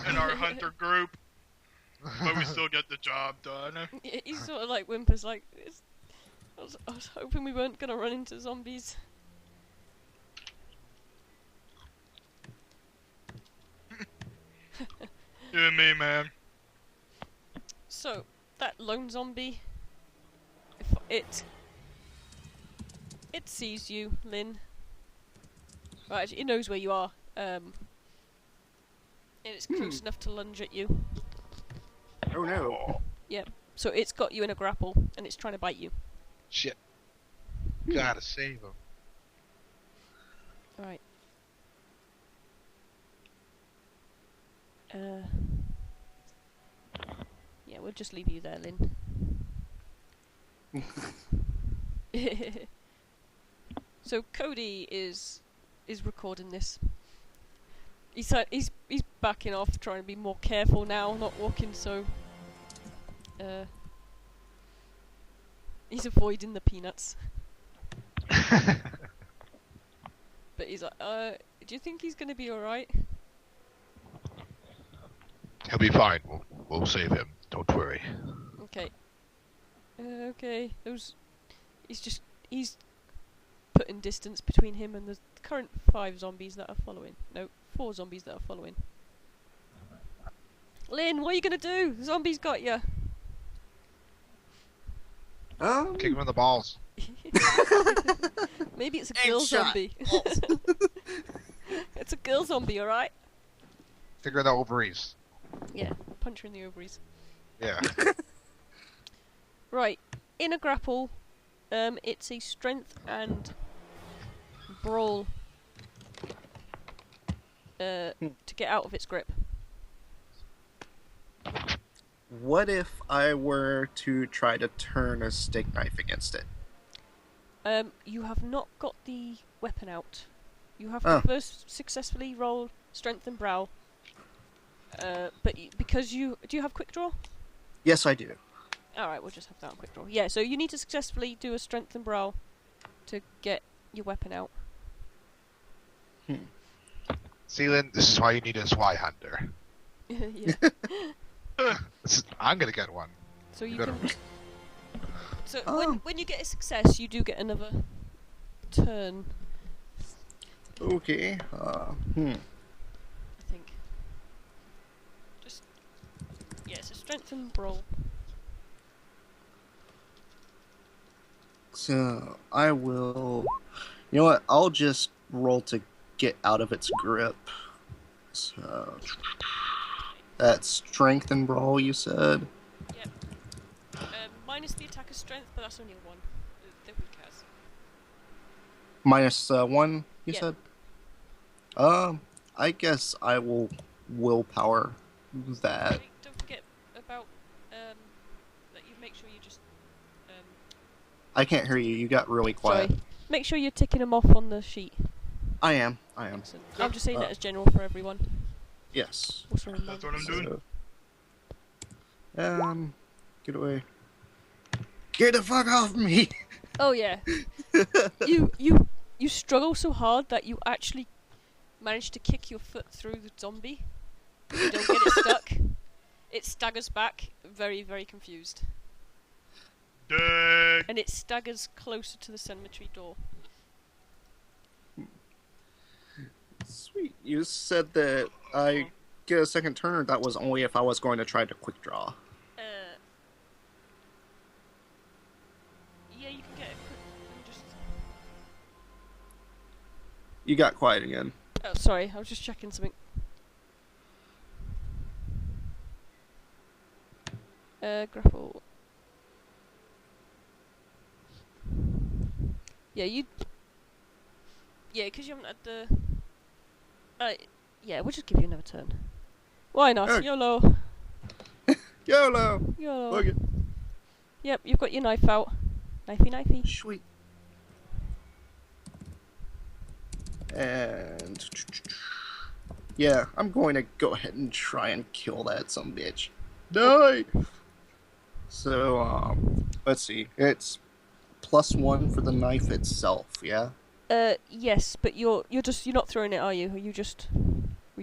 in our hunter group, but we still get the job done. He's sort of like whimpers, like, I was hoping we weren't gonna run into zombies. You and me, man. So, that lone zombie, if it sees you, Lynn. Right, actually, it knows where you are, and it's close enough to lunge at you. Oh no. So it's got you in a grapple, and it's trying to bite you. Shit. Gotta save him. Alright. Yeah, we'll just leave you there, Lynn. So Cody is recording this. He's backing off, trying to be more careful now, not walking so. He's avoiding the peanuts. But he's like, do you think he's gonna be alright? He'll be fine. We'll save him. Don't worry. Okay. Okay. He's putting distance between him and the current 5 zombies that are following. No, 4 zombies that are following. Lynn, what are you gonna do? The zombies got you. Kick him in the balls. Maybe it's a girl zombie. It's a girl zombie, alright? Figure the ovaries. Yeah, punch her in the ovaries. Yeah. Right, in a grapple, it's a strength and brawl to get out of its grip. What if I were to try to turn a steak knife against it? You have not got the weapon out. You have Oh. to first successfully roll strength and brawl. But because do you have quick draw? Yes, I do. Alright, we'll just have that on quick draw. Yeah, so you need to successfully do a strength and brawl to get your weapon out. Sealand, this is why you need a spy hunter. Yeah. I'm gonna get one. So you Better. can. So Oh. when you get a success, you do get another turn. Okay. I think. Just so strength and brawl. So I will. You know what? I'll just roll to get out of its grip. So that's strength and brawl. You said. Yep. Minus the attacker's strength, but that's only a 1. The weak has. Minus 1. You Yeah. said. I guess I will willpower that. Okay, don't forget about that. You make sure you just. I can't hear you. You got really quiet. Sorry. Make sure you're ticking them off on the sheet. I am. Excellent. I'm just saying that Uh. as general for everyone. Yes. Also That's what I'm doing. So, get away. Get the fuck off me! Oh yeah. You struggle so hard that you actually manage to kick your foot through the zombie. You don't get it stuck. It staggers back, very, very confused. Dang. And it staggers closer to the cemetery door. Sweet. You said that I get a second turn, or that was only if I was going to try to quick draw. Yeah, you can get it. Just... You got quiet again. Oh, sorry, I was just checking something. Grapple. Yeah, you. Yeah, because you haven't had the. Yeah, we'll just give you another turn. Why not? Okay. YOLO. YOLO! YOLO. Fuck it. Yep, you've got your knife out. Knifey. Sweet. And yeah, I'm going to go ahead and try and kill that some bitch. Die. So let's see. It's +1 for the knife itself. Yeah. Yes, but you're not throwing it, are you? Were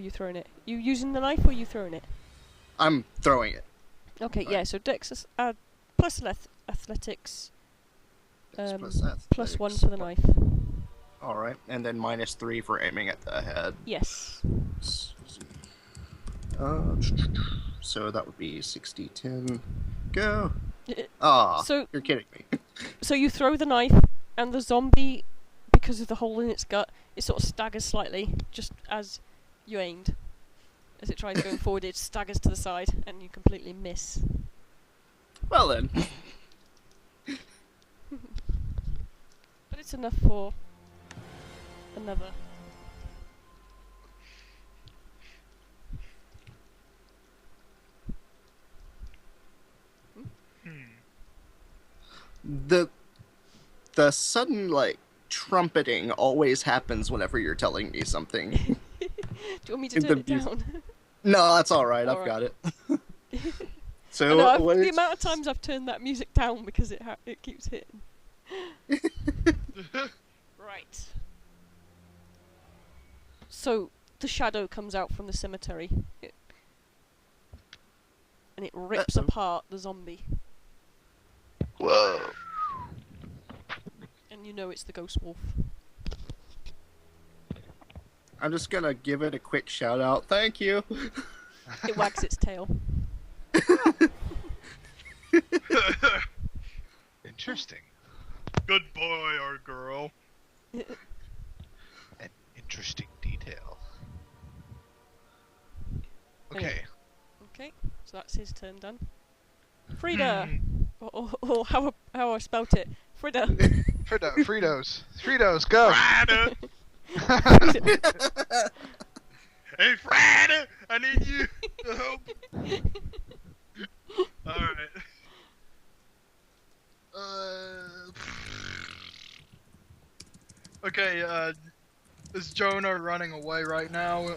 you throwing it? You using the knife or are you throwing it? I'm throwing it. Okay, Right. yeah. So Dex plus athletics. Plus Plus 1 for the knife. All right, and then -3 for aiming at the head. Yes. So that would be 60, 10. Go. Ah, So- you're kidding me. So you throw the knife, and the zombie, because of the hole in its gut, it sort of staggers slightly, just as you aimed. As it tries going forward, it staggers to the side, and you completely miss. Well then. But it's enough for another. The sudden trumpeting always happens whenever you're telling me something. Do you want me to The turn it music- down? No, that's all right. I've All got it. I So know, what the is- amount of times I've turned that music down because it keeps hitting. Right. So the shadow comes out from the cemetery, and it rips Uh-oh. apart the zombie, Whoa. and you know it's the ghost wolf. I'm just gonna give it a quick shout out. Thank you. It wags its tail. Interesting. Good boy or girl. An interesting detail. Okay. Okay, so that's his turn done. Frida! Or how I spelt it. Frida. Fritos, go! Frida! Hey, Frida! I need you to help. Alright. Okay, is Jonah running away right now?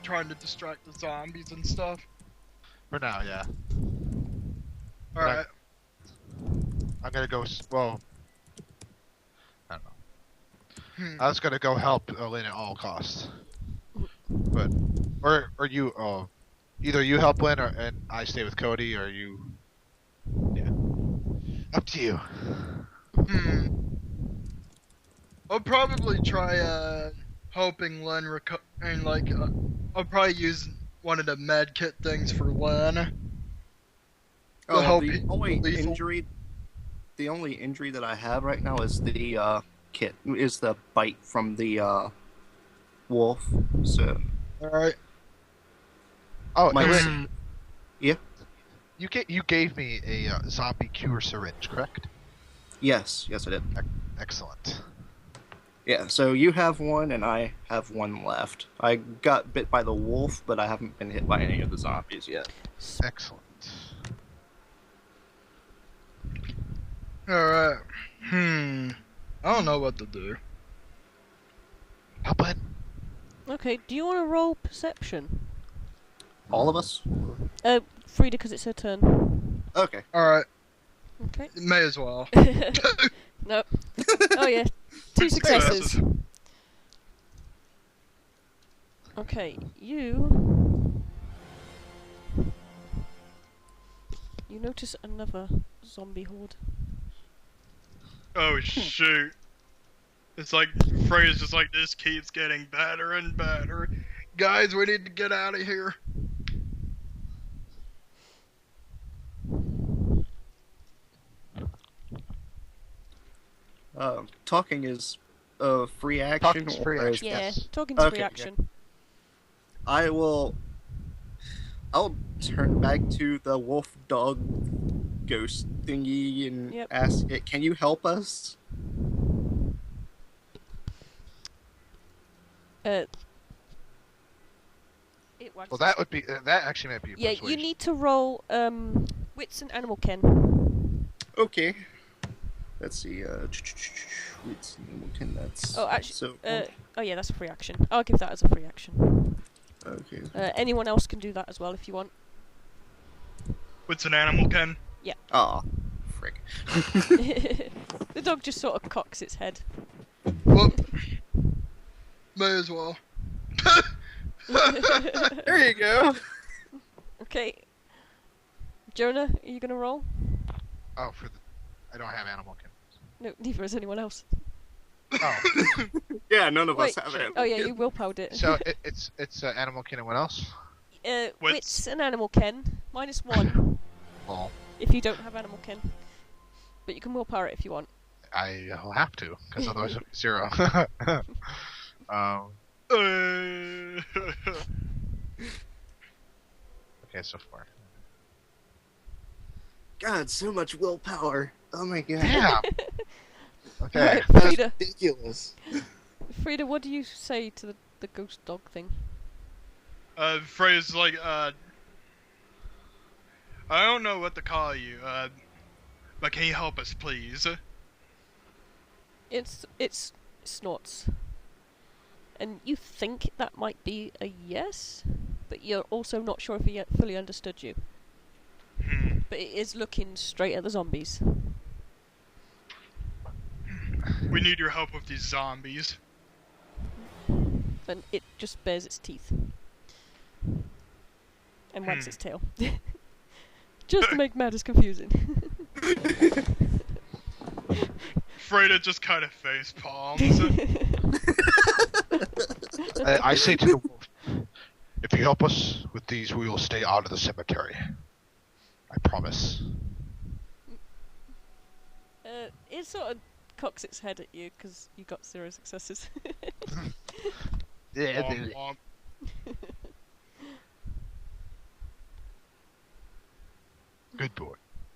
Trying to distract the zombies and stuff? For now, yeah. Alright. I'm gonna go. Well, I don't know. Hmm. I was gonna go help Lynn at all costs. But, or you, either you help Lynn and I stay with Cody, or you. Yeah. Up to you. I'll probably try, helping Len and like, I'll probably use one of the med kit things for Len. Oh, help the only lethal. injury, the only injury that I have right now is the bite from the wolf. So Alright. Oh, My- Lynn, yeah, you gave me a zombie cure syringe, correct? yes, I did. Excellent. Yeah, so you have one and I have one left. I got bit by the wolf, but I haven't been hit by any of the zombies yet. Excellent. Alright. I don't know what to do. Help Lynn. Okay, do you want to roll perception? All of us? Frida, because it's her turn. Okay. Alright, Okay. may as well. No. Oh yeah, 2 successes. Okay, you notice another zombie horde. Oh shoot. It's like, Freya's just like, this keeps getting better and better. Guys, we need to get out of here. Talking is a free action. Talking's free or is- action. Yeah, Yes. talking's free Okay, yeah. action. I'll turn back to the wolf dog ghost thingy and Yep. ask it, can you help us? It wags Well, its- that would be that actually might be a Yeah, you persuasion. need to roll wits and animal ken. Okay. Let's see, that's... Oh, actually, So, oh yeah, that's a free action. I'll give that as a free action. okay. Anyone else can do that as well if you want. What's an animal, Ken? Aw, frick. The dog just sort of cocks its head. Well, may as well. There you go. Okay. Jonah, are you gonna roll? Oh, I don't have animal kin. No, neither has anyone else. Oh, Yeah, none of Wait, us have it. Oh yeah, you willpowered it. so it's animal kin and what else? Wits and animal ken, -1 Well, if you don't have animal ken. But you can willpower it if you want. I'll have to, because otherwise it'll be 0. Okay, so far. God, so much willpower. Oh my god. Damn. Okay. Alright, That's Frida. ridiculous. Frida, what do you say to the ghost dog thing? Freya's like, I don't know what to call you, but can you help us, please? It's snorts. And you think that might be a yes, but you're also not sure if he fully understood you. But it is looking straight at the zombies. We need your help with these zombies. And it just bares its teeth. And wags its tail. Just to make matters confusing. Freda just kind of face palms. I say to the wolf, if you help us with these, we will stay out of the cemetery. I promise. It sort of cocks its head at you because you got 0 successes. Yeah, Womp womp. good boy.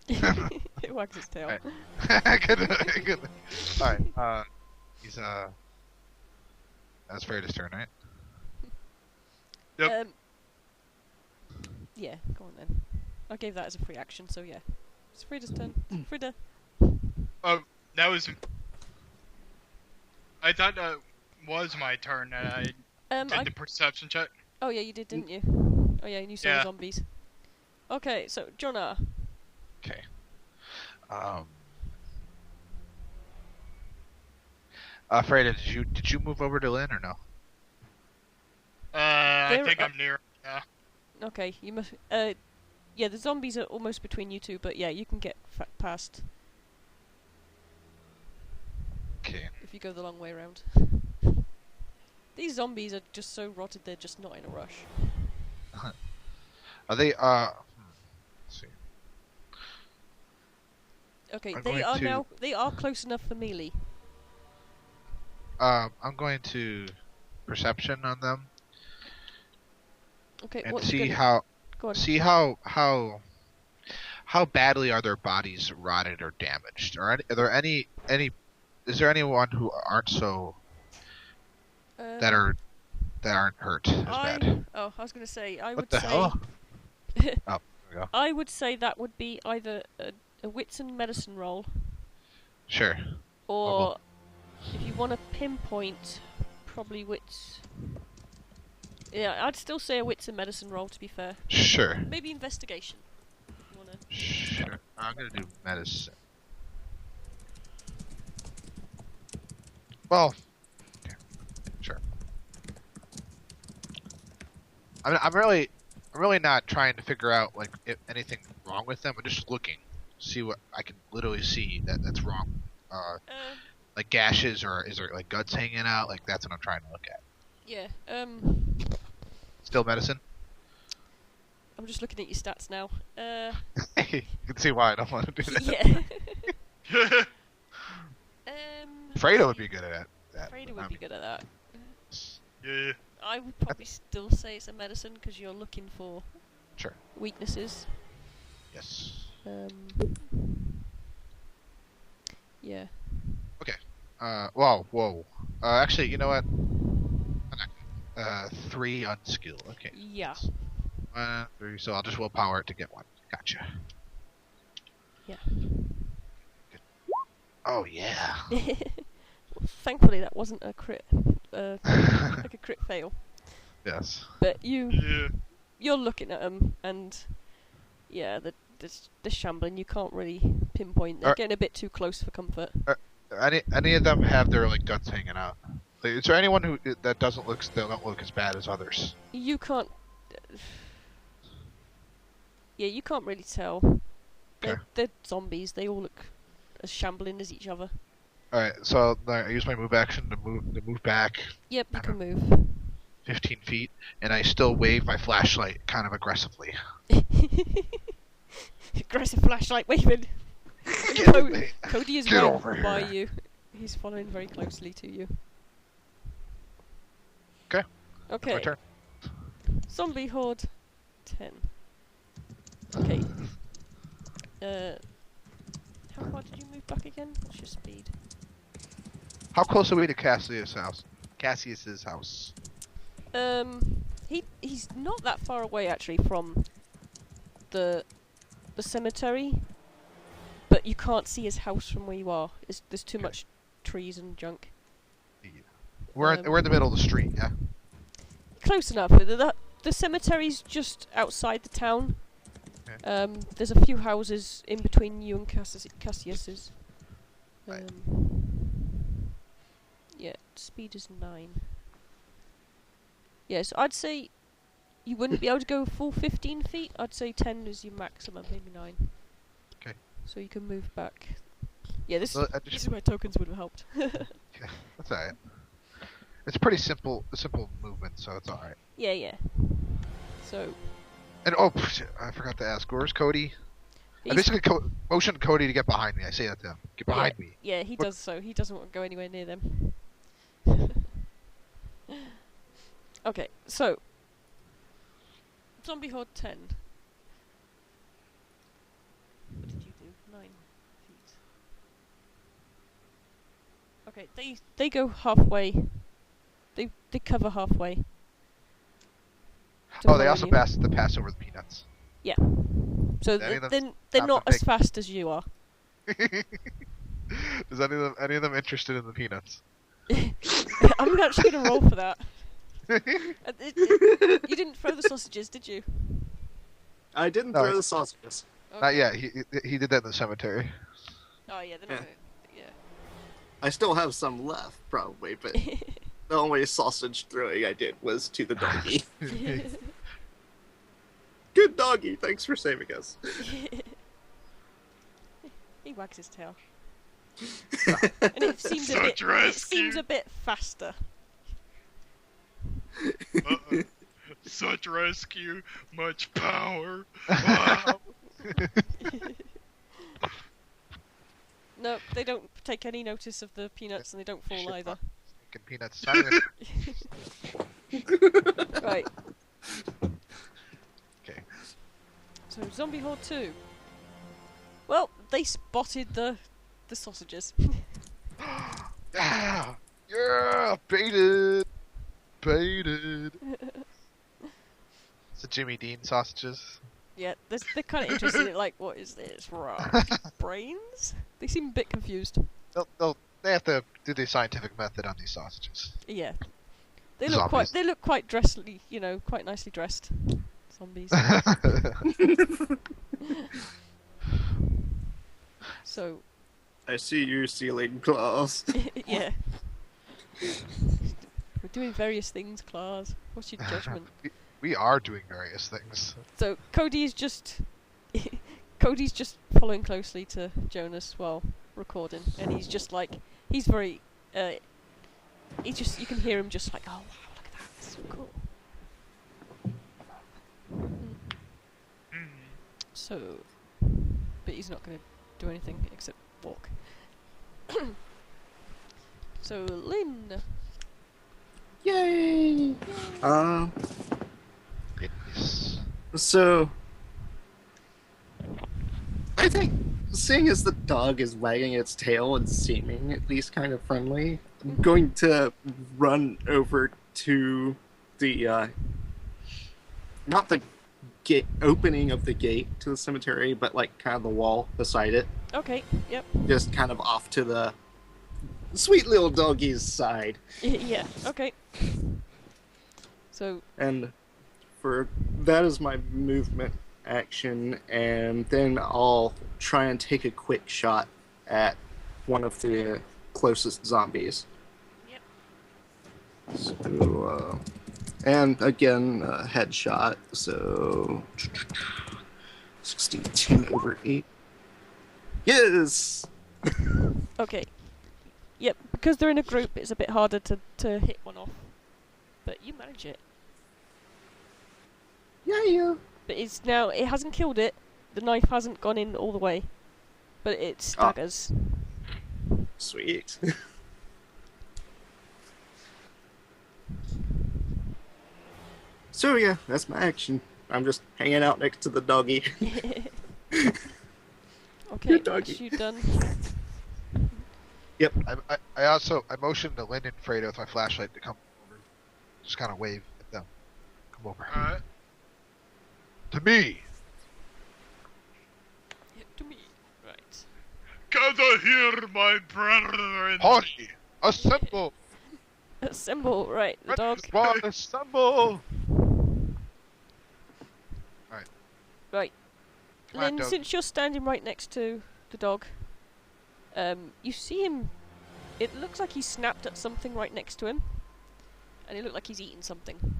It wags its tail. Alright. Good. Alright, he's, that's Freida's turn, right? Yep. Yeah, go on then. I gave that as a free action, so yeah. It's Frida's turn. Frida. Oh, that was. I thought that was my turn. And I did the perception check. Oh yeah, you did, didn't you? Oh yeah, and you saw Yeah. zombies. Okay, so Jonah. Okay. Freida, did you move over to Lynn or no? I think I'm near. Yeah. Okay, you must. Yeah, the zombies are almost between you two, but yeah, you can get past Okay. if you go the long way around. These zombies are just so rotted; they're just not in a rush. Are they, let's see. Okay, I'm they going are to- now. They are close enough for melee. I'm going to perception on them Okay, and what see you gonna... how Go on. see how badly are their bodies rotted or damaged? Are there any is there anyone who aren't so that aren't hurt as bad? Oh, I was gonna say. I What would the say. hell? Oh, there we go. I would say that would be either a wits and medicine roll, Sure. or if you want to pinpoint, probably wits. Yeah, I'd still say a wits and medicine roll, to be fair. Sure. Maybe investigation. If you wanna... Sure. I'm gonna do medicine. Well, okay. Sure. I'm really not trying to figure out like if anything wrong with them. I'm just looking, see what I can literally see that's wrong. Like gashes, or is there like guts hanging out? Like that's what I'm trying to look at. Yeah. Still medicine. I'm just looking at your stats now. You can see why I don't want to do that. Yeah. Fredo would be good at that. Fredo would be good at that. Yeah. I would probably still say it's a medicine because you're looking for Sure. weaknesses. Yes. Yeah. Okay. Whoa. Actually, you know what? 3 unskilled. Okay. Yeah. 3. So I'll just willpower it to get 1. Gotcha. Yeah. Good. Oh yeah. Thankfully, that wasn't a crit. Like a crit fail. Yes. But Yeah. you're looking at them, and yeah, the shambling. You can't really pinpoint. They're getting a bit too close for comfort. Any of them have their like guts hanging out? Like, is there anyone who that don't look as bad as others? You can't. Yeah, you can't really tell. They're zombies. They all look as shambling as each other. All right, so I use my move action to move back. Yep, you can move. 15 feet, and I still wave my flashlight kind of aggressively. Aggressive flashlight waving. Cody is Get right over by here. you. He's following very closely to you. Okay. Okay. My turn. Zombie horde 10. Okay. How far did you move back again? What's your speed? How close are we to Cassius's house? He's not that far away actually from the cemetery, but you can't see his house from where you are. There's too much trees and junk. We're in the middle of the street, yeah. Close enough. The cemetery's just outside the town. Okay. There's a few houses in between you and Cassius's. Right. Yeah, speed is 9. Yeah, so I'd say you wouldn't be able to go full 15 feet. I'd say 10 is your maximum, maybe 9. Okay. So you can move back. Yeah, this Well, is where tokens would have helped. Yeah, that's alright. It's pretty simple movement, so it's alright. Yeah. So And I forgot to ask, where's Cody? I he's- basically motioned Cody to get behind me. I say that to him. Get behind me. Yeah, he does so. He doesn't want to go anywhere near them. Okay, so Zombie Horde 10. What did you do? Okay, they go halfway. They cover halfway. to Oh, they follow also you. pass over the peanuts. So Any of them they're have not to as fast as you are. Is any of them interested in the peanuts? I'm actually gonna roll for that. You didn't throw the sausages, did you? I didn't No, throw the sausages. Not yet. He did that in the cemetery. Oh yeah, they're not. Yeah. Yeah. I still have some left, probably, but the only sausage throwing I did was to the doggy. Good doggy, thanks for saving us. He wags his tail. And it seems Such rescue. a bit faster. Such rescue, much power. Wow. No, they don't take any notice of the peanuts, and they don't fall either. Stinking peanuts. Not even... Right. Okay. So Zombie Horde 2. Well, they spotted the sausages. Yeah! Yeah! Baited! Baited! It's the Jimmy Dean sausages. Yeah, they're kind of interested in it, like, what is this? Raw brains? They seem a bit confused. They have to do the scientific method on these sausages. Yeah. They look quite dressly, quite nicely dressed. Zombies. So, I see you stealing claws. yeah. We're doing various things, Claus. What's your judgment? We are doing various things. So Cody's just following closely to Jonas while recording, and he's just like, he's very, you can hear him just like, oh wow, look at that, that's so cool. So, but he's not going to do anything except walk. So Lynn. Yay! Yes. So, I think, seeing as the dog is wagging its tail and seeming at least kind of friendly, I'm going to run over to the, not the gate opening of the gate to the cemetery, but like kind of the wall beside it. Okay. Yep. Just kind of off to the sweet little doggy's side. Yeah. Okay. So. And for that is my movement action, and then I'll try and take a quick shot at one of the closest zombies. Yep. So, and again, headshot, so 62 over 8. Yes! Okay. Yep. Because they're in a group, it's a bit harder to hit one off. But you manage it. Yeah. But it hasn't killed it. The knife hasn't gone in all the way. But it staggers. Sweet. So yeah, that's my action. I'm just hanging out next to the doggy. Okay, Good doggy. that's you done. Yep. I motioned to Lynn and Fredo with my flashlight to come over. Just kind of wave at them. Come over. Alright. To me! Yeah, to me. Right. Gather here, my brethren. Party! Assemble! Assemble, right, the dog. Squad, assemble! Right. Come on, Lynn, dog. since you're standing right next to the dog, you see him. It looks like he snapped at something right next to him. And it looked like he's eating something.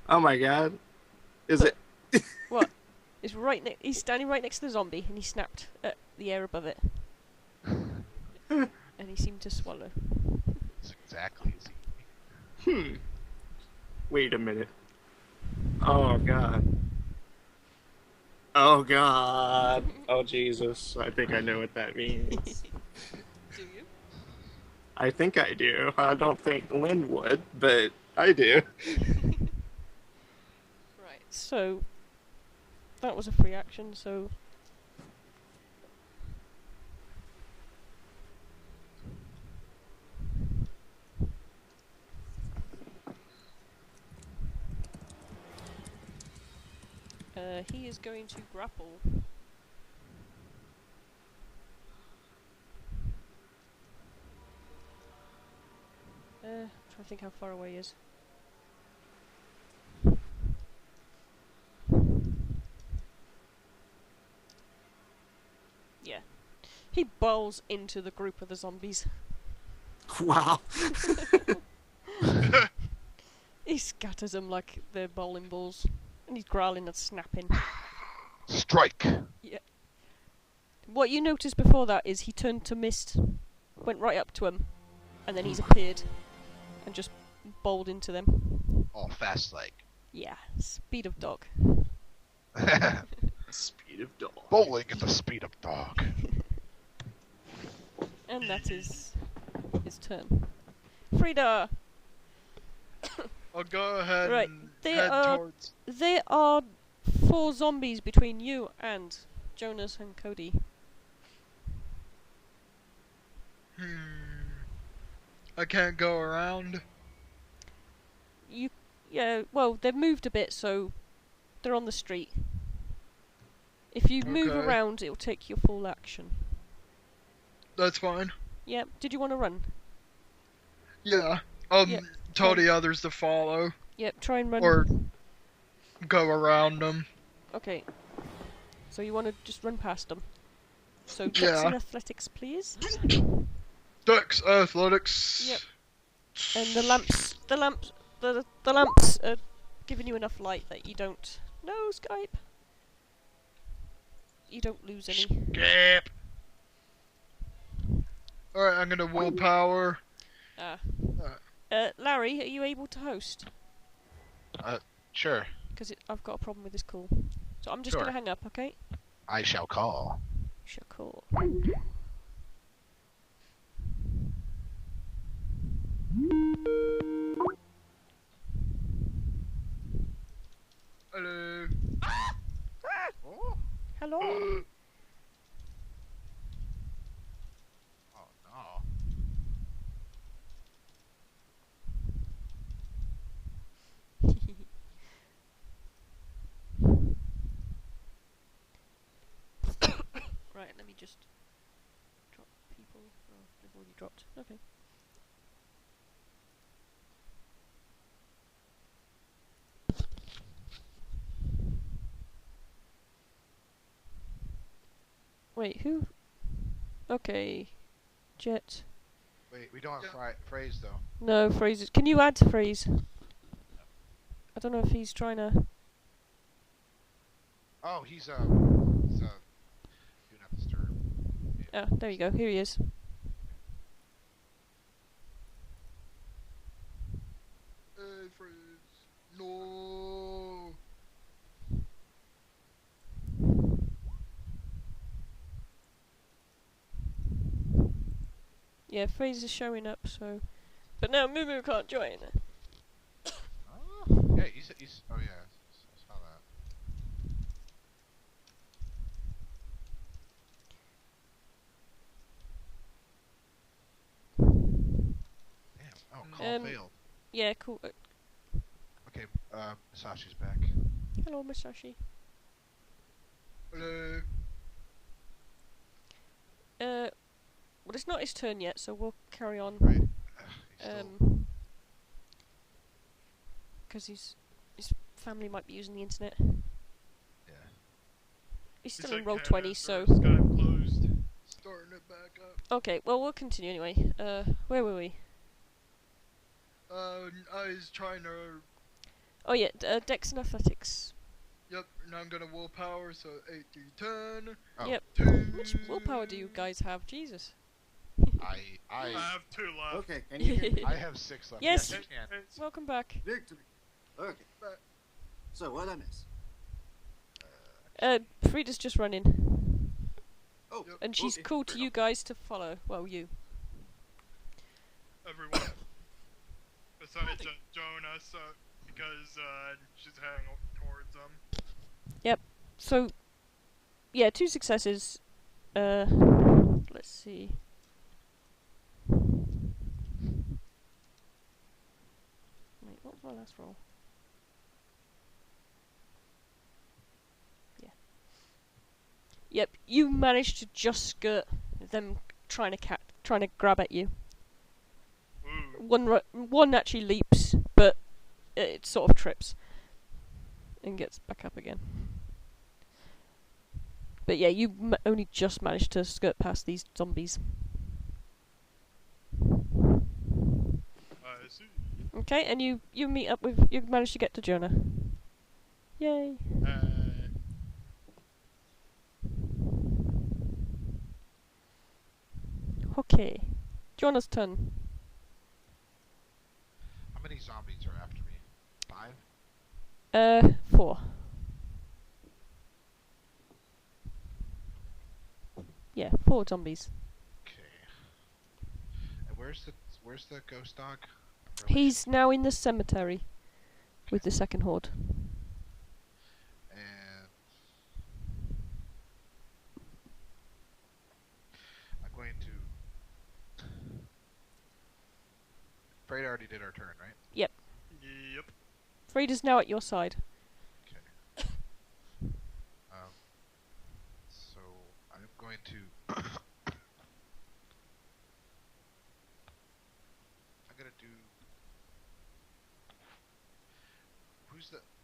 Oh my god. Is it? What? It's he's standing right next to the zombie, and he snapped at the air above it. And he seemed to swallow. That's exactly as he... Wait a minute. Oh god. Oh god. Oh Jesus. I think I know what that means. Do you? I think I do. I don't think Lynn would, but I do. Right, so that was a free action, so He is going to grapple. Trying to think how far away he is. Yeah. He bowls into the group of the zombies. Wow. He scatters them like they're bowling balls. And he's growling and snapping. Strike! What you noticed before that is he turned to mist, went right up to him, and then he's appeared and just bowled into them. All fast like. Yeah, speed of dog. Speed of dog. Bowling at the speed of dog. And that is his turn. Frida! I'll go ahead Right, and they head are- towards. There are 4 zombies between you and Jonas and Cody. I can't go around. Yeah, well, they've moved a bit, so they're on the street. If you move Okay. around, it'll take your full action. That's fine. Yeah, did you want to run? Yeah. Yeah. Tell the others to follow Yep, try and run. or go around them. Okay. So you want to just run past them. So Dex Yeah. and athletics, please. Dex athletics. Yep. And the lamps are giving you enough light that you don't. No, Skype. You don't lose any. Skip. Alright, I'm gonna willpower. Larry, are you able to host? Sure. Because I've got a problem with this call. So I'm just Sure. going to hang up, okay? I shall call. Sure, cool. Hello. Oh, Hello? oh no. Right, let me just drop people. Oh, they've already dropped. Okay. Wait, who? Okay. Jet. Wait, we don't have phrase though. No, phrases. Can you add phrase? I don't know if he's trying to. Oh, he's do not disturb. Ah, there you go. Here he is. Freeze. No. Yeah, phrase is showing up. So, but now Mumu can't join. Oh, yeah, he's. Oh yeah, I saw that. Damn. Oh, call failed. Yeah, cool. Okay, Sashi's back. Hello, Masashi. Hello. Well, it's not his turn yet, so we'll carry on. Right. He's still. Because his family might be using the internet. Yeah. He's It's still in like roll Canada, 20, so. Skype closed. Starting it back up. Okay, well, we'll continue anyway. Where were we? I was trying to. Oh, yeah, Dex and athletics. Yep, now I'm gonna willpower, so 8 through 10. Oh, Yep. 2. How much willpower do you guys have? Jesus. I I have 2 left. Okay, can you hear me? I have 6 left. Yes. you can. Welcome back. Victory. Okay. So, what I miss? Frida's just running. Oh, Yep. And she's okay, cool to fair you enough. guys to follow. Well, you. Everyone. Besides Jonas, because she's heading towards them. So, yeah, 2 successes. Let's see. Wait, what was my last roll? Yep, you managed to just skirt them trying to grab at you. Ooh. One actually leaps, but it sort of trips and gets back up again. But yeah, you only just managed to skirt past these zombies. I see. Okay, and you meet up with... You managed to get to Jonah. Yay. Okay. Jonah's turn. How many zombies are after me? 5? 4. Yeah, 4 zombies. Okay. And where's the ghost dog? He's now in the cemetery with the second horde. And I'm going to. Freight already did our turn, right? Yep. Frida's now at your side. Okay. So I'm going to. I'm gonna do.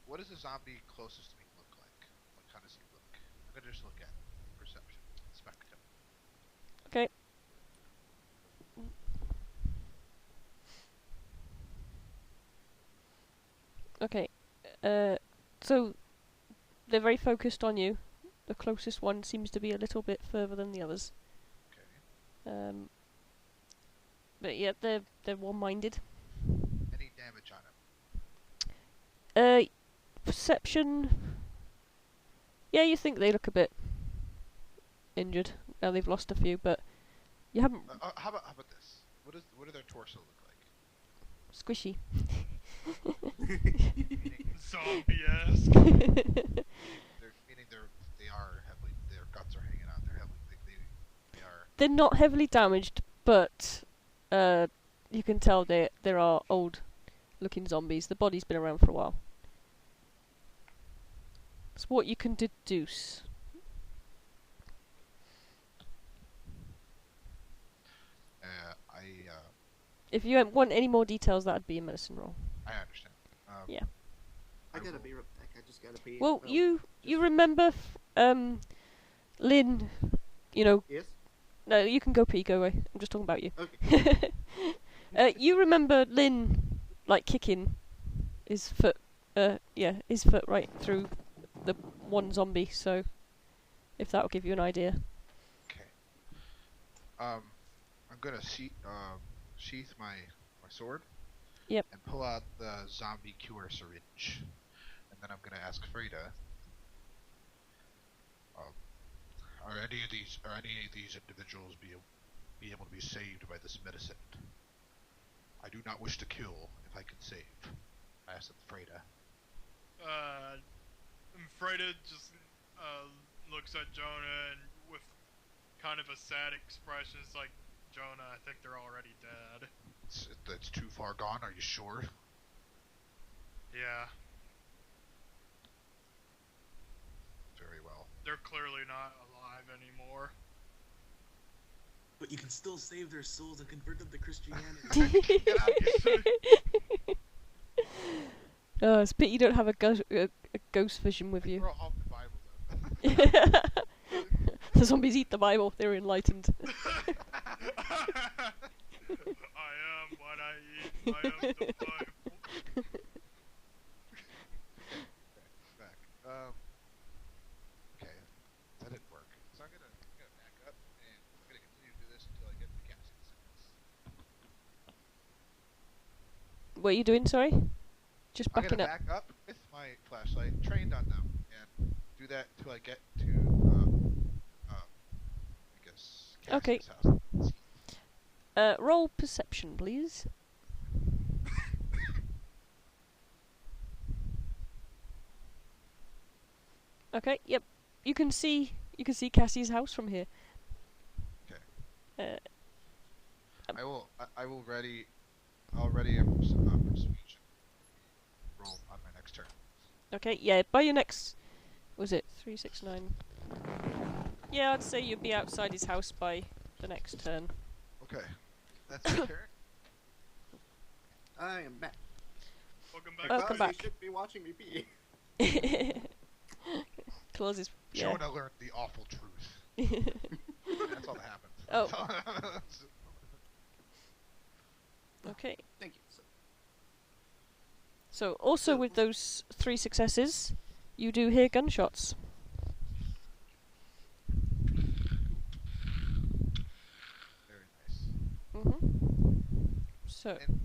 What does the zombie closest to me look like? How does he look? I'm gonna just look at him. Perception. Inspect him. Okay. Okay. So they're very focused on you. The closest one seems to be a little bit further than the others. Okay. But yeah, they're one-minded. Any damage on him? Perception. Yeah, you think they look a bit injured. Now they've lost a few, but you haven't. How about this? What do their torso look like? Squishy. Zombie-esque. Meaning they are heavily. Their guts are hanging out. They're heavily. They are. They're not heavily damaged, but you can tell there are old-looking zombies. The body's been around for a while. That's what you can deduce. If you want any more details, that'd be a medicine roll. I understand. Yeah. I gotta be right back. I just gotta be. Well, you remember Lynn, you know... Yes? No, you can go pee, go away. I'm just talking about you. Okay. You remember Lynn, like, kicking his foot right through the one zombie, so if that'll give you an idea. Okay. I'm gonna sheath my sword. Yep. And pull out the zombie cure syringe, and then I'm gonna ask Freda. Are any of these individuals be able to be saved by this medicine? I do not wish to kill if I can save. I asked Freda. Freda just looks at Jonah and with kind of a sad expression, it's like, Jonah, I think they're already dead. It's too far gone, are you sure? Yeah. Very well. They're clearly not alive anymore. But you can still save their souls and convert them to Christianity. Oh, it's a pity you don't have a ghost vision with you. We're all the Bible, though. The zombies eat the Bible, they're enlightened. I am what I eat. I am the Bible. Back. Okay. That didn't work. So I'm gonna back up, and I'm gonna continue to do this until I get to Cassie's sentence. What are you doing, sorry? Just I'm backing gonna up. back up with my flashlight, trained on them, and do that until I get to, I guess, Cassie's house. Roll perception, please. Okay, yep. You can see Cassie's house from here. Okay. I'll ready a persuasion roll on my next turn. Okay, yeah, by your next... Was it 3, 6, 9... Yeah, I'd say you'd be outside his house by the next turn. Okay. That's my turn. I am back. Welcome back. Welcome Well, back. You should be watching me pee. Closes. Yeah. Jonah learned the awful truth. That's all that happened. Oh. Okay. Thank you. So, So also with those 3 successes, you do hear gunshots. Very nice. So And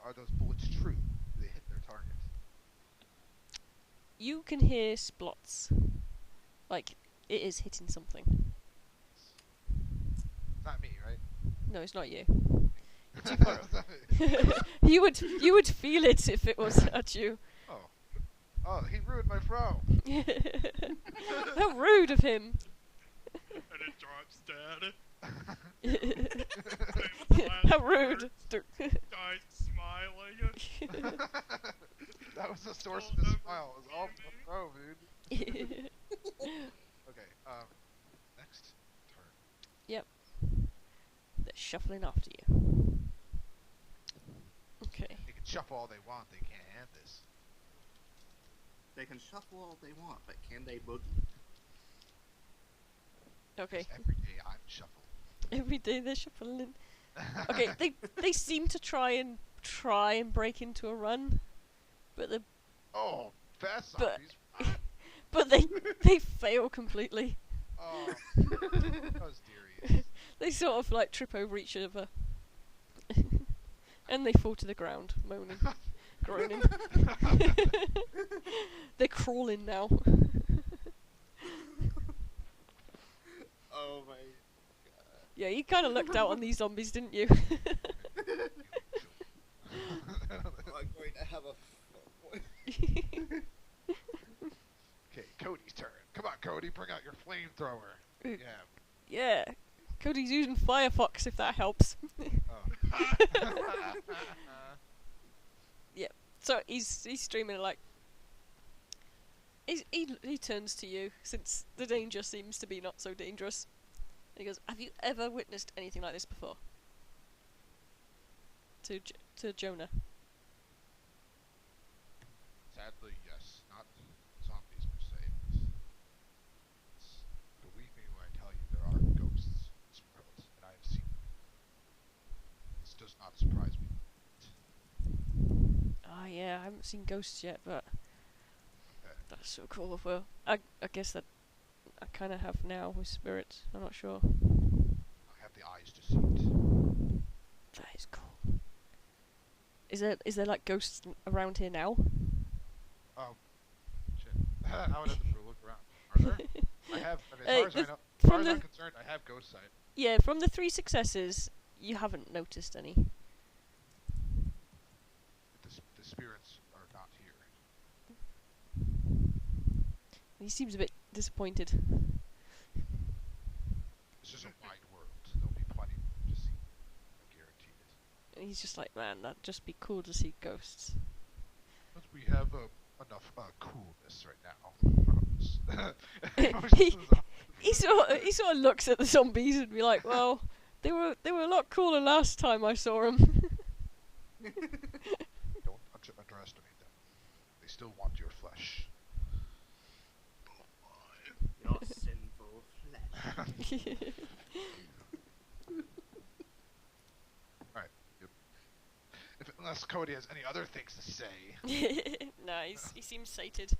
are those bullets true? Do they hit their target? you can hear splots. Like it is hitting something. It's not me, right? No, it's not you. You're too far. you would feel it if it was at you. Oh, he ruined my fro. How rude of him. And it drops dead. How rude. Died smiling. That was the source of the smile. It was all from the fro, dude. Okay, next turn. They're shuffling after you. Okay. They can shuffle all they want, they can't hand this. they can shuffle all they want, but can they boogie? Okay. 'Cause every day I'm shuffling. Every day they're shuffling. Okay, they seem to try and break into a run, but the Oh, fast But- zombies. but they fail completely. Oh, that was dearie. They sort of like trip over each other, and they fall to the ground, moaning, groaning. They're crawling now. Oh my. Yeah, you kind of looked out on these zombies, didn't you? I'm going to have a. Okay, Cody's turn. Come on, Cody, bring out your flamethrower. Yeah. Yeah, Cody's using Firefox if that helps. Oh. So he's streaming like. He turns to you since the danger seems to be not so dangerous. And he goes, "Have you ever witnessed anything like this before?" To Jonah. Sadly, yes. Not zombies per se. Believe me when I tell you there are ghosts in this world, and I have seen them. This does not surprise me. Ah, yeah, I haven't seen ghosts yet, but Okay. that's so cool. Well, I guess that I kind of have now with spirits. I'm not sure. I have the eyes to see it. That is cool. Is there like ghosts around here now? Oh, shit. I would have to look around. Are there? I have, I mean, as Hey, far as I know, as from far as I'm the- concerned, I have ghost sight. Yeah, from the 3 successes, you haven't noticed any. The spirits are not here. He seems a bit disappointed. This is a wide world. There'll be plenty more to see. I guarantee it. And he's just like, man, that'd just be cool to see ghosts. But we have enough coolness right now. He sort of looks at the zombies and be like, well, they were a lot cooler last time I saw them. Don't underestimate them. They still want your flesh. Your sinful flesh. Unless Cody has any other things to say. Nice. He seems sated.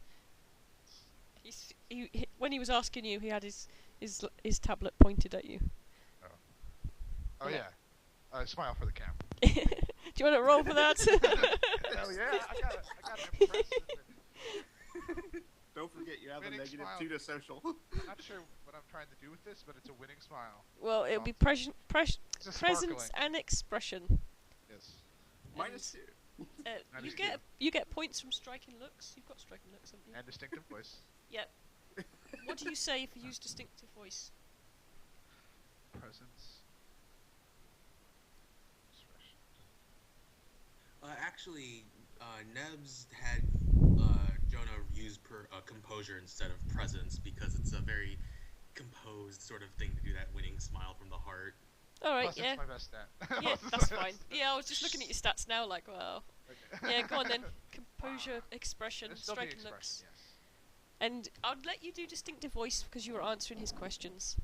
When he was asking you, he had his tablet pointed at you. Oh yeah. Smile for the camera. Do you want to roll for that? Hell yeah! I got impressed. Don't forget you have a Winning negative smile. 2 to social. I'm not sure what I'm trying to do with this, but it's a winning smile. Well, it'll be It's a presence sparkling. and expression. Yes. Minus 2. You Minus you get points from striking looks. You've got striking looks, haven't you? And distinctive voice. Yep. What do you say if you use distinctive voice? Presence. Expression. Actually, Nebs had Jonah use composure instead of presence because it's a very composed sort of thing to do that winning smile from the heart. Alright, Plus, yeah. it's my best stat. Yeah, Plus, it's that's my fine. best Yeah, I was just looking at your stats now, like, wow. stat. Okay. Yeah, go on then. Composure, expression, It'll still be striking expression, looks. yes. And I'd let you do distinctive voice because you were answering his questions.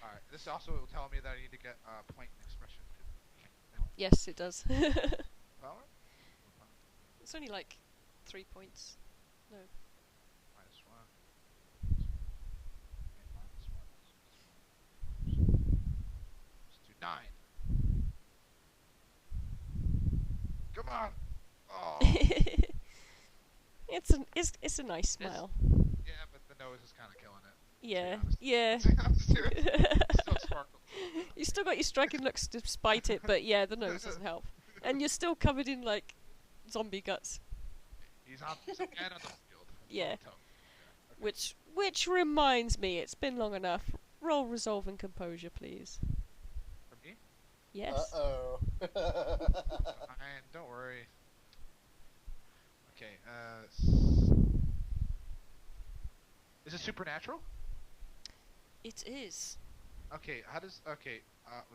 Alright, this also will tell me that I need to get point and expression. Yes, it does. Power? It's only like 3 points. No. Minus 1. Minus 1. Let's do 9. Come on! Oh! it's a nice smile. Yeah, but the nose is kind of killing it. Yeah, honest. yeah. To be honest, it's still sparkles. You still got your striking looks despite it, but yeah, the nose doesn't help. And you're still covered in like zombie guts. He's again on the field. Yeah. So, okay. Which reminds me, it's been long enough. Roll resolve and composure, please. For me? Yes. Uh-oh. Fine, don't worry. Okay, is it supernatural? It is. Okay,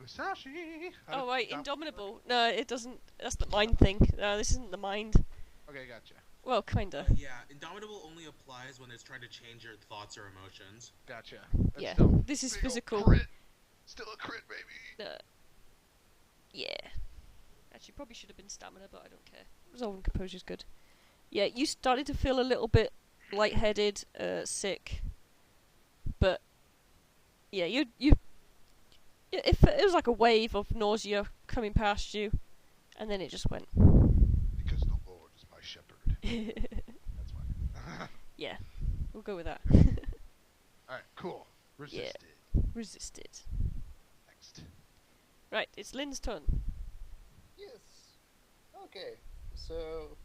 Musashi! Oh wait, indomitable. No, it doesn't. That's the mind thing. No, this isn't the mind. Okay, gotcha. Well, kinda. Yeah, Indomitable only applies when it's trying to change your thoughts or emotions. Gotcha. That's Yeah, still this is big ol' physical. Crit. Still a crit, baby! Yeah. Actually, probably should have been stamina, but I don't care. Resolve and composure's good. Yeah, you started to feel a little bit lightheaded, sick, but yeah, you. It was like a wave of nausea coming past you, and then it just went. Because the Lord is my shepherd. That's fine. Yeah, we'll go with that. Alright, cool. Resisted. Resisted. Next. Right, it's Lynn's turn. Yes. Okay, so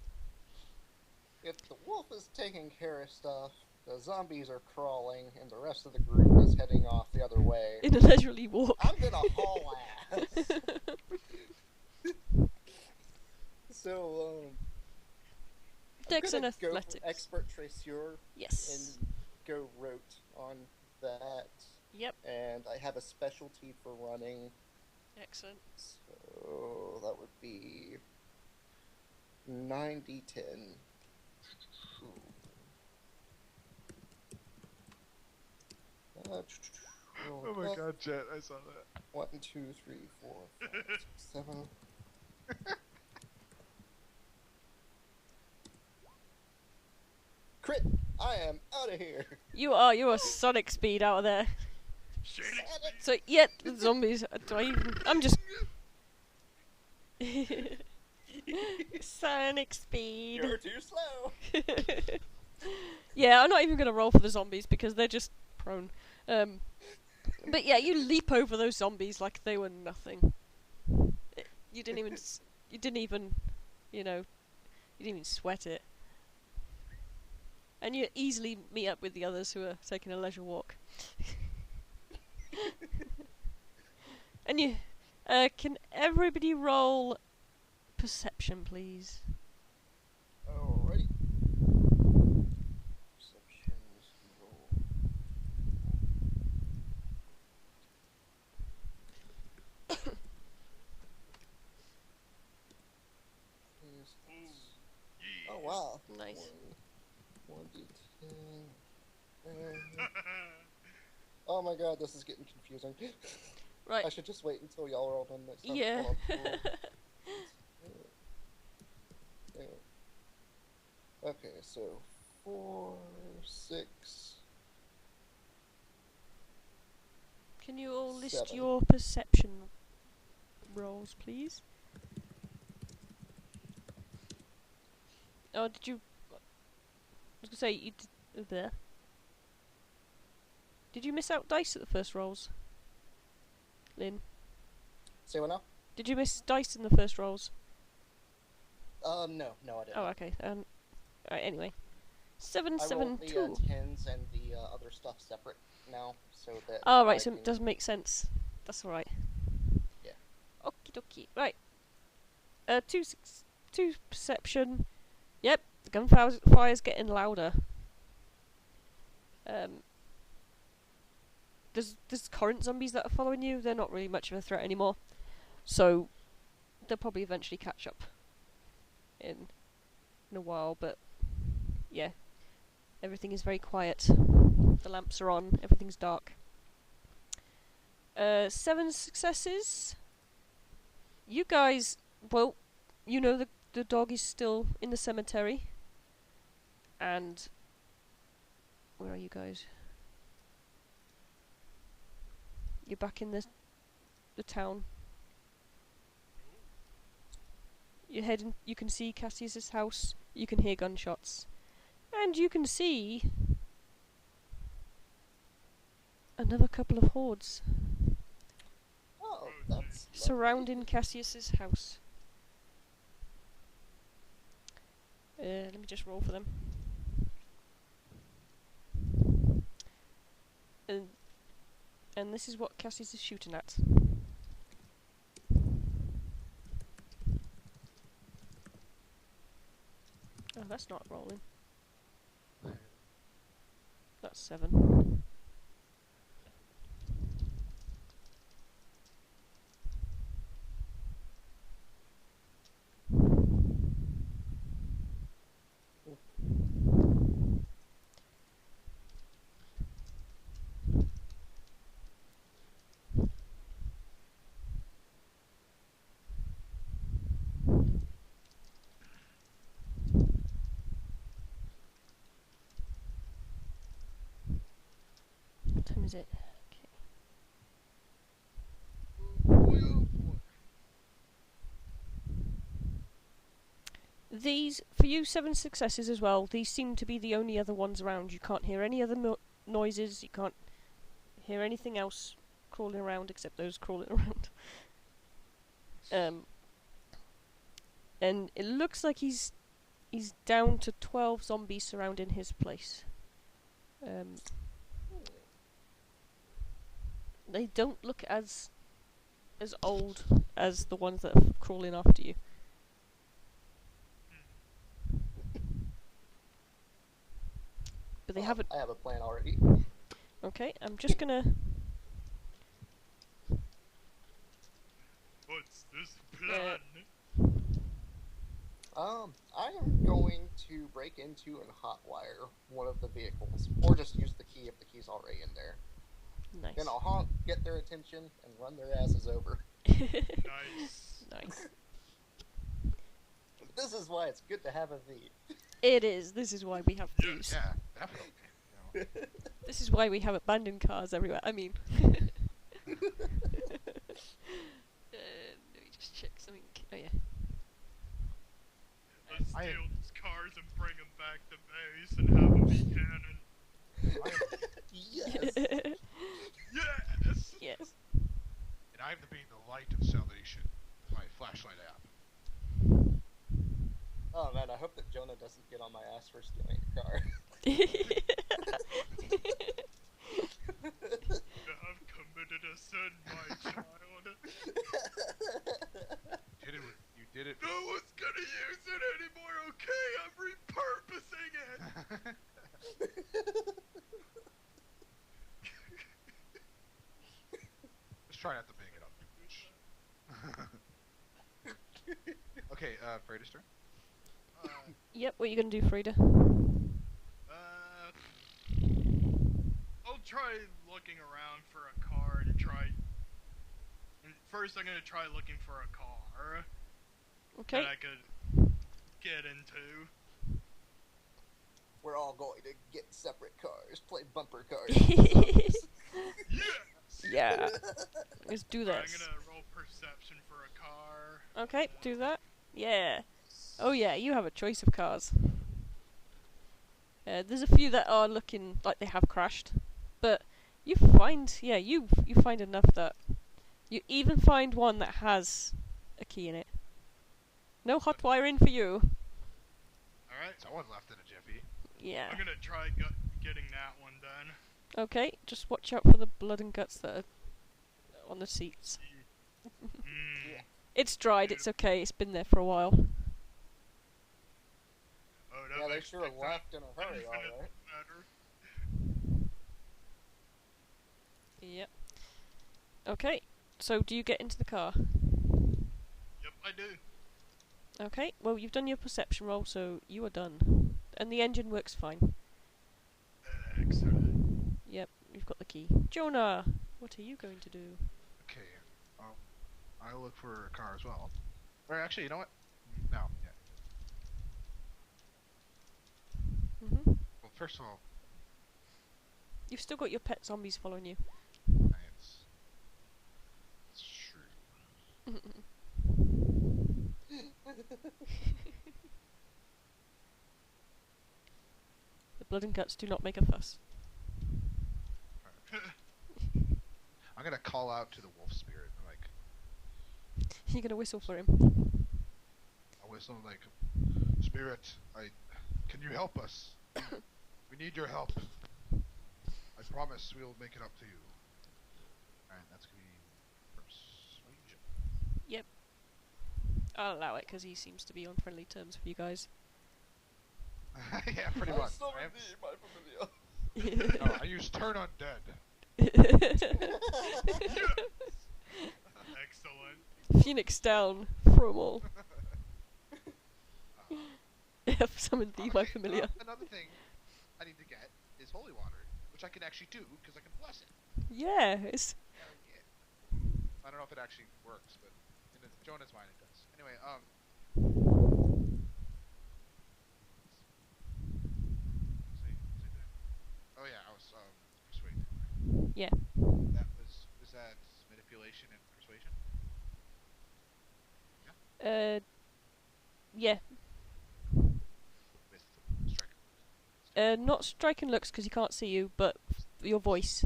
if the wolf is taking care of stuff, the zombies are crawling, and the rest of the group is heading off the other way, In a leisurely walk. I'm gonna haul ass. So, Dex I'm and gonna go for athletics. expert traceur Yes. and go rote on that. Yep. And I have a specialty for running, Excellent. so that would be 90-10. Oh my god, Jet, I saw that. 1, 2, 3, 4, 5, 6, 7. Crit! I am out of here! You are Sonic speed out of there. So, yeah, the zombies. I'm just. Sonic speed. You're too slow! Yeah, I'm not even gonna roll for the zombies because they're just prone. But yeah, you leap over those zombies like they were nothing. You didn't even, you didn't even sweat it. And you easily meet up with the others who are taking a leisure walk. And you, can everybody roll perception, please? Alrighty. Perceptions roll. Oh wow. Nice. 1d10. Oh my god, this is getting confusing. Right. I should just wait until y'all are all done next time. Yeah. Hold on. Okay, so 4, 6. Can you all list 7. your perception rolls, please? Oh, did you? I was gonna say you did there. Did you miss out dice at the first rolls, Lynn? Say what now? Did you miss dice in the first rolls? No, I didn't. Oh, okay. Right. Anyway, I rolled the 772. 10s and the other stuff separate now, so that. Oh, right. I So can- it does make sense. That's all right. Yeah. Okie dokie. Right. 2 perception. Yep. The gunfire's getting louder. there's current zombies that are following you. They're not really much of a threat anymore, so they'll probably eventually catch up in a while. But yeah, everything is very quiet. The lamps are on. Everything's dark. 7 successes. You guys, well, you know the dog is still in the cemetery. And where are you guys? You're back in the town. You're heading. You can see Cassius's house. You can hear gunshots, and you can see another couple of hordes Oh, that's surrounding Cassius's house. Let me just roll for them. And this is what Cassius is shooting at. Oh, that's not rolling. That's 7. What time is it? Okay. These, for you, 7 successes as well. These seem to be the only other ones around. You can't hear any other noises. You can't hear anything else crawling around except those crawling around. And it looks like he's down to 12 zombies surrounding his place. They don't look as old as the ones that are crawling after you. But they haven't. I have a plan already. Okay, I'm just gonna. What's this plan? I am going to break into and hotwire one of the vehicles, or just use the key if the key's already in there. Nice. Then I'll honk, get their attention, and run their asses over. Nice. Nice. This is why it's good to have a V. It is. This is why we have Yes. thieves. Yeah, definitely. You know. This is why we have abandoned cars everywhere. I mean. Let me just check something. Oh yeah. Let's I- steal these cars and bring them back to base and have them be cannon. Yes! Yes! Yes. And I am the being the light of salvation. My flashlight app. Oh man, I hope that Jonah doesn't get on my ass for stealing a car. You have committed a sin, my child. You did it. No one's gonna use it anymore, okay? I'm repurposing it! Just try not to bang it up too much. Okay, Freida's turn. Yep. What are you gonna do, Frida? I'll try looking around for a car to try. First, I'm gonna try looking for a car Okay. that I could get into. We're all going to get separate cars, play bumper cars. Yes! Yeah. Let's do I'm this. gonna roll perception for a car. Okay. Do that. Yeah. Oh yeah. You have a choice of cars. There's a few that are looking like they have crashed, but you find you find enough that you even find one that has a key in it. No hot wiring for you. Alright, Someone left in a jiffy. Yeah. I'm gonna try getting that one done. Okay, just watch out for the blood and guts that are on the seats. Mm. It's dried, it's okay, it's been there for a while. Oh, that Yeah, they makes sure things left in a hurry, infinitely alright. better. Yep. Okay, so do you get into the car? Yep, I do. Okay, well, you've done your perception roll, so you are done. And the engine works fine. Excellent. Yep, you've got the key. Jonah, what are you going to do? Okay. I'll look for a car as well. Or actually, you know what? No. Yeah. Hmm. Well, first of all, You've still got your pet zombies following you. it's true. The blood and guts do not make a fuss. I'm gonna call out to the wolf spirit. I'm like, You're gonna whistle for him. I whistle like, spirit, can you help us? We need your help. I promise we'll make it up to you. Alright, that's gonna be persuasion. Yep. I'll allow it, because he seems to be on friendly terms with you guys. Yeah, pretty much. Right? my familiar. No, I use turn undead. Excellent. Phoenix down, throw 'em all. I've summoned thee, my Okay, familiar. another thing I need to get is holy water, which I can actually do because I can bless it. Yeah, it's... Yeah. I don't know if it actually works, but in Jonah's mind it does. Anyway, oh yeah, I was persuaded. Yeah. That was that manipulation and persuasion? Yeah. With strike. Not striking looks, because he can't see you, but your voice.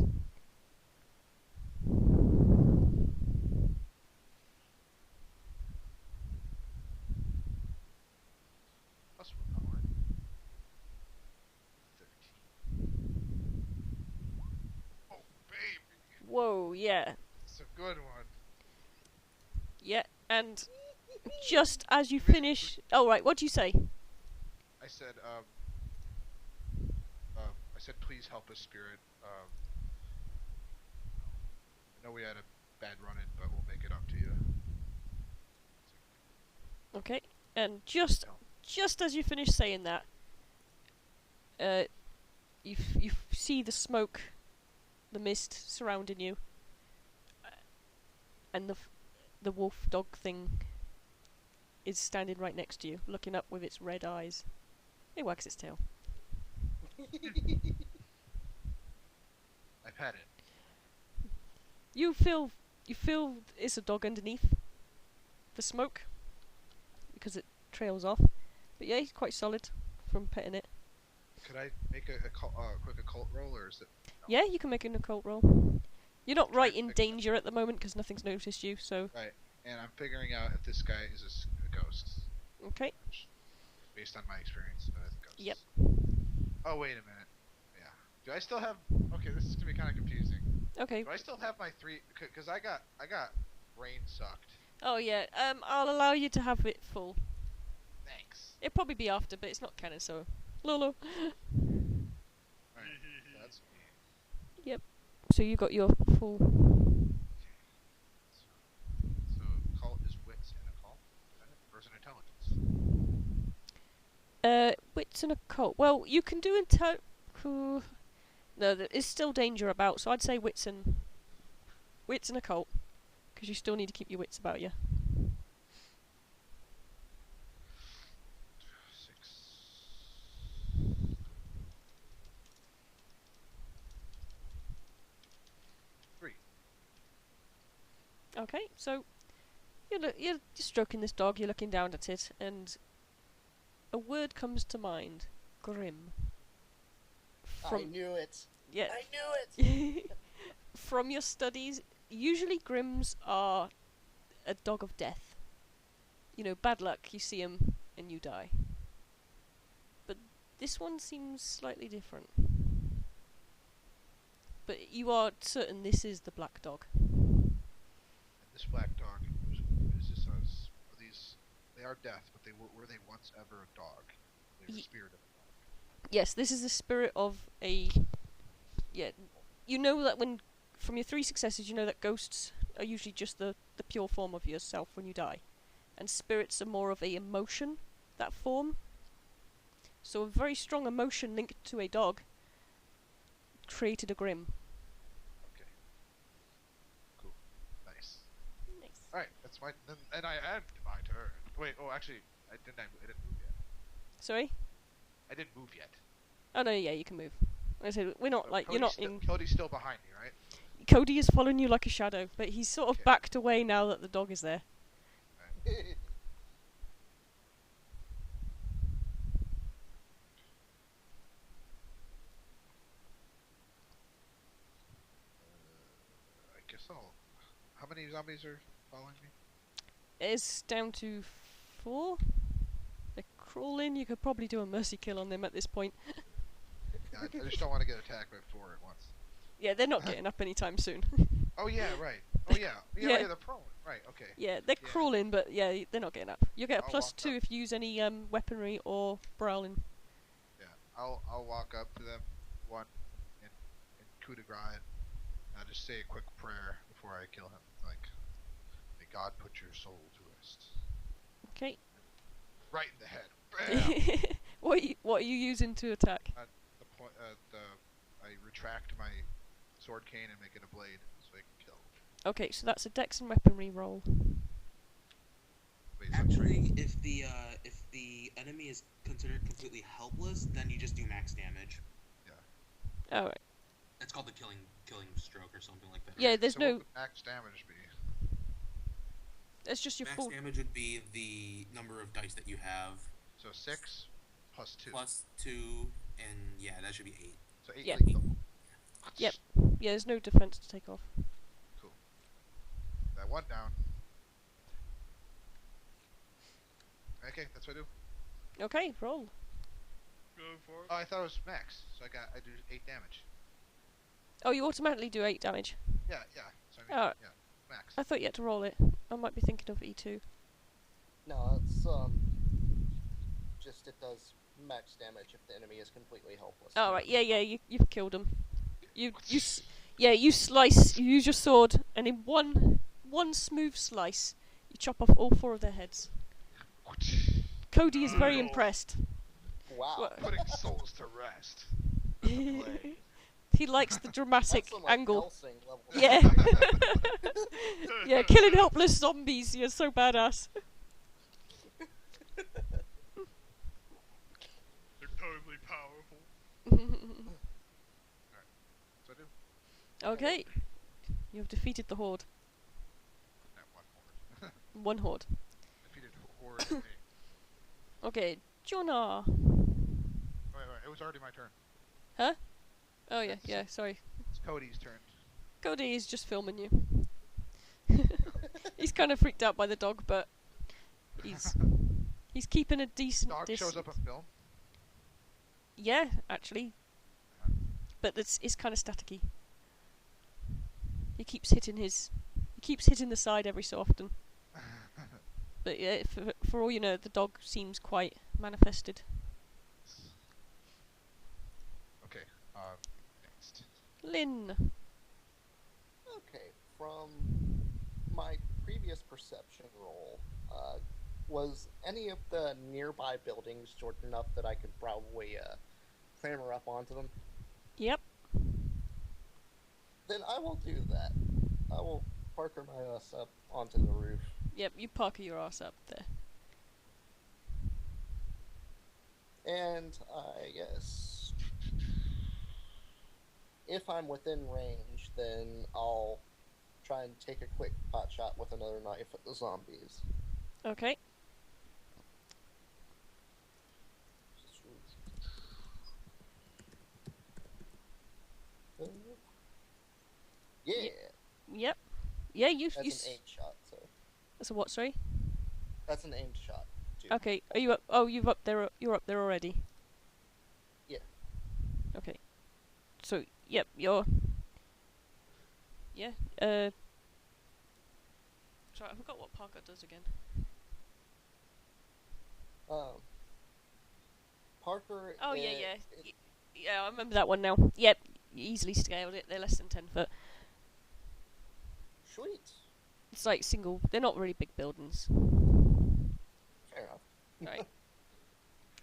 Plus willpower. 13. Oh baby! Whoa, yeah. It's a good one. Yeah, and just as you finish... Oh, right, what do you say? I said, please help us, spirit. I know we had a bad run-in, but we'll make it up to you. Okay, and just as you finish saying that, you see the smoke, the mist surrounding you, and the wolf dog thing is standing right next to you, looking up with its red eyes. It wags its tail. I pet it. You feel it's a dog underneath the smoke because it trails off. But yeah, he's quite solid from petting it. Could I make a quick occult roll, or is it? No. Yeah, you can make an occult roll. You're not Try right and in pick- danger at the moment because nothing's noticed you. So Right, and I'm figuring out if this guy is a ghost. okay. Which, based on my experience with ghosts. Yep. Oh wait a minute. Yeah. Do I still have? Okay, this is gonna be kind of confusing. Okay. Do I still have my 3? Because I got brain sucked. Oh yeah. I'll allow you to have it full. Thanks. It'll probably be after, but it's not canon, so Lolo. Alright, that's me. So you got your full. So occult is wits and occult, or is it intelligence? Wits and occult. Well, you can do no, there is still danger about. So I'd say wits and occult, because you still need to keep your wits about you. 6. Okay, so you're stroking this dog. You're looking down at it, and a word comes to mind: grim. I knew it. Yeah. I knew it. From your studies, usually grims are a dog of death. You know, bad luck, you see him and you die. But this one seems slightly different. But you are certain this is the black dog. And this black dog is this us? Are these? They are death, but were they once ever a dog? They were the spirit of a dog. Yes, this is the spirit of a... Yeah, you know that when from your 3 successes, you know that ghosts are usually just the pure form of yourself when you die, and spirits are more of a emotion, that form. So a very strong emotion linked to a dog created a Grim. Okay. Cool. Nice. Nice. All right, that's my. Then, and I end my turn. Wait. Oh, actually, I didn't move yet. Sorry? I didn't move yet. Oh no, yeah, you can move. Like I said, we're not like you're Cody's not in. Cody's still behind me, right? Cody is following you like a shadow, but he's sort of Okay. backed away now that the dog is there. I guess I'll. How many zombies are following me? It's down to 4. They're crawling. You could probably do a mercy kill on them at this point. Yeah, I just don't want to get attacked by 4 at once. Yeah, they're not getting up anytime soon. Oh yeah, right. Oh yeah, Yeah. they're prone. Right. Okay. Yeah, they're Yeah. crawling, but yeah, they're not getting up. You'll get a I'll plus walk 2 up. if you use any weaponry or brawling. Yeah. I'll walk up to them, one in coup de grace, and I'll just say a quick prayer before I kill him. Like, may God put your soul to rest. Okay. Right in the head. Bam. What are you using to attack? I retract my sword cane and make it a blade so I can kill. Okay, so that's a dex and weaponry roll. Wait, Actually, if the enemy is considered completely helpless, then you just do max damage. Alright. It's called the killing stroke or something like that. Yeah, right? there's so no. what would max damage be? It's just your Max full. damage would be the number of dice that you have So 6 plus 2. plus 2, and yeah, that should be 8. So 8 Yeah. lethal. Yep. Yeah, there's no defense to take off. Cool. That one down. Okay, that's what I do. Okay, roll. Go for it. Oh, I thought it was max, so I do 8 damage. Oh, you automatically do 8 damage. Yeah. So I mean, Oh. yeah, max. I thought you had to roll it. I might be thinking of E2. No, it's just it does max damage if the enemy is completely helpless. Oh, right. Yeah, you've killed him. You slice. You use your sword, and in one smooth slice, you chop off all 4 of their heads. Cody is very impressed. Wow. What- Putting souls to rest. He likes the dramatic That's some, like, angle. Hellsing level. Yeah. Yeah, killing helpless zombies. You're so badass. They're totally powerful. So I do. Okay. You have defeated the horde. That one horde. One horde. Defeated horde of me. Okay, Jonah. Wait, it was already my turn. Huh? Oh yeah, sorry. It's Cody's turn. Cody is just filming you. He's kind of freaked out by the dog, but he's keeping a decent Dog distance. shows up in film. Yeah, actually. But it's kind of staticky. He keeps hitting the side every so often. But yeah, for all you know, the dog seems quite manifested. Okay. Next. Lynn. Okay, from my previous perception roll, was any of the nearby buildings short enough that I could probably clamber up onto them? Yep. Then I will do that. I will Parker my ass up onto the roof. Yep, you parker your ass up there. And I guess if I'm within range, then I'll try and take a quick pot shot with another knife at the zombies. Okay. Yeah, Yep. Yeah, you that's an aimed shot. So That's a what, sorry? that's an aimed shot. Too. Okay, are you up? Oh, you're up there already. Yeah. Okay. So, yep, you're... Yeah, Sorry, I forgot what Parker does again. Parker. Oh, yeah, is- yeah. Yeah, I remember that one now. Yep, you easily scaled it. They're less than 10 foot. Sweet. It's like single. They're not really big buildings. Fair enough. Right.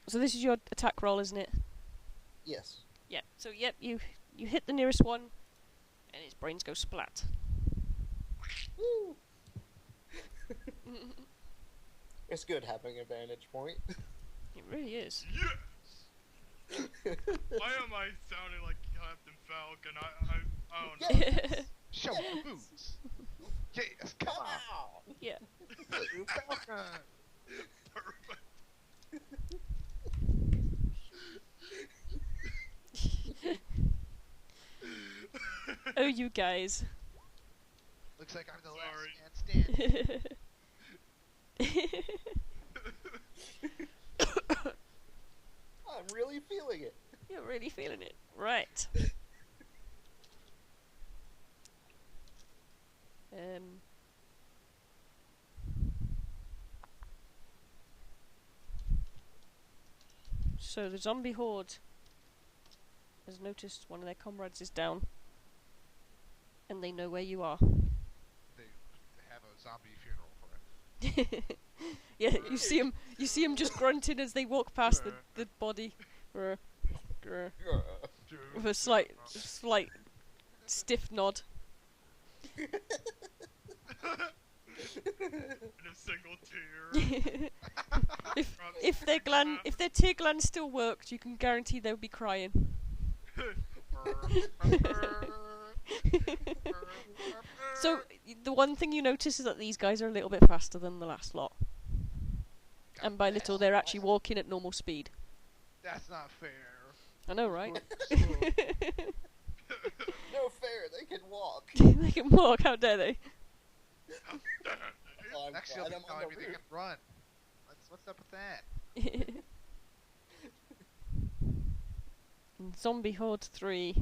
So this is your attack roll, isn't it? Yes. Yeah. So yep, you hit the nearest one, and his brains go splat. Woo. It's good having a vantage point. It really is. Yes. Why am I sounding like Captain Falcon? I don't know. Yes. Show the boots. Yes, come Come on. on. Yeah. Falcon. Oh, you guys. Looks like I'm the Sorry. last man standing. I'm really feeling it. You're really feeling it. Right. So the zombie horde has noticed one of their comrades is down, and they know where you are. They have a zombie funeral for it. Yeah, you see him. You see him just grunting as they walk past the body, Grr, grr, with a slight stiff nod. And a single tear. If their tear glands still worked, you can guarantee they'll be crying. So the one thing you notice is that these guys are a little bit faster than the last lot, and by little they're actually walking at normal speed. That's not fair. I know, right? No fair, they can walk. They can walk. How dare they? Oh, I'm Next glad you'll be I'm on telling the me they roof. can run. What's up with that? Zombie Horde 3.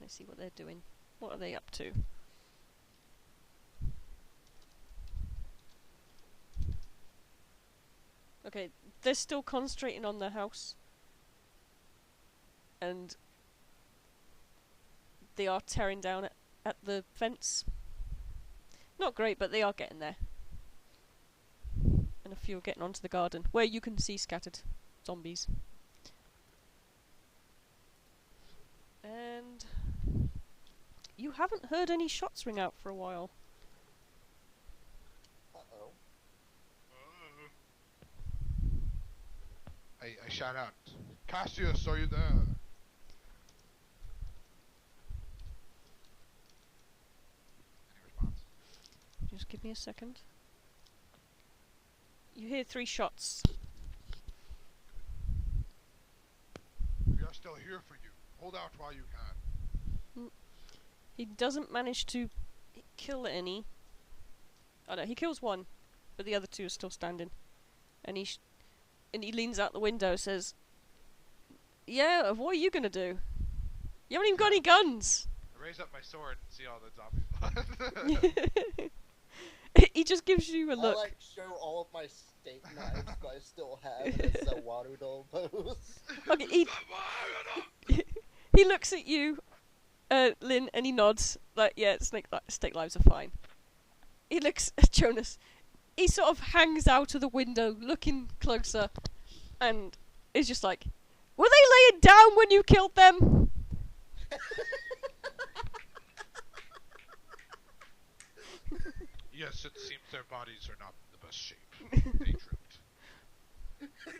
Let's see what they're doing. What are they up to? Okay, they're still concentrating on their house. And they are tearing down at the fence. Not great, but they are getting there. And a few are getting onto the garden, where you can see scattered zombies. And you haven't heard any shots ring out for a while. Uh-oh. Oh. I shout out, Cassius, are you there? Any response? Just give me a second. You hear 3 shots. We are still here for you. Hold out while you can. He doesn't manage to kill any. Oh no, he kills one, but the other 2 are still standing. And he leans out the window and says, "Yeah, what are you gonna do? You haven't even got any guns." I raise up my sword and see all the zombies. He just gives you a look. I show all of my steak knives that I still have, and it's a Warudo pose. Okay, he looks at you, Lynn, and he nods. Like, yeah, steak lives are fine. He looks at Jonas. He sort of hangs out of the window, looking closer, and is just like, "Were they laying down when you killed them?" Yes, it seems their bodies are not in the best shape. They tripped.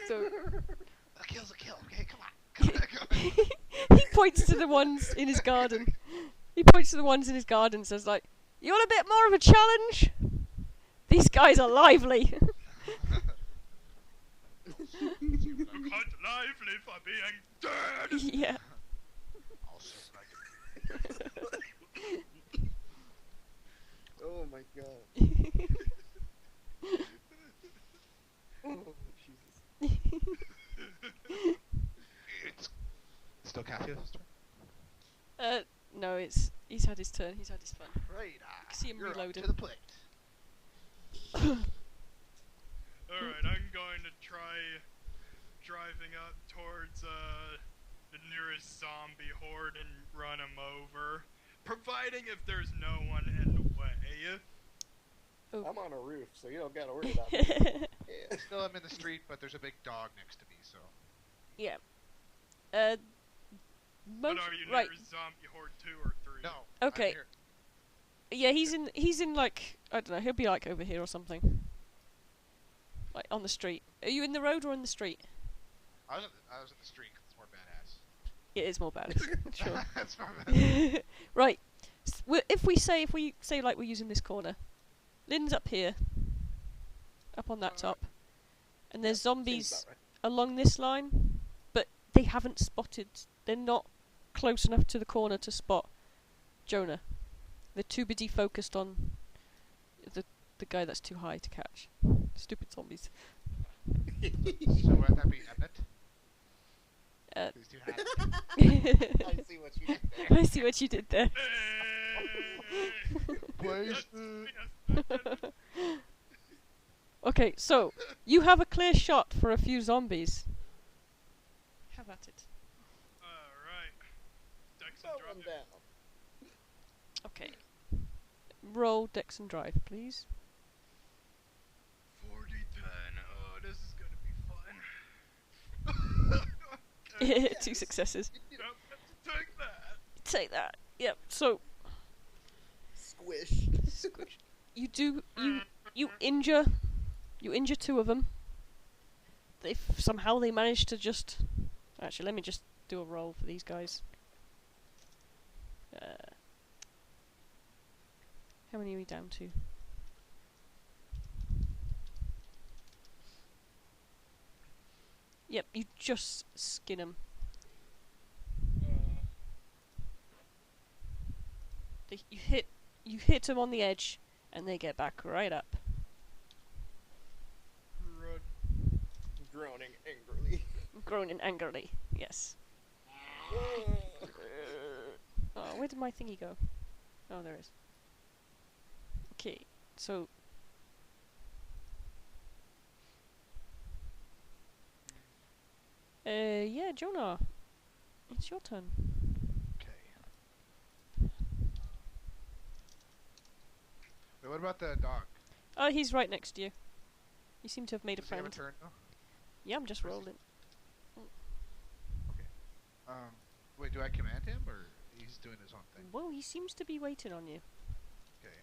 So A kill's a kill, okay? Come on. he points to the ones in his garden. And says, like, "You want a bit more of a challenge? These guys are lively." Quite lively for being dead. Yeah. Oh my god. Oh, Jesus. It's still Cassius' turn? No, he's had his turn. He's had his fun. Right, See him you're up reloading. to the plate. Alright, I'm going to try driving up towards the nearest zombie horde and run him over. providing if there's no one in the way. I'm on a roof, so you don't gotta worry about me. Yeah. Still, I'm in the street, but there's a big dog next to me, so. Yeah. But are you right. near Zombie Horde 2 or 3? No. Okay. I'm here. Yeah, he's in like, I don't know, he'll be like over here or something. Like on the street. Are you in the road or in the street? I was in the street 'cause it's more badass. It is more bad. Sure. That's more badass. Right. If we say like we're using this corner, Lynn's up here, up on that top, and there's zombies Seems about right. along this line, but they haven't spotted. They're not close enough to the corner to spot Jonah. They're too busy focused on the guy that's too high to catch. Stupid zombies. So would that be Emmett? Who's too high? I see what you did there. I see what you did there. Place Okay, so you have a clear shot for a few zombies. Have at it. Alright. Dex Slow and drop them it. down. Okay. Roll Dex and Drive, please. 40-10. Oh, this is gonna be fun. 2 successes. Yep, take that. Take that. Yep. So Squish. you injure 2 of them. Somehow they manage to just. Actually, let me just do a roll for these guys. How many are we down to? Yep, you just skin them. You hit them on the edge, and they get back right up. Run. Groaning angrily. Groaning angrily, yes. Oh, where did my thingy go? Oh, there it is. Okay, so... yeah, Jonah. It's your turn. Okay. Wait, what about the dog? Oh, he's right next to you. You seem to have made a Does he have friend. a turn though? Yeah, I'm just Where's he? rolling. Wait, do I command him or he's doing his own thing? Well, he seems to be waiting on you. Okay.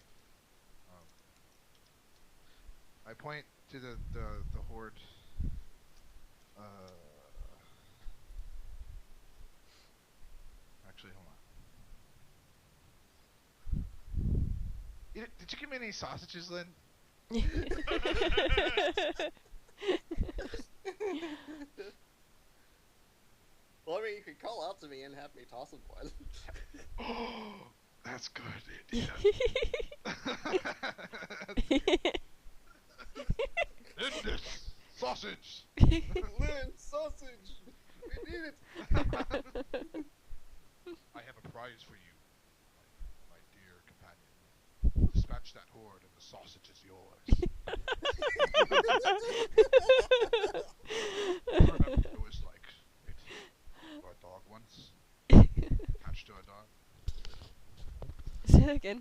I point to the horde. Actually, hold on. Did you give me any sausages, Lynn? Well, I mean, you could call out to me and have me toss him one. Oh, that's good. Yeah. In this sausage. Lynn, sausage! We need it! I have a prize for you, my dear companion. Dispatch that horde, and the sausage is yours. I remember it was like a dog once. Attached to a dog. Say that again.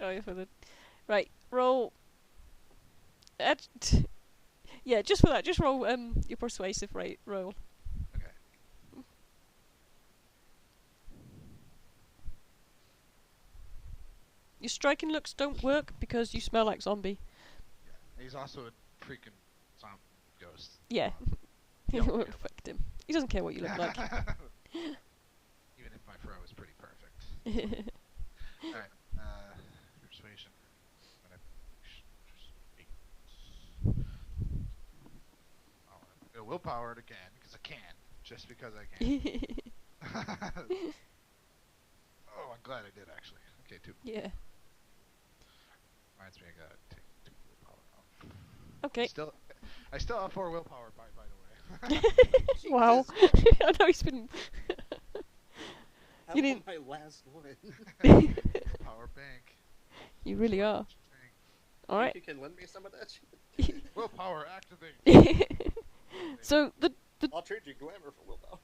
Oh, yeah, for the... Right, roll... yeah, just for that, just roll your persuasive roll. Okay. Your striking looks don't work because you smell like zombie. Yeah. He's also a freaking zombie ghost. Yeah. He It don't won't care affect him. He doesn't care what you look like. Even if my fro is pretty perfect. Alright, persuasion. Willpower it again, because I can. Just because I can. Oh, I'm glad I did, actually. Okay, 2. Yeah. Reminds me I gotta take 2 willpower off. Okay. I still have 4 willpower, by the way. Wow. I know he's been... That You was didn't- my last one. Power bank. You really are. Alright. You can lend me some of that? Willpower activate. So, the I'll trade you glamour for willpower.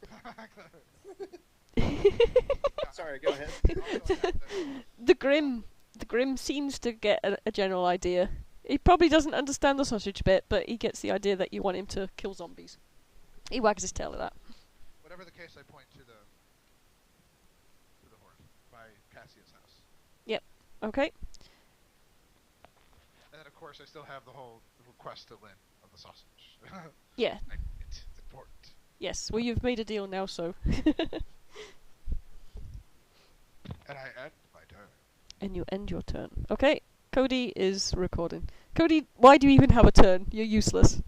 Sorry, go ahead. The Grim seems to get a general idea. He probably doesn't understand the sausage bit, but he gets the idea that you want him to kill zombies. He wags his tail at that. Whatever the case, I point to the horse by Cassius' house. Okay. And then, of course, I still have the whole request to Lynn of the sausage. Yeah. It's important. Yes. Well, you've made a deal now, so. And I end my turn. And you end your turn. Okay. Cody is recording. Cody, why do you even have a turn? You're useless.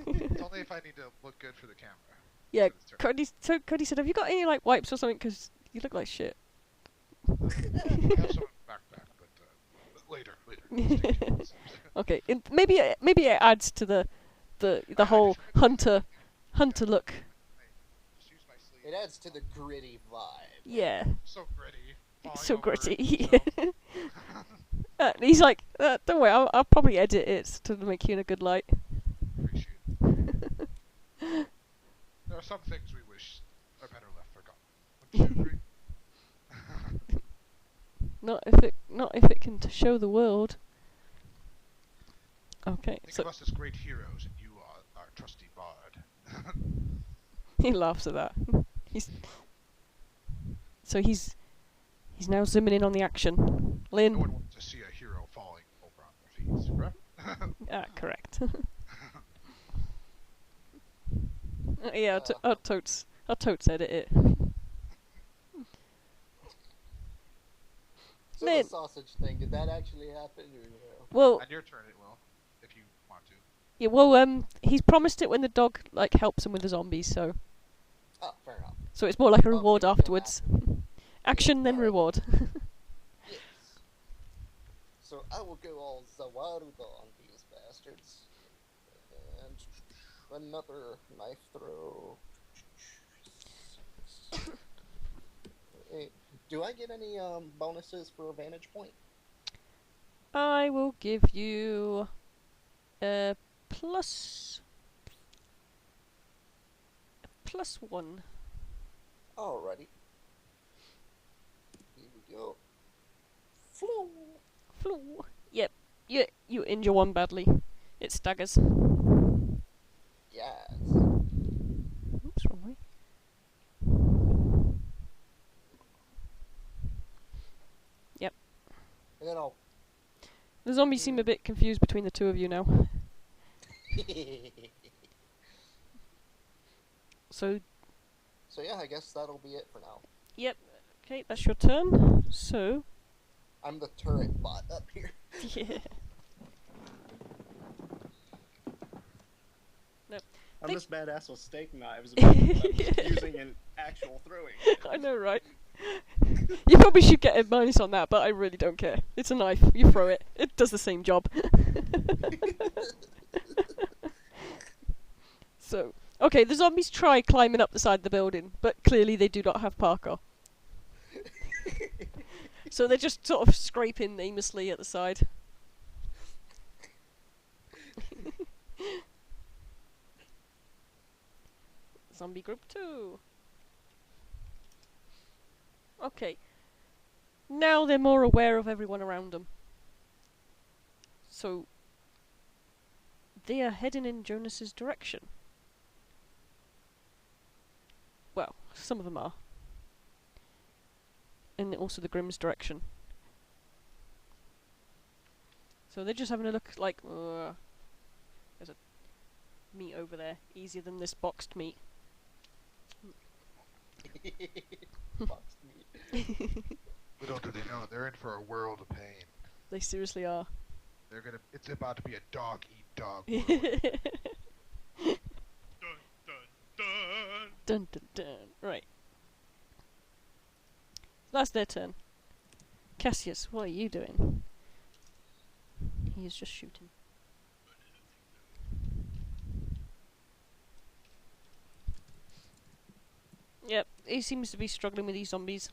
It's only if I need to look good for the camera. Yeah. For this turn. Cody said, "Have you got any like wipes or something? Because you look like shit." I have some in the backpack, but later. Stay tuned. Okay. Maybe it adds to the whole hunter look. Just use my sleeve. It adds to the gritty vibe. Yeah. So gritty. It's so falling over gritty. it, He's like, don't worry, I'll probably edit it to make you in a good light. Appreciate it. There are some things we wish are better left forgotten. Wouldn't you agree? Not if it can show the world. Okay, Think so of us as great heroes, and you are our trusty bard. he laughs at that. He's now zooming in on the action. No one Lynn. wants to see a hero falling over on their feet, correct? Correct. Yeah, I'll totes edit it. So Lynn. the sausage thing, did that actually happen? Or no? Well, On your turn, it will, if you want to. yeah, well, he's promised it when the dog like helps him with the zombies, so Fair enough. it's more like a Well, reward we can afterwards. happen. Action then Alright. reward. Yes. So I will go all Zawaruga on these bastards. And another knife throw. Do I get any bonuses for a vantage point? I will give you a plus 1. Alrighty. Here we go. Flew. Flew. Yep. You injure one badly. It staggers. Yes. Oops, wrong way. Yep. And then I'll. The zombies seem a bit confused between the two of you now. So, So yeah, I guess that'll be it for now. yep. Okay, that's your turn. So, I'm the turret bot up here. yeah. I'm Thank- this badass with steak knives, but I'm using an actual throwing. I know, right? You probably should get a minus on that, but I really don't care. It's a knife. You throw it. It does the same job. So, okay, the zombies try climbing up the side of the building, but clearly they do not have parkour. So they're just sort of scraping aimlessly at the side. Zombie group 2. Okay. Now they're more aware of everyone around them. So they are heading in Jonas's direction. Well, some of them are. And also the Grimm's direction. So they're just having a look like, there's a meat over there, easier than this boxed meat. Boxed meat. Little do they know, they're in for a world of pain. They seriously are. It's about to be a dog-eat-dog Dun world. Dun. dun dun. Right. That's their turn. Cassius, what are you doing? He is just shooting. Yep, he seems to be struggling with these zombies.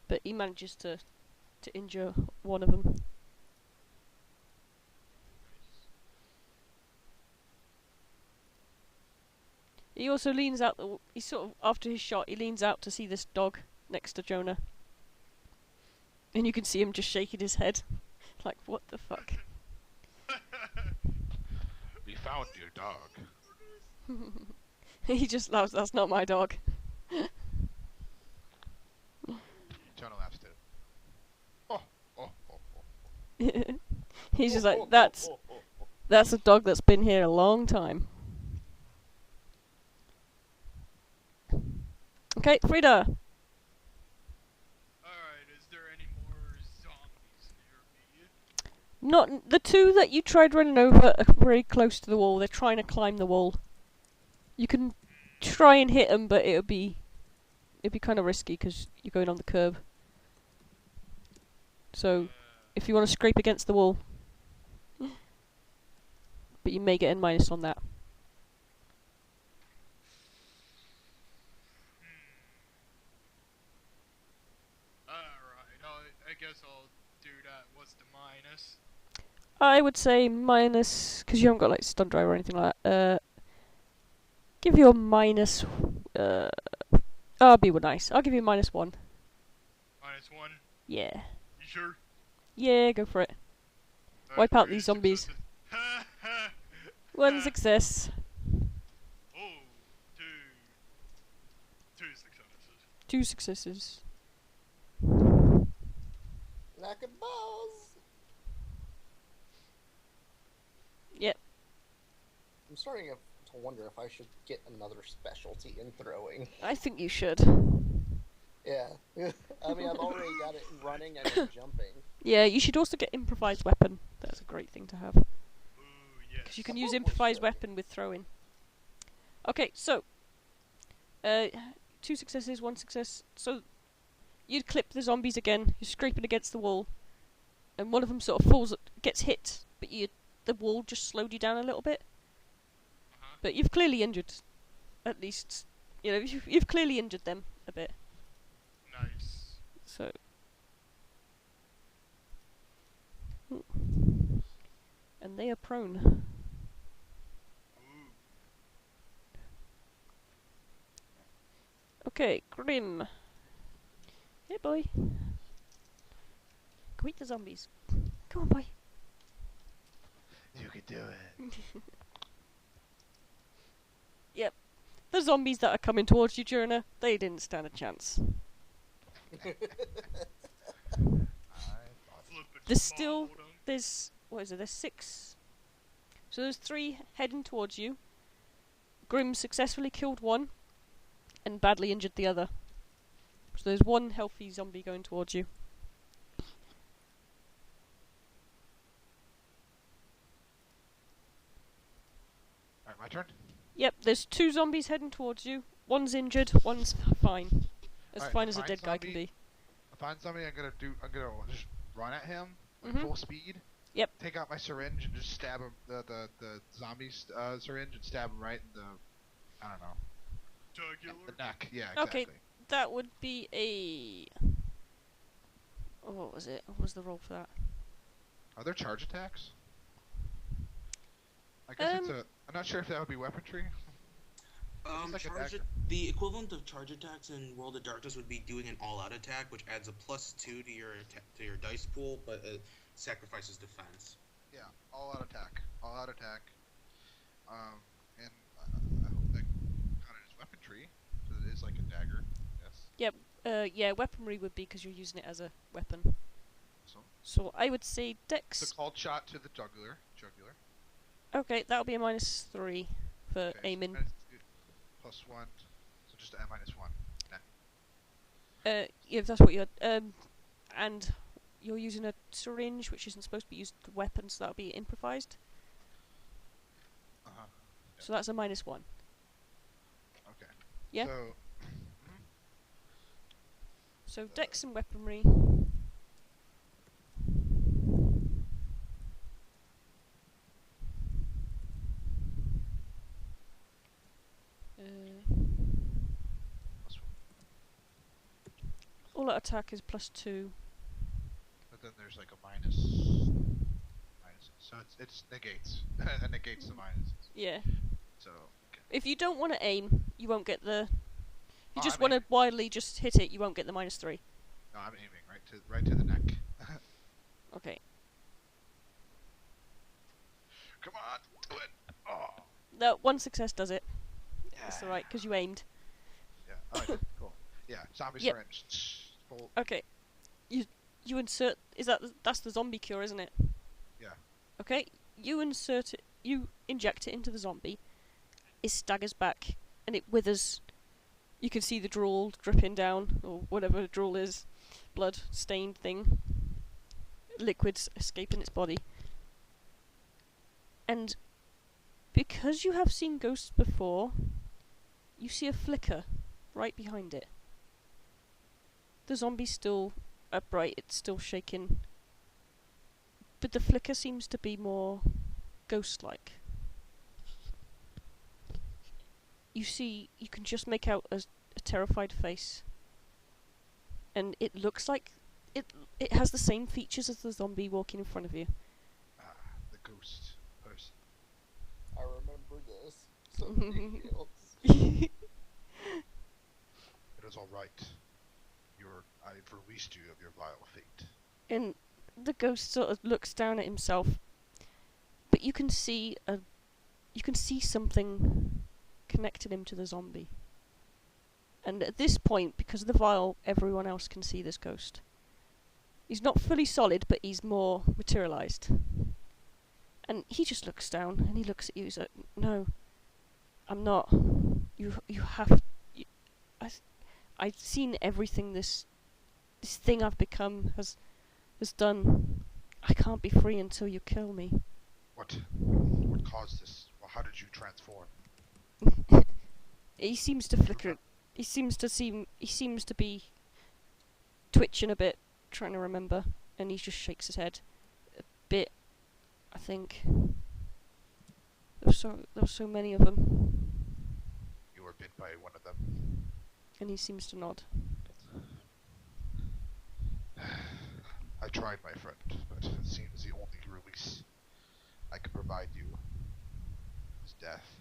But he manages to injure one of them. He also leans out. He's sort of after his shot. He leans out to see this dog next to Jonah, and you can see him just shaking his head, like what the fuck. We found your dog. He just laughs. That's not my dog. Jonah laughs too. Oh, oh, oh, oh. He's just like that's a dog that's been here a long time. Okay, Frida. Alright, is there any more zombies near me? Not the two that you tried running over are very close to the wall. They're trying to climb the wall. You can try and hit them, but it'd be kind of risky because you're going on the curb. So, if you want to scrape against the wall, but you may get a minus on that. Alright, I guess I'll do that. What's the minus? I would say minus, because you haven't got like stun drive or anything like that. Give you a minus. I'll be nice. I'll give you a -1. -1? Yeah. You sure? Yeah, go for it. Wipe out these zombies. One success. Oh, two successes. 2 successes. Knocking balls. Yep. I'm starting to wonder if I should get another specialty in throwing. I think you should. Yeah. I mean, I've already got it running and in jumping. Yeah, you should also get improvised weapon. That's a great thing to have. Ooh, yes. Because you can use improvised weapon with throwing. Okay, so 2 successes, 1 success. So you'd clip the zombies again. You're scraping against the wall, and one of them sort of gets hit, but the wall just slowed you down a little bit. But you've clearly injured, at least, you know, you've clearly injured them a bit. Nice. So. And they are prone. Ooh. Okay, Grim. Hey, boy. Go eat the zombies. Come on, boy. You can do it. Yep. The zombies that are coming towards you, Jonah, they didn't stand a chance. There's still, what is it, there's 6. So there's 3 heading towards you. Grim successfully killed 1, and badly injured the other. So there's 1 healthy zombie going towards you. Alright, my turn? Yep, there's 2 zombies heading towards you. 1's injured, 1's fine. As Alright, fine the as a fine dead guy can zombie- be. I find something I'm gonna just run at him with Mhm. full speed. Yep. Take out my syringe and just stab him, the zombie's syringe, and stab him right in the, I don't know, Jugular. the neck. Yeah, exactly. Okay. That would be a... Oh, what was it? What was the roll for that? Are there charge attacks? I guess I'm not sure if that would be weaponry. It's like a dagger. The equivalent of charge attacks in World of Darkness would be doing an all-out attack, which adds a +2 to your dice pool, but it sacrifices defense. Yeah, all out attack. And I hope that counted as weaponry, because it is like a dagger. Yes. Yeah, weaponry would be because you're using it as a weapon. So I would say Dex. It's a called shot to the jugular. Okay, that'll be a -3 for Okay, aiming. and it's +1, so just a -1. Nah. Yeah, if that's what you had. And you're using a syringe, which isn't supposed to be used as a weapon, so that'll be improvised. Uh-huh. So that's a -1. Okay. Yeah. So, So Dex and weaponry. All out attack is +2. but then there's like a minus. So it's negates. It negates the minuses. Yeah. So, okay. If you don't want to aim, you won't get the... If you Oh, just I'm want to aiming. wildly just hit it, you won't get the -3. No, I'm aiming right to the neck. Okay. Come on, do it. Oh. No, 1 success does it. Yeah. That's alright, because you aimed. Yeah. Oh, yeah. Cool. Yeah. Zombie Yep. syringe. Full. Okay. You insert... That's the zombie cure, isn't it? Yeah. Okay. You insert it... You inject it into the zombie. It staggers back, and it withers. You can see the drool dripping down, or whatever the drool is. Blood-stained thing. Liquids escaping its body. And because you have seen ghosts before, you see a flicker right behind it. The zombie's still upright, it's still shaking. But the flicker seems to be more ghost-like. You can just make out a terrified face. And it looks like it has the same features as the zombie walking in front of you. The ghost person. I remember this. So ridiculous. It is all right. I've released you of your vile fate. And the ghost sort of looks down at himself, but you can see something connected him to the zombie. And at this point, because of the vial, everyone else can see this ghost. He's not fully solid, but he's more materialized. And he just looks down and he looks at you. He's like, "No, I'm not. You have. I've seen everything this thing I've become has done. I can't be free until you kill me." What caused this? Well, how did you transform? He seems to flicker. He seems to be twitching a bit, trying to remember, and he just shakes his head a bit. I think there were so many of them, You were bit by one of them. and he seems to nod. I tried, my friend, but it seems the only release I can provide you is death.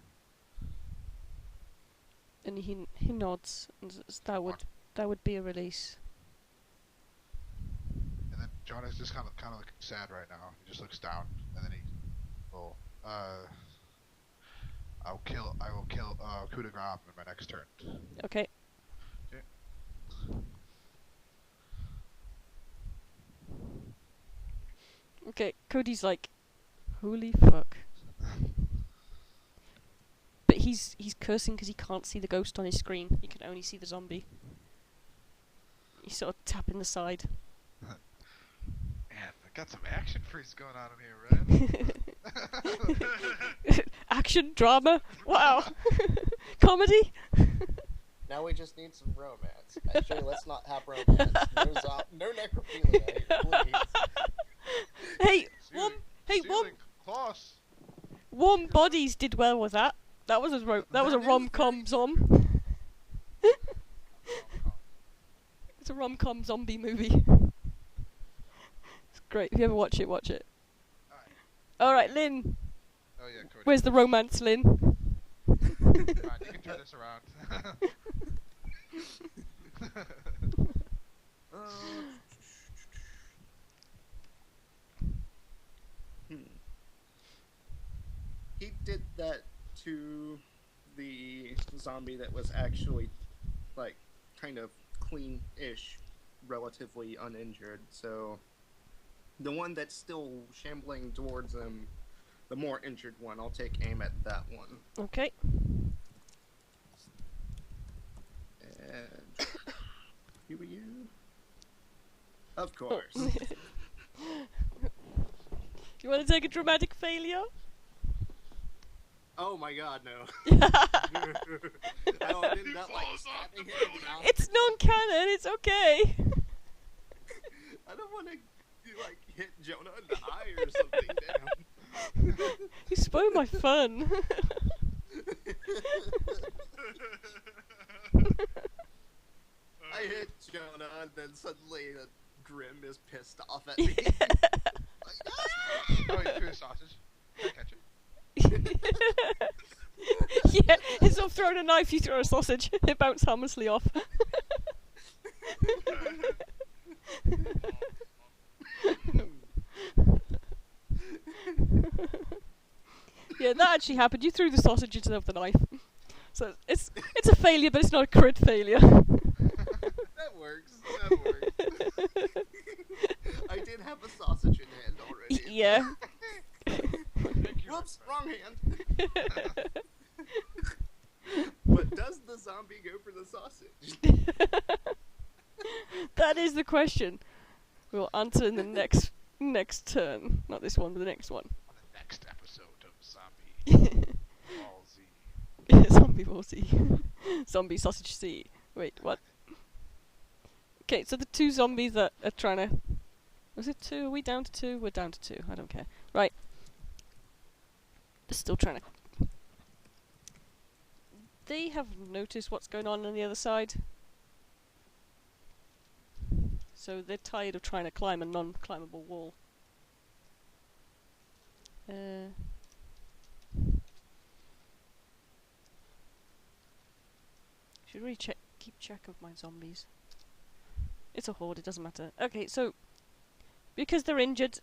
And he nods, and that would be a release. And then John is just kind of looking sad right now. He just looks down, and then I will kill coup de grace in my next turn. Okay. Okay. Okay, Cody's like, holy fuck. But he's cursing because he can't see the ghost on his screen. He can only see the zombie. He's sort of tapping the side. Man, I got some action freeze going on in here, right? Action, drama, wow. Comedy. Now we just need some romance. Actually, let's not have romance. No necrophilia here, please. Hey, Ceiling, Klaus. Warm Bodies did well with that. That was a rom-com It's a rom-com zombie movie. It's great. If you ever watch it, watch it. Alright, Lynn. Oh yeah, Cody. Where's the romance, Lynn? Come on, you can turn this around. He did that to the zombie that was actually, like, kind of clean-ish, relatively uninjured. So, the one that's still shambling towards him, the more injured one, I'll take aim at that one. Okay. And who are you? Of course. You want to take a dramatic failure? Oh my god, no. I did not like stabbing him in the eye. It's non-canon, it's okay. I don't want to like hit Jonah in the eye or something. Damn. You spoiled my fun. I hit Jonah and then suddenly Grim is pissed off at me. Oh, you threw a sausage. Can I catch it? Yeah, instead of throwing a knife, you throw a sausage. It bounces harmlessly off. Yeah, that actually happened. You threw the sausage instead of the knife. So it's a failure, but it's not a crit failure. That works. That works. I did have a sausage in hand already. Yeah. Thank you. Whoops, wrong hand. But does the zombie go for the sausage? That is the question. We'll answer in the next turn. Not this one, but the next one. On the next episode of Zombie Ball Z. Zombie Ball Z. Zombie Sausage C. Wait, what? Okay, so the two zombies that are trying to... Was it two? Are we down to two? We're down to two. I don't care. Right. They're still trying to... They have noticed what's going on the other side. So they're tired of trying to climb a non-climbable wall. Should really keep check of my zombies. It's a horde, it doesn't matter. Okay, so because they're injured,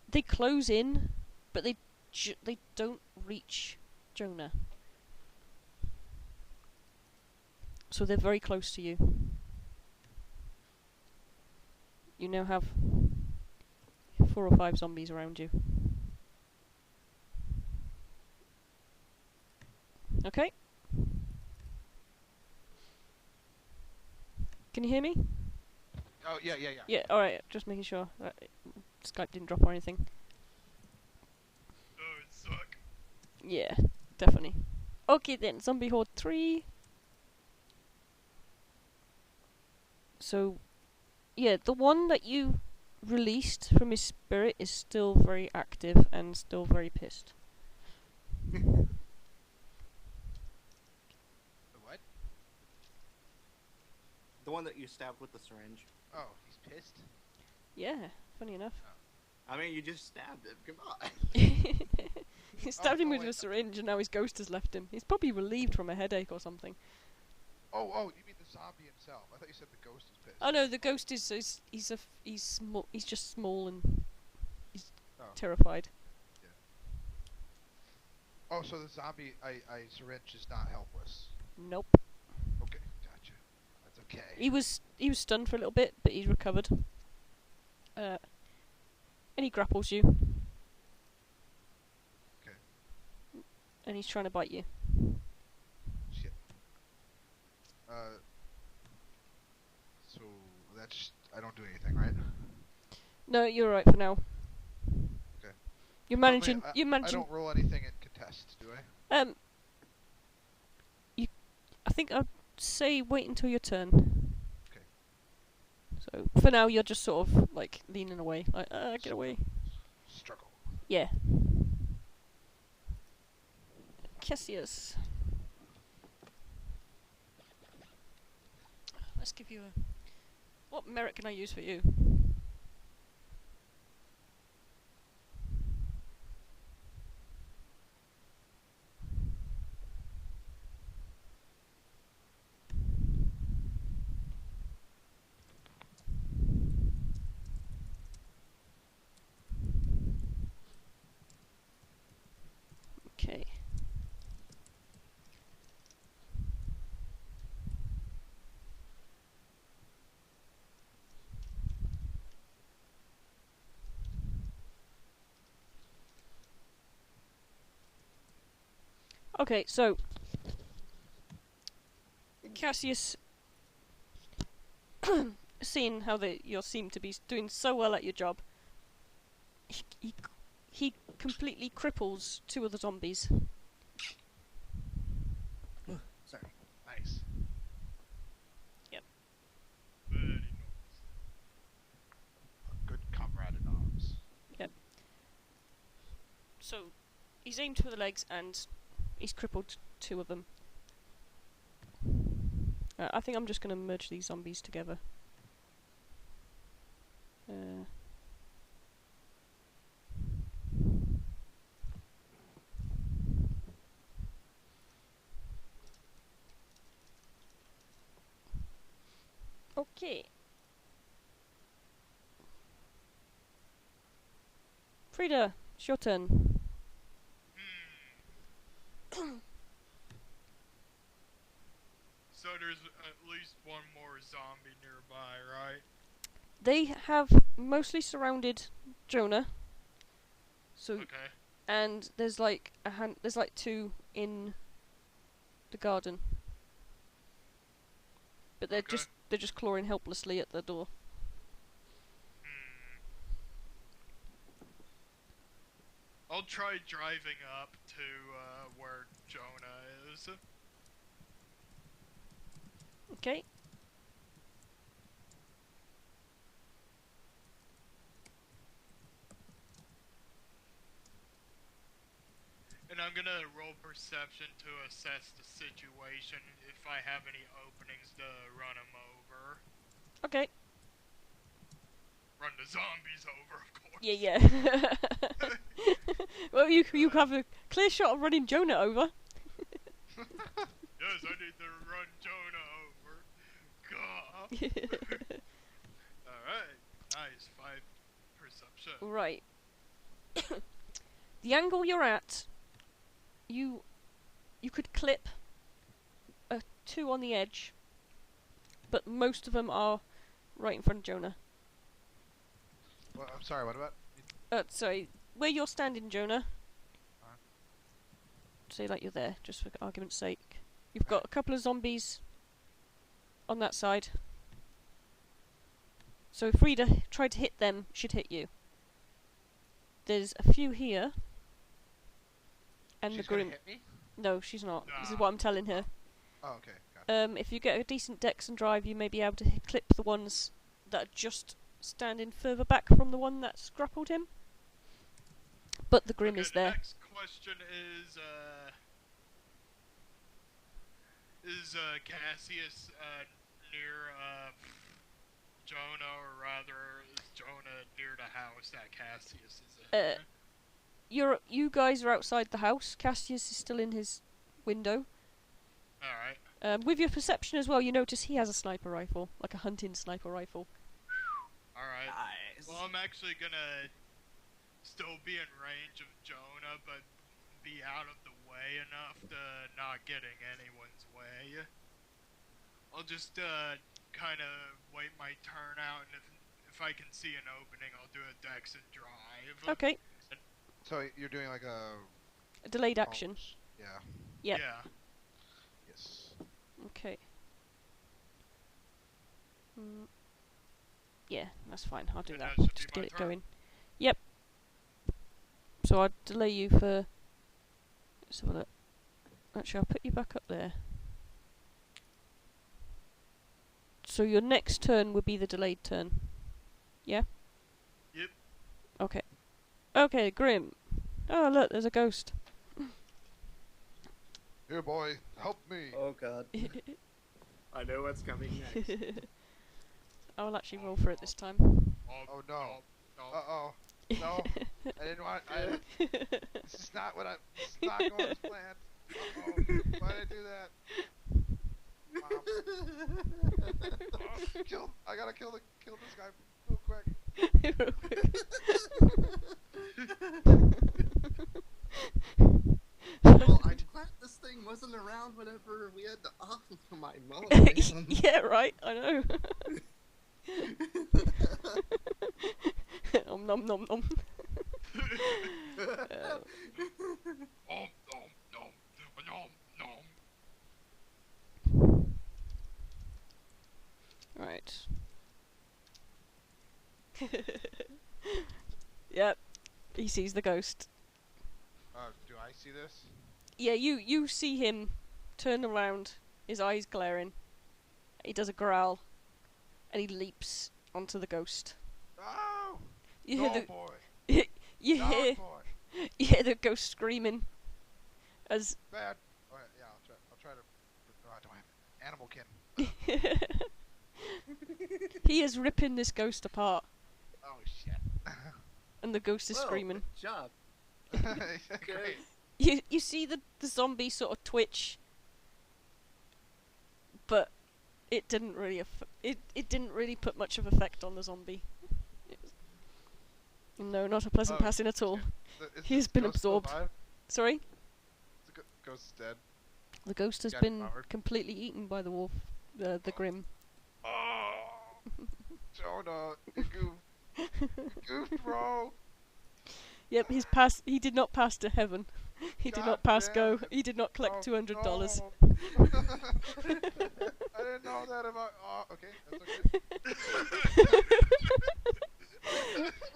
they close in, but they don't reach Jonah. So they're very close to you. You now have 4 or 5 zombies around you. Okay. Can you hear me? Oh, yeah. Yeah, alright, just making sure that Skype didn't drop or anything. Oh, it suck. Yeah, definitely. Okay then, Zombie Horde 3. So, yeah, the one that you released from his spirit is still very active and still very pissed. The what? The one that you stabbed with the syringe. Oh, he's pissed? Yeah, funny enough. I mean, you just stabbed him. Come on. He stabbed him with wait. a syringe and now his ghost has left him. He's probably relieved from a headache or something. Oh, you mean the zombie himself. I thought you said the ghost is pissed. Oh no, the ghost he's small. He's just small and he's Oh. terrified. Oh, so the zombie I syringe is not helpless. Nope. Okay, gotcha. That's okay. He was stunned for a little bit, but he's recovered. And he grapples you. Okay. And he's trying to bite you. Shit. So that's I don't do anything, right? No, you're alright for now. Okay. You're managing. I You're managing. don't roll anything in contest, do I? I think I'd say wait until your turn. Okay. So for now, you're just sort of like leaning away, like get away. Struggle. Yeah. Cassius. Let's give you a. What merit can I use for you? Okay. Okay, so Cassius, seeing how you seem to be doing so well at your job, he completely cripples 2 of the zombies. Sorry. Nice. Very nice. A good comrade in arms. So he's aimed for the legs and he's crippled 2 of them. I think I'm just going to merge these zombies together. Okay. Frida, it's your turn. So there's at least one more zombie nearby, right? They have mostly surrounded Jonah. So, Okay. and there's like there's like 2 in the garden. But they're Okay. just clawing helplessly at the door. I'll try driving up to where Jonah is. Okay. And I'm gonna roll perception to assess the situation if I have any openings to run him over. Okay. Run the zombies over, of course. Yeah. Well, you have a clear shot of running Jonah over. Yes, I need to run Jonah over. God. Alright. Nice. 5 perception. Right. The angle you're at, you could clip 2 on the edge, but most of them are right in front of Jonah. Well, I'm sorry, what about? Sorry, where you're standing, Jonah. Say like you're there, just for argument's sake. You've got a couple of zombies on that side. So if Frida tried to hit them, she'd hit you. There's a few here. And She's the gonna Grim. hit me? No, she's not. This is what I'm telling her. Oh, okay. Got it. If you get a decent dex and drive, you may be able to clip the ones that are just standing further back from the one that's grappled him. But the Grim Okay, is the there. next question is Cassius near Jonah, or rather, is Jonah near the house that Cassius is in? You guys are outside the house. Cassius is still in his window. Alright. With your perception as well, you notice he has a sniper rifle, like a hunting sniper rifle. Alright. Nice. Well, I'm actually gonna still be in range of Jonah, but be out of the way enough to not get in anyone's way. I'll just kind of wait my turn out, and if I can see an opening, I'll do a dex and drive. Okay. So you're doing like a Delayed action. Yeah. Yep. Yeah. Yes. Okay. Yeah, that's fine. I'll do And that. that should Just be my get it turn. going. Yep. So I'll delay you for... Let's have a look. Actually, I'll put you back up there. So your next turn would be the delayed turn. Yeah? Yep. Okay. Okay, Grim. Oh, look, there's a ghost. Here, boy, help me. Oh god. I know what's coming next. I'll actually roll for it this time. Oh no. Uh-oh. No. I didn't want. This is not what I. This is not going as planned. Uh-oh. Why did I do that? Mom. I gotta kill this guy real quick. Real quick. Well, I'm glad this thing wasn't around whenever we had to off my mom. Yeah, right, I know. Nom nom nom nom. Right. Yep. He sees the ghost. Do I see this? Yeah, you see him turn around, his eyes glaring. He does a growl, and he leaps onto the ghost. Oh! You No, hear boy. you No, hear boy. you hear the ghost screaming as Bad. Oh, yeah, I'll try to. Oh, I don't have animal kin. he is ripping this ghost apart, Oh shit. and the ghost is Whoa, screaming. Good job. Great. You see the zombie sort of twitch, but it didn't really it didn't really put much of effect on the zombie. No, not a pleasant passing at all. He's been absorbed. Sorry? The ghost is dead. The ghost has Got been devoured. completely eaten by the wolf, the Grim. Oh, Jonah, you goofed, bro. Yep, he did not pass to heaven. He did not pass go. He did not collect $200. No. I didn't know that about. Oh, okay, that's okay.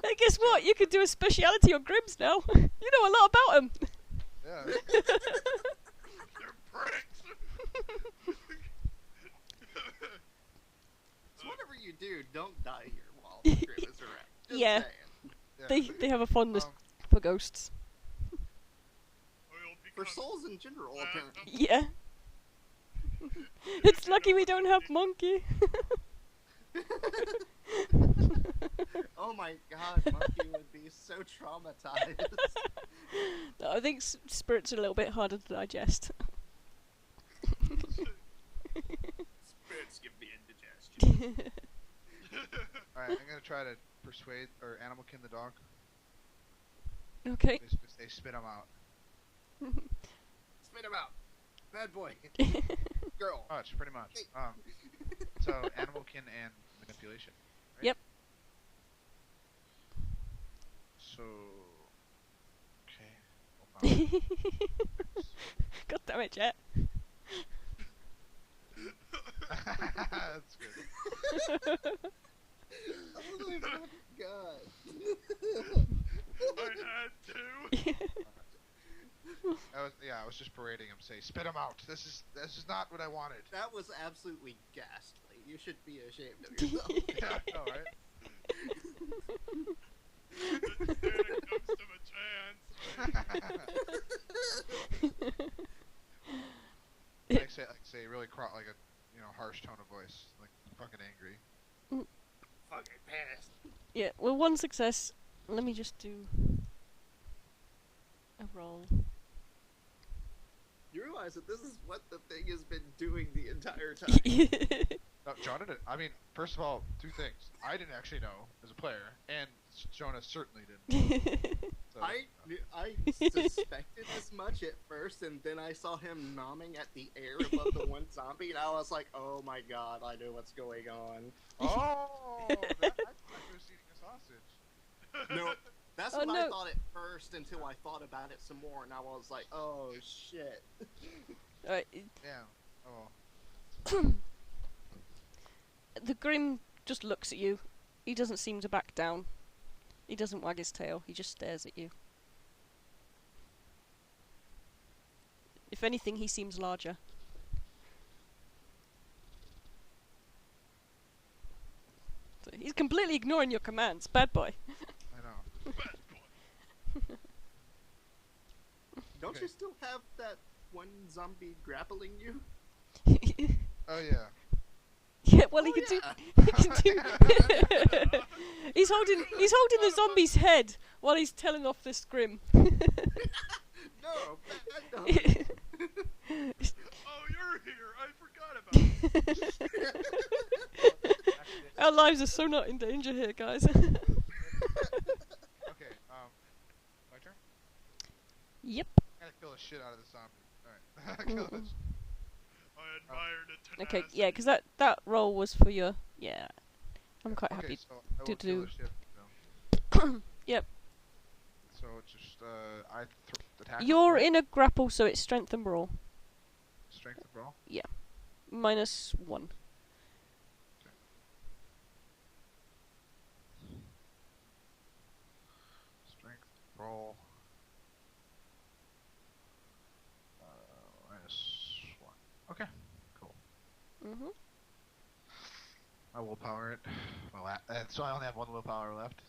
Hey, guess what? You can do a speciality on Grims now. You know a lot about them. Yeah. You're pricks. So whatever you do, don't die here while Grim is around. Just Yeah. saying. They have a fondness Um, for ghosts. For souls in general, apparently. Yeah. It's lucky we don't have Monkey. Oh my god, Monkey would be so traumatized. No, I think Spirit's a little bit harder to digest. Spirits give me indigestion. Alright, I'm gonna try to persuade or animalkin the dog. Okay. They spit him out. Spit him out. Bad boy. Girl. Much, pretty much. So animalkin and manipulation. Right? Yep. So. Okay. God damn it, Jet. That's good. Oh my god. I had to. I was just parading him. Say, spit him out. This is not what I wanted. That was absolutely ghastly. You should be ashamed of yourself. Yeah, I know, right? There comes to a chance. I say really like a harsh tone of voice, like fucking angry. Fucking pissed. Yeah, well, one success. Let me just do a roll. You realize that this is what the thing has been doing the entire time. No, Jonah didn't. I mean, first of all, two things. I didn't actually know as a player, and Jonah certainly didn't. So, I suspected as much at first, and then I saw him nomming at the air above the one zombie, and I was like, oh my god, I know what's going on. Oh, I thought he was eating a sausage. No, that's Oh, what I no. thought at first until I thought about it some more, and I was like, oh shit. Alright, Damn. Oh. the Grim just looks at you. He doesn't seem to back down. He doesn't wag his tail. He just stares at you. If anything, he seems larger. So he's completely ignoring your commands. Bad boy. I know. Don't Okay. you still have that one zombie grappling you? Oh yeah. Yeah, well, he Oh, can do. yeah. He can do. He's holding the zombie's head while he's telling off this Grim. No, no. Oh, you're here. I forgot about it. Our lives are so not in danger here, guys. Okay. My turn. Yep. I gotta kill the shit out of the zombie. All right. Kill this. I admired it. Okay, yeah, because that roll was for your. Yeah. I'm quite Okay, happy. so I will to kill do. the shit. Yep. So it's just attack. You're in a grapple, so it's strength and brawl. Strength and brawl. -1. Strength brawl. -1. Okay. Cool. Mhm. I willpower it. Well, so I only have one willpower left.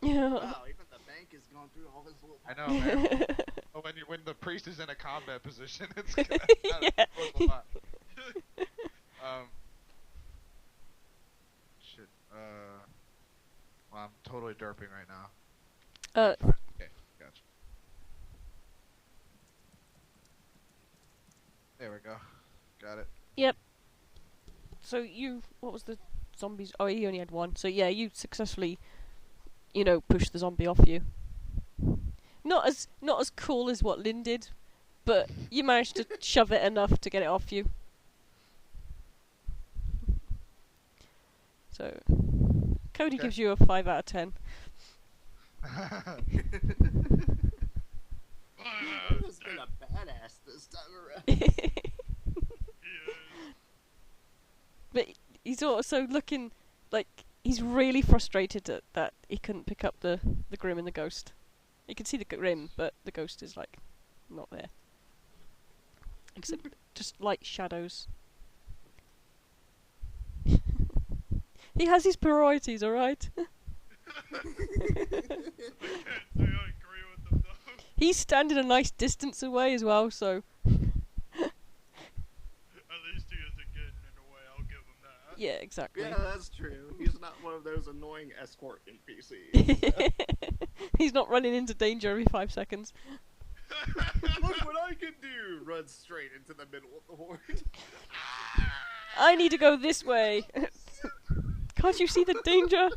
Yeah. Wow, even the bank is going through all this little. I know, man. Well, when the priest is in a combat position, it's gonna Yeah. a lot. Shit. Well, I'm totally derping right now. Fine. Okay, gotcha. There we go. Got it. Yep. So you, what was the zombies? Oh, he only had one. So yeah, you successfully, pushed the zombie off you. Not as cool as what Lynn did, but you managed to shove it enough to get it off you. So, Cody gives you a 5 out of 10. He's been a badass this time around. But he's also looking like he's really frustrated that he couldn't pick up the Grim and the Ghost. You can see the Grim, but the Ghost is like not there. Except just light shadows. He has his priorities, alright? I can't say I agree with them though. He's standing a nice distance away as well, so... At least he isn't getting in the way, I'll give him that. Yeah, exactly. Yeah, that's true. He's not one of those annoying escort NPCs. He's not running into danger every 5 seconds. Look what I can do! Run straight into the middle of the horde. I need to go this way! Can't you see the danger?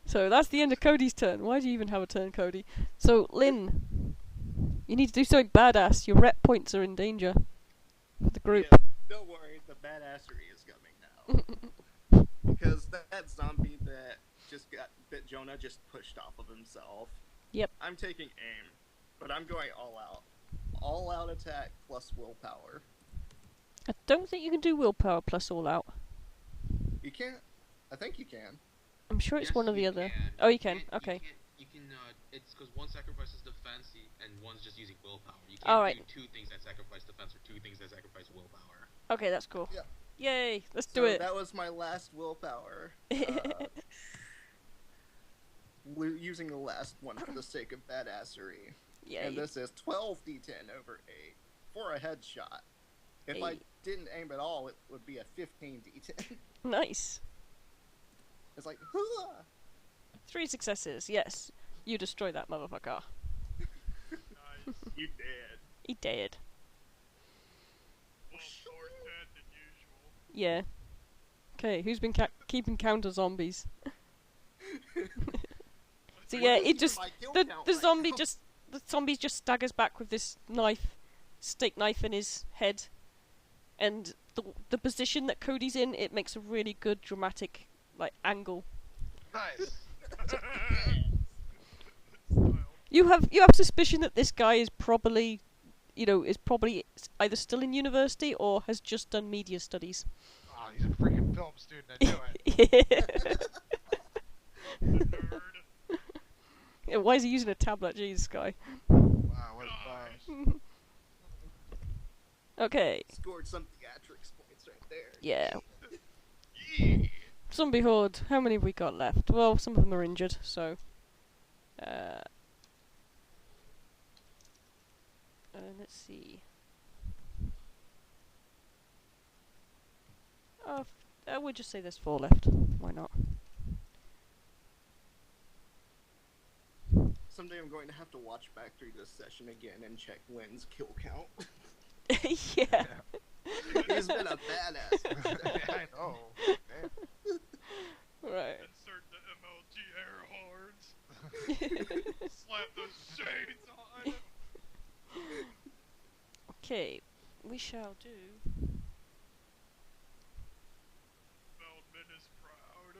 So that's the end of Cody's turn. Why do you even have a turn, Cody? So, Lynn, you need to do something badass. Your rep points are in danger for the group. Yeah, don't worry, the badassery is coming now. Because that zombie that that Jonah just pushed off of himself. Yep. I'm taking aim, but I'm going all out. All out attack plus willpower. I don't think you can do willpower plus all out. You can't? I think you can. I'm sure it's Yes, one or the you other. can. Oh, you can. Okay. You can. It's because one sacrifices defense and one's just using willpower. You can't Alright. do two things that sacrifice defense or two things that sacrifice willpower. Okay, that's cool. Yeah. Yay! Let's So do it. that was my last willpower. Using the last one for the sake of badassery. Yay. And this is 12d10 over 8 for a headshot. If I Hey. didn't aim at all, it would be a 15d10. Nice. It's like, hoo 3 successes. Yes. You destroy that motherfucker. Nice. You did. He dead. Well, more dead than usual. Yeah. Okay, who's been keeping count of zombies? So yeah, it just the zombie just the zombie just staggers back with this steak knife in his head, and the position that Cody's in, it makes a really good dramatic angle. Nice. You have suspicion that this guy is probably either still in university or has just done media studies. Oh, he's a freaking film student. I knew it. Yeah. Nerd. Yeah, why is he using a tablet? Jesus, guy. Wow, what a buzz. Okay. Scored some theatrics points right there. Yeah. Yeah. Zombie horde. How many have we got left? Well, some of them are injured, so. Let's see. We'll just say there's 4 left. Why not? Someday I'm going to have to watch back through this session again and check Lynn's kill count. Yeah. He's been a badass. Yeah, I know. Damn. Right. Insert the MLG air horns. Slap those shades on. Okay. We shall do. Feldman is proud.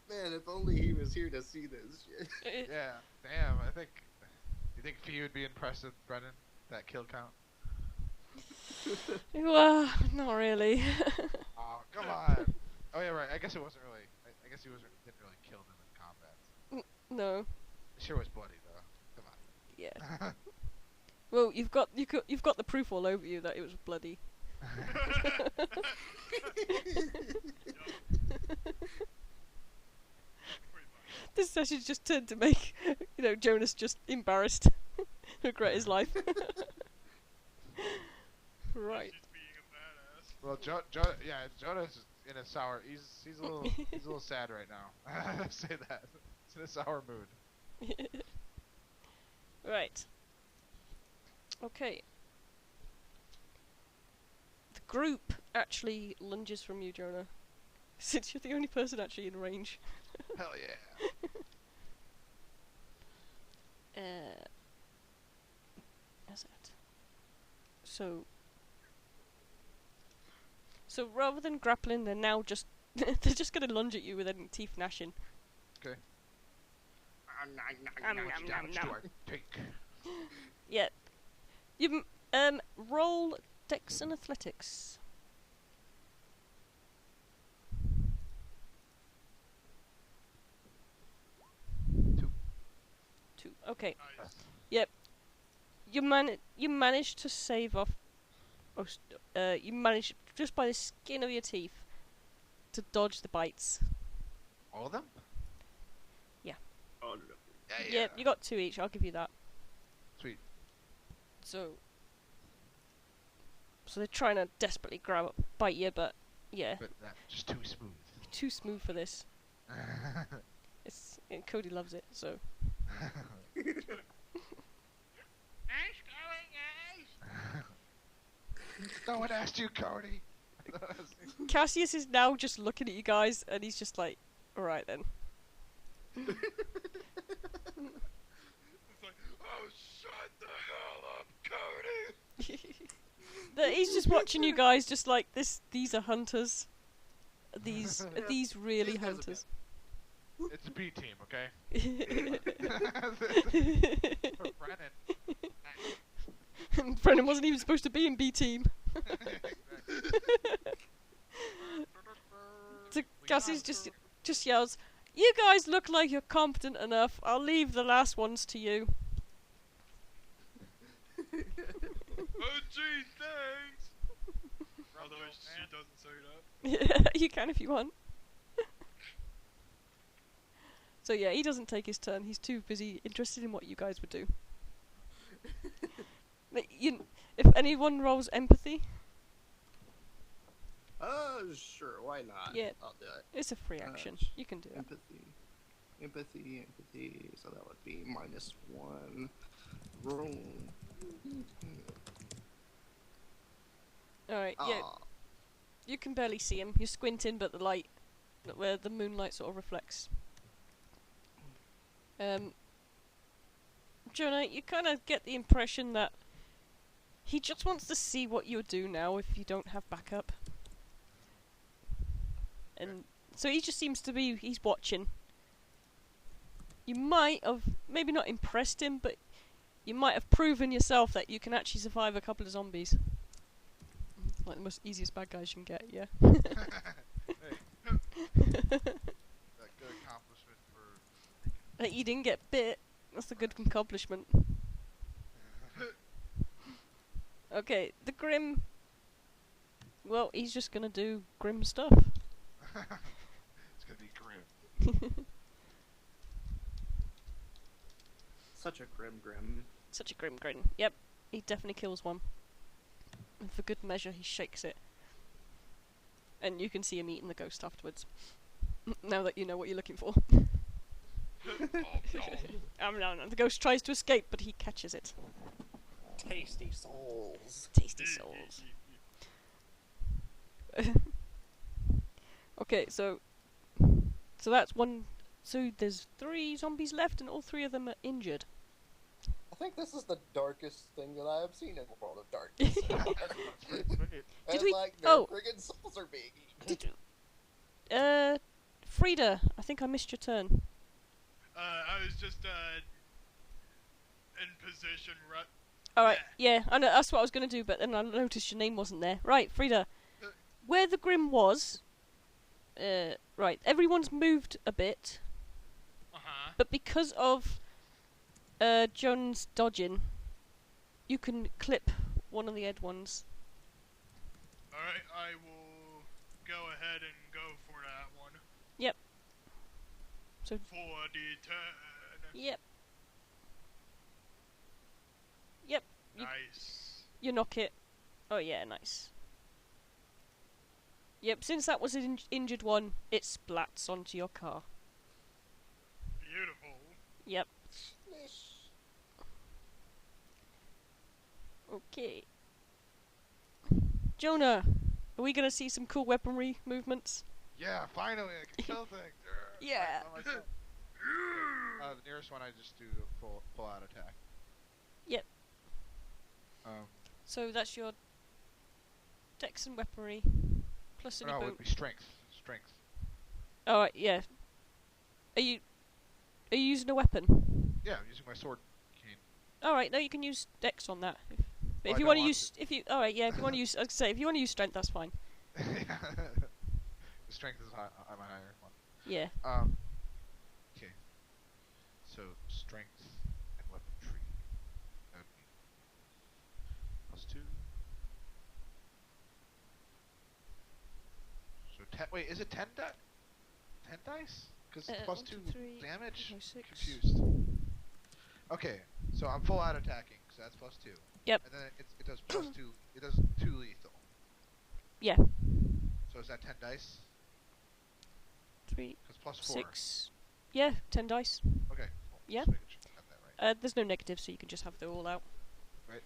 Man, if only he was here to see this shit. Yeah, damn. You think Fee would be impressed with Brennan? That kill count? Well, not really. Oh, come on. Oh yeah, right. I guess it wasn't really. I guess he didn't really kill them in combat. No. It sure was bloody though. Come on. Yeah. Well, you've got the proof all over you that it was bloody. This session's just turned to make, Jonas just embarrassed, regret his life. Right. Just being a badass. Well, Jonah's in a sour. He's a little sad right now. I say that. He's in a sour mood. Right. Okay. The group actually lunges from you, Jonah. Since you're the only person actually in range. Hell yeah. How's that? So rather than grappling, they're now just they're just gonna lunge at you with their teeth gnashing. Okay. Nom, How much nom, damage nom, do nom. I take? Yeah. You roll Dex and Athletics. 2. Okay. Nice. Yep. You managed to save off. You managed just by the skin of your teeth to dodge the bites. All of them? Oh, no. Yeah. Yep, you got 2 each. I'll give you that. Sweet. So they're trying to desperately bite you, but yeah, But that's just too smooth. too smooth for this. Cody loves it, so. No one asked you, Cody. Cassius is now just looking at you guys, and he's just like, "Alright then." It's like, oh, shut the hell up, Cody! He's just watching you guys, just like this. These are hunters. These really These guys are hunters. It's a B team, okay? Brennan. Brennan wasn't even supposed to be in B team. So Cassius just yells, "You guys look like you're competent enough. I'll leave the last ones to you." Oh, gee, thanks! Although she doesn't say that. You can if you want. So yeah, he doesn't take his turn. He's too busy interested in what you guys would do. If anyone rolls empathy, Sure, why not? Yeah. I'll do it. it's a free action. You can do that. Empathy. So that would be -1. Roll. Alright, yeah. Aw. You can barely see him. You're squinting, but the light, where the moonlight sort of reflects. Jonah, you kind of get the impression that he just wants to see what you'll do now if you don't have backup. And so he just seems to be, he's watching. You might have, maybe not impressed him, but you might have proven yourself that you can actually survive a couple of zombies. Like the most easiest bad guys you can get, yeah. Hey. That good accomplishment for. That you didn't get bit, that's a good accomplishment. Okay, the Grim... Well, he's just gonna do grim stuff. It's gonna be grim. Such a grim. Such a grim grin. Yep, he definitely kills one. And for good measure, he shakes it. And you can see him eating the ghost afterwards. Now that you know what you're looking for. No. The ghost tries to escape, but he catches it. Tasty souls. Tasty souls. Okay, so that's one. So there's 3 zombies left, and all 3 of them are injured. I think this is the darkest thing that I have seen in World of Darkness. Did we- Like, oh. their friggin' souls are being eaten. Did you, Frida, I think I missed your turn. I was just, in position, right? Alright, yeah, I know, that's what I was going to do, but then I noticed your name wasn't there. Right, Frida, where the Grim was, right, everyone's moved a bit, Uh-huh. but because of John's dodging, you can clip one of the head ones. Alright, I will go ahead and go for that one. Yep. So, 4d10. yep. Yep, you- Nice. you knock it. Oh yeah, nice. Yep, since that was an injured one, it splats onto your car. Beautiful. Yep. Okay. Jonah, are we gonna see some cool weaponry movements? Yeah, finally I can kill things. Yeah. By myself. The nearest one I just do full out attack. Yep. Um. So that's your dex and weaponry plus any No, it boon. would be strength. Strength. All right. Yeah. Are you using a weapon? Yeah, I'm using my sword cane. All right. No, you can use dex on that. But Well, if I you don't want to want use, if you, all right, yeah. If you want to use, I'd say if you want to use strength, that's fine. The strength is my higher one. Yeah. Okay. So strength and weaponry. That would be +2. So 10. Wait, is it 10 10 dice? Because it's 1, 2, +2 3, damage. 4, 6. Confused. Okay, so I'm full out attacking, so that's +2. Yep. And then it does +2. It does 2 lethal. Yeah. So is that 10 dice? 3, Because +4. 6. Yeah, 10 dice. Okay. Well, Yeah. just making sure I got that right. There's no negative, so you can just have them all out. There we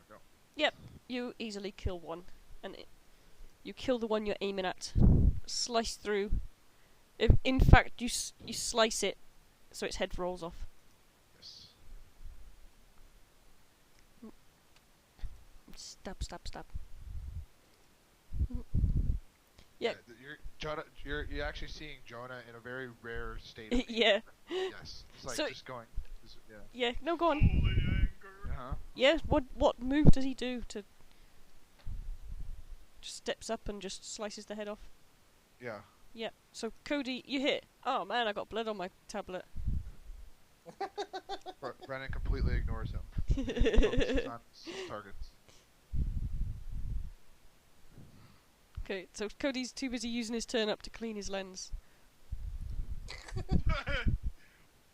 go. Yep. You easily kill one, and you kill the one you're aiming at. Slice through. If in fact you slice it, so its head rolls off. Yes. Stab, stab, stab. Yeah. You're actually seeing Jonah in a very rare state. Of Yeah. Yes. It's like So- just going. Yeah. Yeah. No, go on. Holy anger. Uh huh. Yeah. What move does he do to? Just steps up and just slices the head off. Yeah. Yeah. So Cody, you hit. Oh man, I got blood on my tablet. Brennan completely ignores him. Focuses on his targets. Okay, so Cody's too busy using his turn up to clean his lens.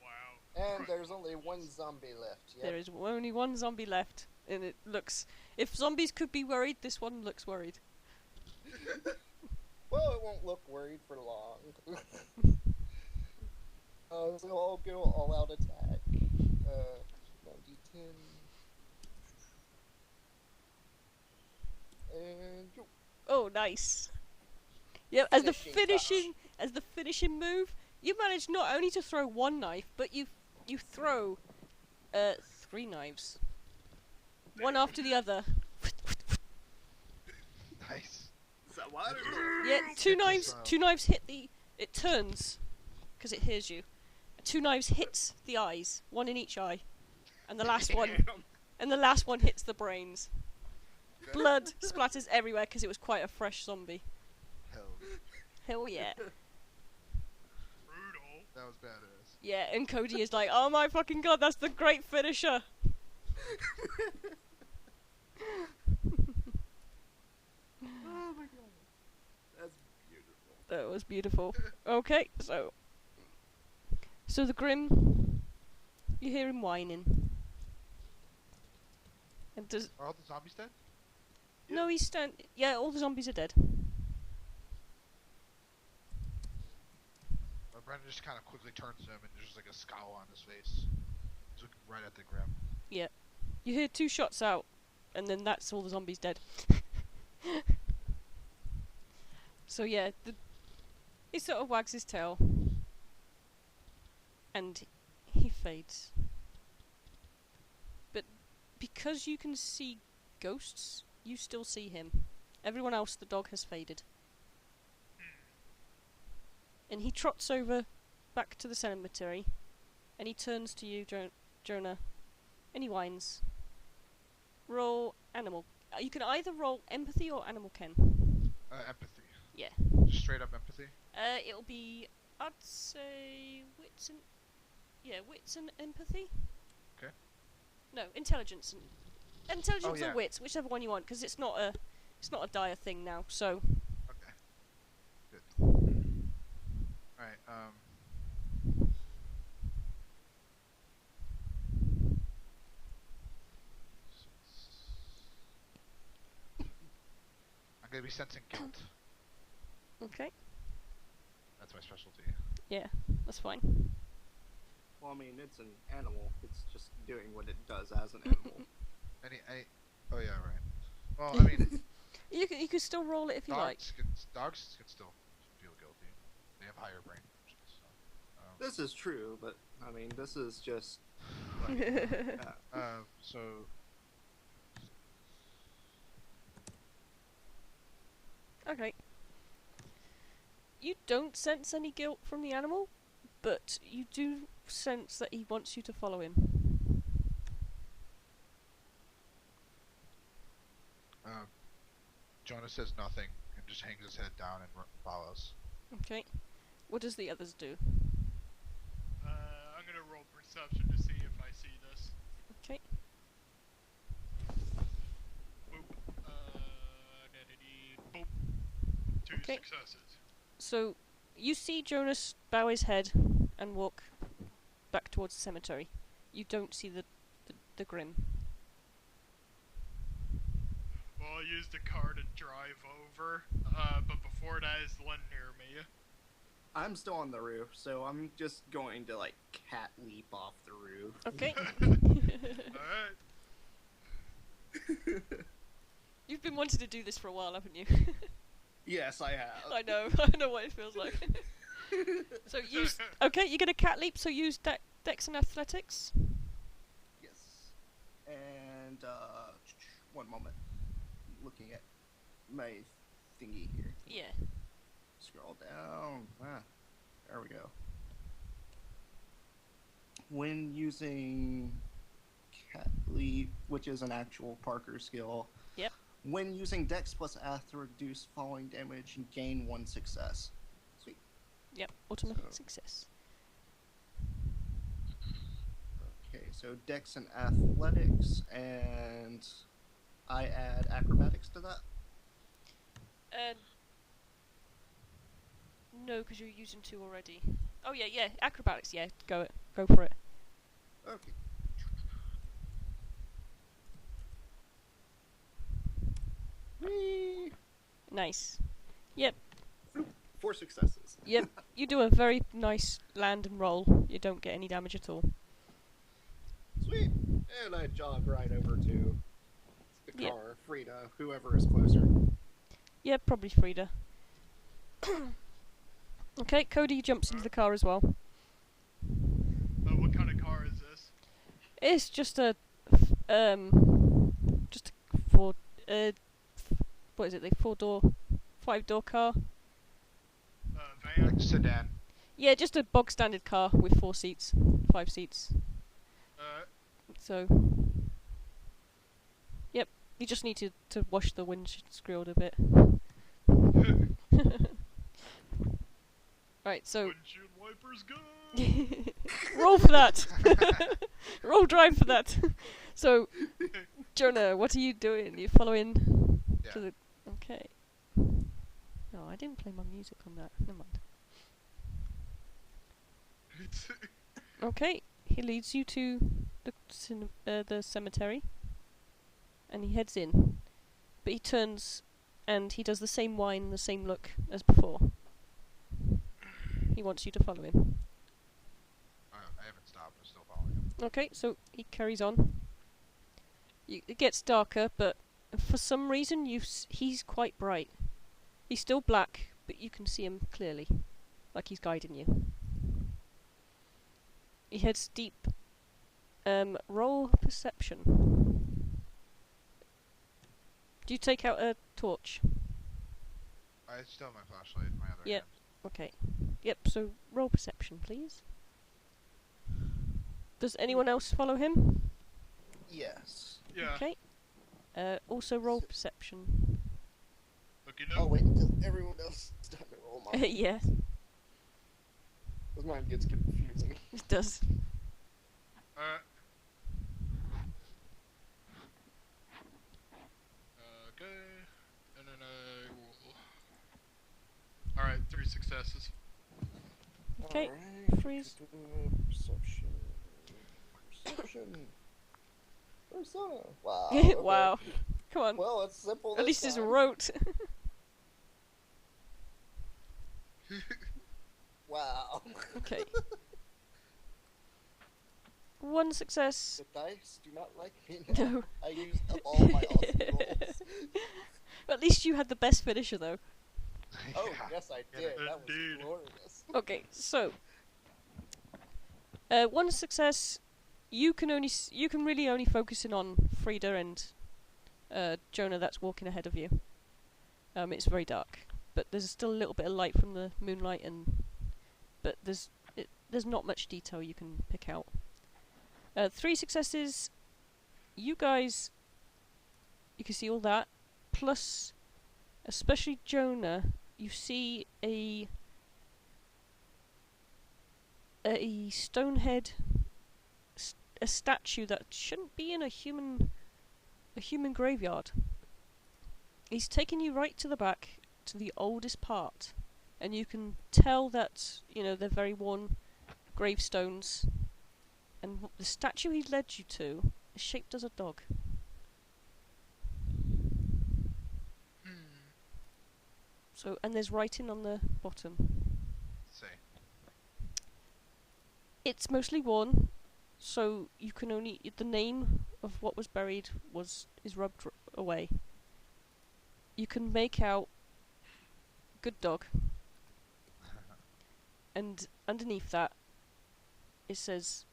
Wow. And there's only one zombie left. Yep. There is only one zombie left, and it looks. If zombies could be worried, this one looks worried. Well, it won't look worried for long. So I'll go all out attack. 90-10. And yo. Oh, nice. Yep, as the Finishing finishing move, you manage not only to throw one knife, but you throw 3 knives. One after the other. Nice. Is that what? Yeah, two It's just, knives hit the. It turns, because it hears you. 2 knives hits the eyes, one in each eye, and the last one, hits the brains. Blood splatters everywhere because it was quite a fresh zombie. Hell, Hell yeah. Brutal. that was badass. Yeah, and Cody is like, oh my fucking god, that's the great finisher. Oh my god. That's beautiful. That was beautiful. Okay, so the Grim, you hear him whining. And does Are all the zombies dead? no, he's yeah, all the zombies are dead. Brennan just kind of quickly turns to him and there's just like a scowl on his face. He's looking right at the Grim. Yeah, you hear 2 shots out, and then that's all the zombies dead. So yeah, he sort of wags his tail, and he fades. But because you can see ghosts, you still see him. Everyone else, the dog, has faded. And he trots over back to the cemetery, and he turns to you, Jonah, and he whines. Roll animal. You can either roll empathy or animal ken. Empathy. Yeah. Just straight up empathy. It'll be, I'd say, wits and empathy. Okay. No, intelligence Oh, yeah. or wits, whichever one you want, because it's not a dire thing now. So Okay. Good. Alright, I'm gonna be sensing guilt. okay, That's my specialty. yeah, that's fine. Well, I mean, it's an animal. It's just doing what it does as an animal. Oh yeah, right. Well, I mean, You can still roll it if you like. dogs can still feel guilty. They have higher brain functions. So, This is true, but I mean, this is just like, so Okay. You don't sense any guilt from the animal, but you do sense that he wants you to follow him. Jonah says nothing and just hangs his head down and follows. Okay. What does the others do? I'm gonna roll perception to see if I see this. Okay. Boop. Boop. 2 Okay. successes. So, you see Jonas bow his head and walk back towards the cemetery. You don't see the Grim. Well, I'll use the car to drive over. But before that, is Lynn near me? I'm still on the roof, so I'm just going to like cat leap off the roof. Okay. Alright. You've been wanting to do this for a while, haven't you? Yes, I have. I know what it feels like. So use. Okay, you get a cat leap. So use Dex and Athletics. Yes. And one moment. Looking at my thingy here. Yeah. Scroll down. There we go. When using cat leap, which is an actual Parker skill. Yep. When using Dex plus Ath to reduce falling damage and gain 1 success. Sweet. Yep. Automatic So- success. Okay, so Dex and Athletics, and I add Acrobatics to that. No, because you're using 2 already. Oh yeah. Acrobatics. Yeah. Go for it. Okay. Whee! Nice. Yep. 4 successes. Yep. You do a very nice land and roll. You don't get any damage at all. Sweet. And I jog right over to the Yep. car, Frida, whoever is closer. Yeah, probably Frida. Okay, Cody jumps into the car as well. What kind of car is this? It's just a four what is it? The 5-door car. Van? Like sedan. Yeah, just a bog standard car with 4 seats, 5 seats. So, yep, you just need to wash the windscreen a bit. Right, so Windshield wipers go! roll for that. Roll drive for that. So, Jonah, what are you doing? You following Yeah. to the? Okay. Oh, I didn't play my music on that. Never mind. Okay, he leads you to the cemetery, and he heads in. But he turns, and he does the same whine, the same look as before. He wants you to follow him. I haven't stopped. I'm still following him. Okay, so he carries on. It gets darker, but for some reason he's quite bright. He's still black, but you can see him clearly, like he's guiding you. He heads deep. Roll perception. Do you take out a torch? I still have my flashlight in my other Yep. hand. Okay. Yep, so roll perception, please. Does anyone else follow him? Yes. Yeah. Okay. Also roll perception. Looking I'll up. wait until everyone else is done to roll mine. Yeah, Because mine gets confusing. it does. Okay. And then I roll. Alright, 3 successes. Okay, Alright. freeze. Perception. Perception. Persona. Wow. Okay. Wow. Come on. Well, it's simple. At this least it's time. rote. Wow. Okay. 1 success. The dice do not like me now. No. I used up all my awesome rolls. At least you had the best finisher, though. Oh, Yeah. yes, I did. That was Indeed. glorious. Okay, so 1 success. You can really only focus in on Frida and Jonah that's walking ahead of you. It's very dark, but there's still a little bit of light from the moonlight, but there's not much detail you can pick out. 3 successes. You guys, you can see all that, plus, especially Jonah, you see a stone head, a statue that shouldn't be in a human graveyard. He's taking you right to the back, to the oldest part, and you can tell that, they're very worn gravestones, and the statue he led you to is shaped as a dog. So, and there's writing on the bottom. Say. It's mostly worn, so you can only the name of what was buried is rubbed away. You can make out "good dog," and underneath that it says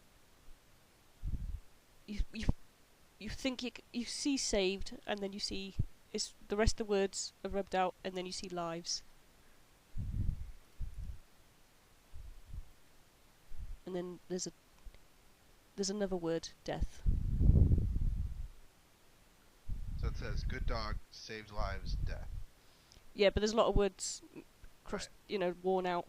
you think you see "saved," and then you see the rest of the words are rubbed out, and then you see "lives." And then there's another word, "death." So it says, "Good dog saved lives, death." Yeah, but there's a lot of words crossed, worn out.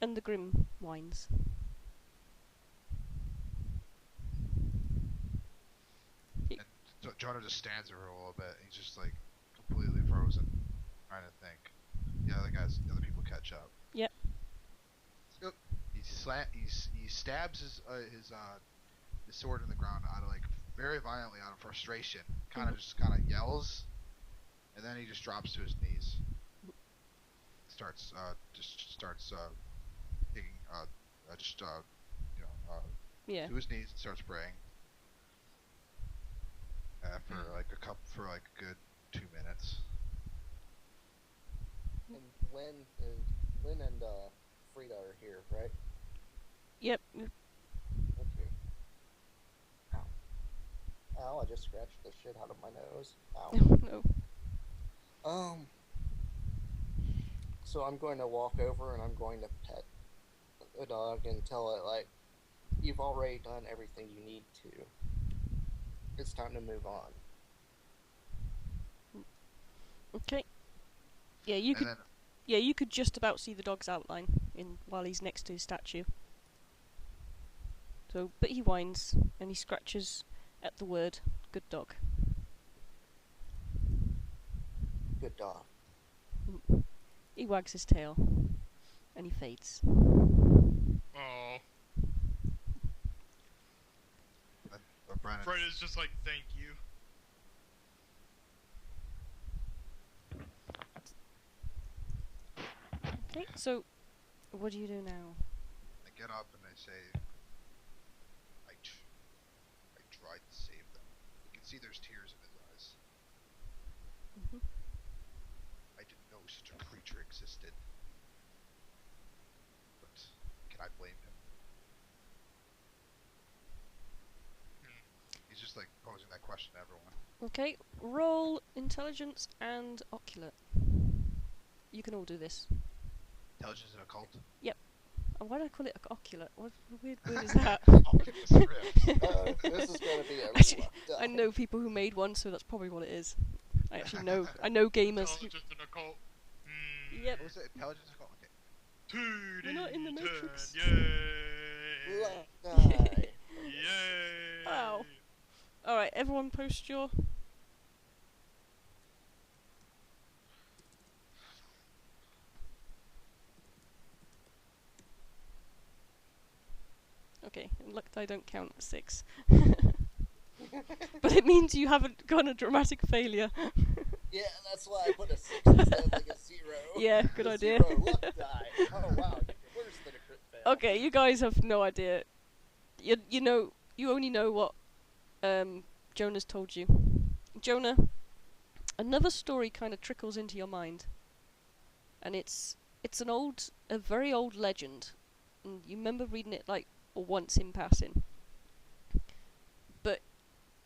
And the grim whines. And Jonah just stands there for a little bit. He's just like completely frozen, trying to think. The other people catch up. Yep. So he stabs his sword in the ground very violently out of frustration. Kind of yells, and then he just drops to his knees. Starts digging Yeah. to his knees and starts praying. For a good 2 minutes. And Lynn and Frida are here, right? Yep. Okay. Ow. Ow, I just scratched the shit out of my nose. Ow. No. So I'm going to walk over and I'm going to pet the dog and tell it, you've already done everything you need to. It's time to move on. Okay. Yeah, you could just about see the dog's outline while he's next to his statue. So, but he whines and he scratches at the word "good dog." Good dog. He wags his tail and he fades. Oh, Brandon. Fred is just like, thank you. Okay, so what do you do now? I get up and I say, I tried to save them. You can see there's tears in his eyes. Mhm. I didn't know such a creature existed. But can I blame him? He's just posing that question to everyone. Okay, roll intelligence and occult. You can all do this. Intelligence and occult. Oh, why did I call it occult? What weird word is that? Oculus Rift. This is going to be a Actually, real I know people who made one, so that's probably what it is. I actually know. I know gamers. who- Intelligence and occult. Yep. What was it? Intelligence and occult. Okay. We're not in the Matrix. Yay! Left eye. Yay! Wow. Alright, everyone post your... Okay, luck I don't count 6. But it means you haven't gone a dramatic failure. Yeah, that's why I put a 6 instead of a 0. Yeah, good A idea. 0 luck die. Oh wow, worse than a crit Okay, you guys have no idea. You know, you only know what Jonah's told you. Jonah, another story kind of trickles into your mind, and it's a very old legend, and you remember reading it like once in passing. But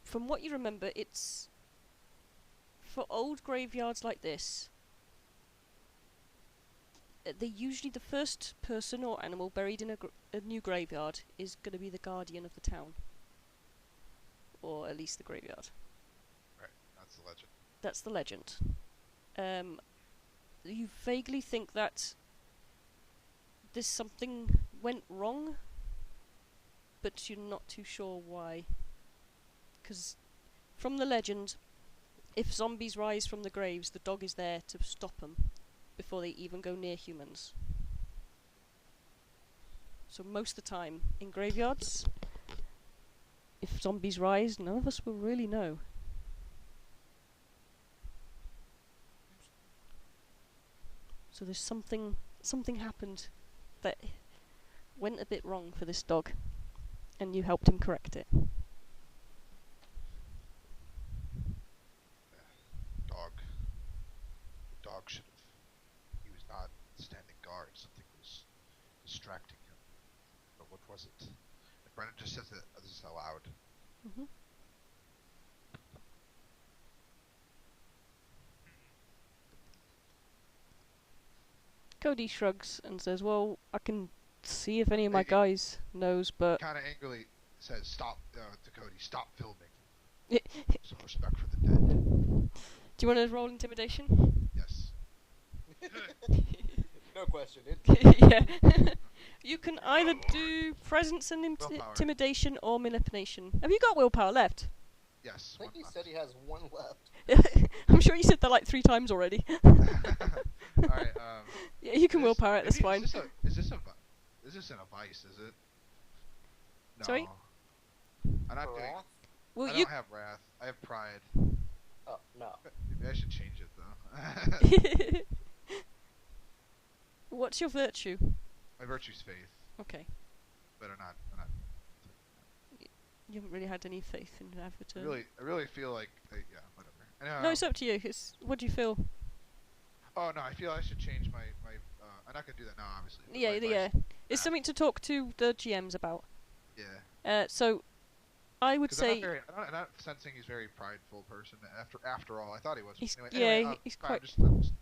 from what you remember, it's for old graveyards like this. They usually the first person or animal buried in a new graveyard is going to be the guardian of the town, or at least the graveyard. Right, that's the legend. That's the legend. You vaguely think that there's something went wrong, but you're not too sure why. Because from the legend, if zombies rise from the graves, the dog is there to stop them before they even go near humans. So most of the time, in graveyards, if zombies rise, none of us will really know. So there's something happened that went a bit wrong for this dog, and you helped him correct it. Dog should have. He was not standing guard. Something was distracting him. But what was it? And Brennan just says this aloud. Mm-hmm. Cody shrugs and says, "Well, I can see if any of my guys knows, but..." Kind of angrily says, "Stop, to Cody, stop filming. Some respect for the dead." Do you want to roll intimidation? Yes. No question. Yeah. You can either do presence and intimidation or manipulation. Have you got willpower left? Yes. I think he said he has one left. I'm sure you said that like 3 times already. Alright, yeah, you can willpower it, that's fine. Is this an advice, is it? No. Sorry? I'm not doing... Wrath? Well, I you... don't have wrath. I have pride. Oh, no. Maybe I should change it, though. What's your virtue? My virtue's faith. Okay. But I'm not... You haven't really had any faith in Avatar. I really feel like... yeah, whatever. Anyhow, No, it's up to you. What do you feel? Oh, no, I feel I should change my I'm not going to do that now, obviously. Yeah. It's something to talk to the GMs about. Yeah. So, I would say... I'm not sensing he's a very prideful person. After all, I thought he was. He's, anyway, he's quite... I'm just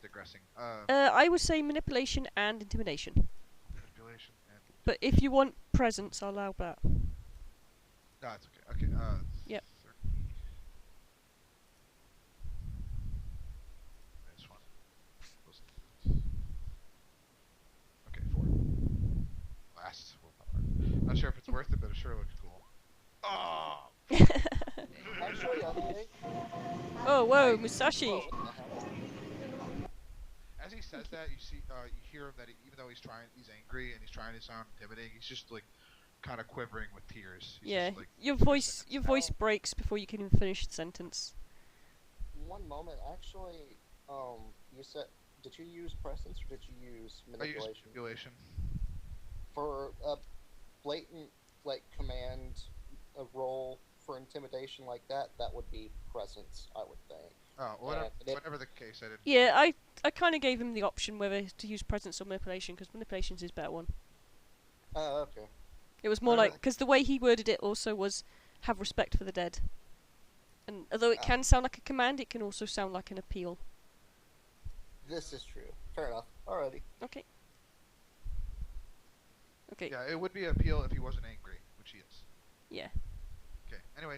digressing. I would say manipulation and intimidation. Manipulation and... But if you want presence, I'll allow that. No, it's okay. Okay, Yep. 30. I just want... Okay, 4. Last willpower. Not sure if it's worth it, but it sure looks cool. Oh! Actually, I think... Oh, whoa, Musashi! Oh, what the hell? As he says that, you hear him that even though he's angry and he's trying to sound intimidating, he's just like kind of quivering with tears. He's Yeah, just, like, your voice breaks before you can even finish the sentence. One moment, actually, you said, did you use presence or did you use manipulation? I use manipulation. For a blatant, like, command, a roll for intimidation like that, that would be presence, I would think. Oh, whatever the case, I didn't... Yeah, I kind of gave him the option whether to use presence or manipulation, because manipulation's his better one. Oh, okay. It was more like, because the way he worded it also was, have respect for the dead. And although it can sound like a command, it can also sound like an appeal. This is true. Fair enough. Alrighty. Okay. Okay. Yeah, it would be an appeal if he wasn't angry, which he is. Yeah. Okay, anyway,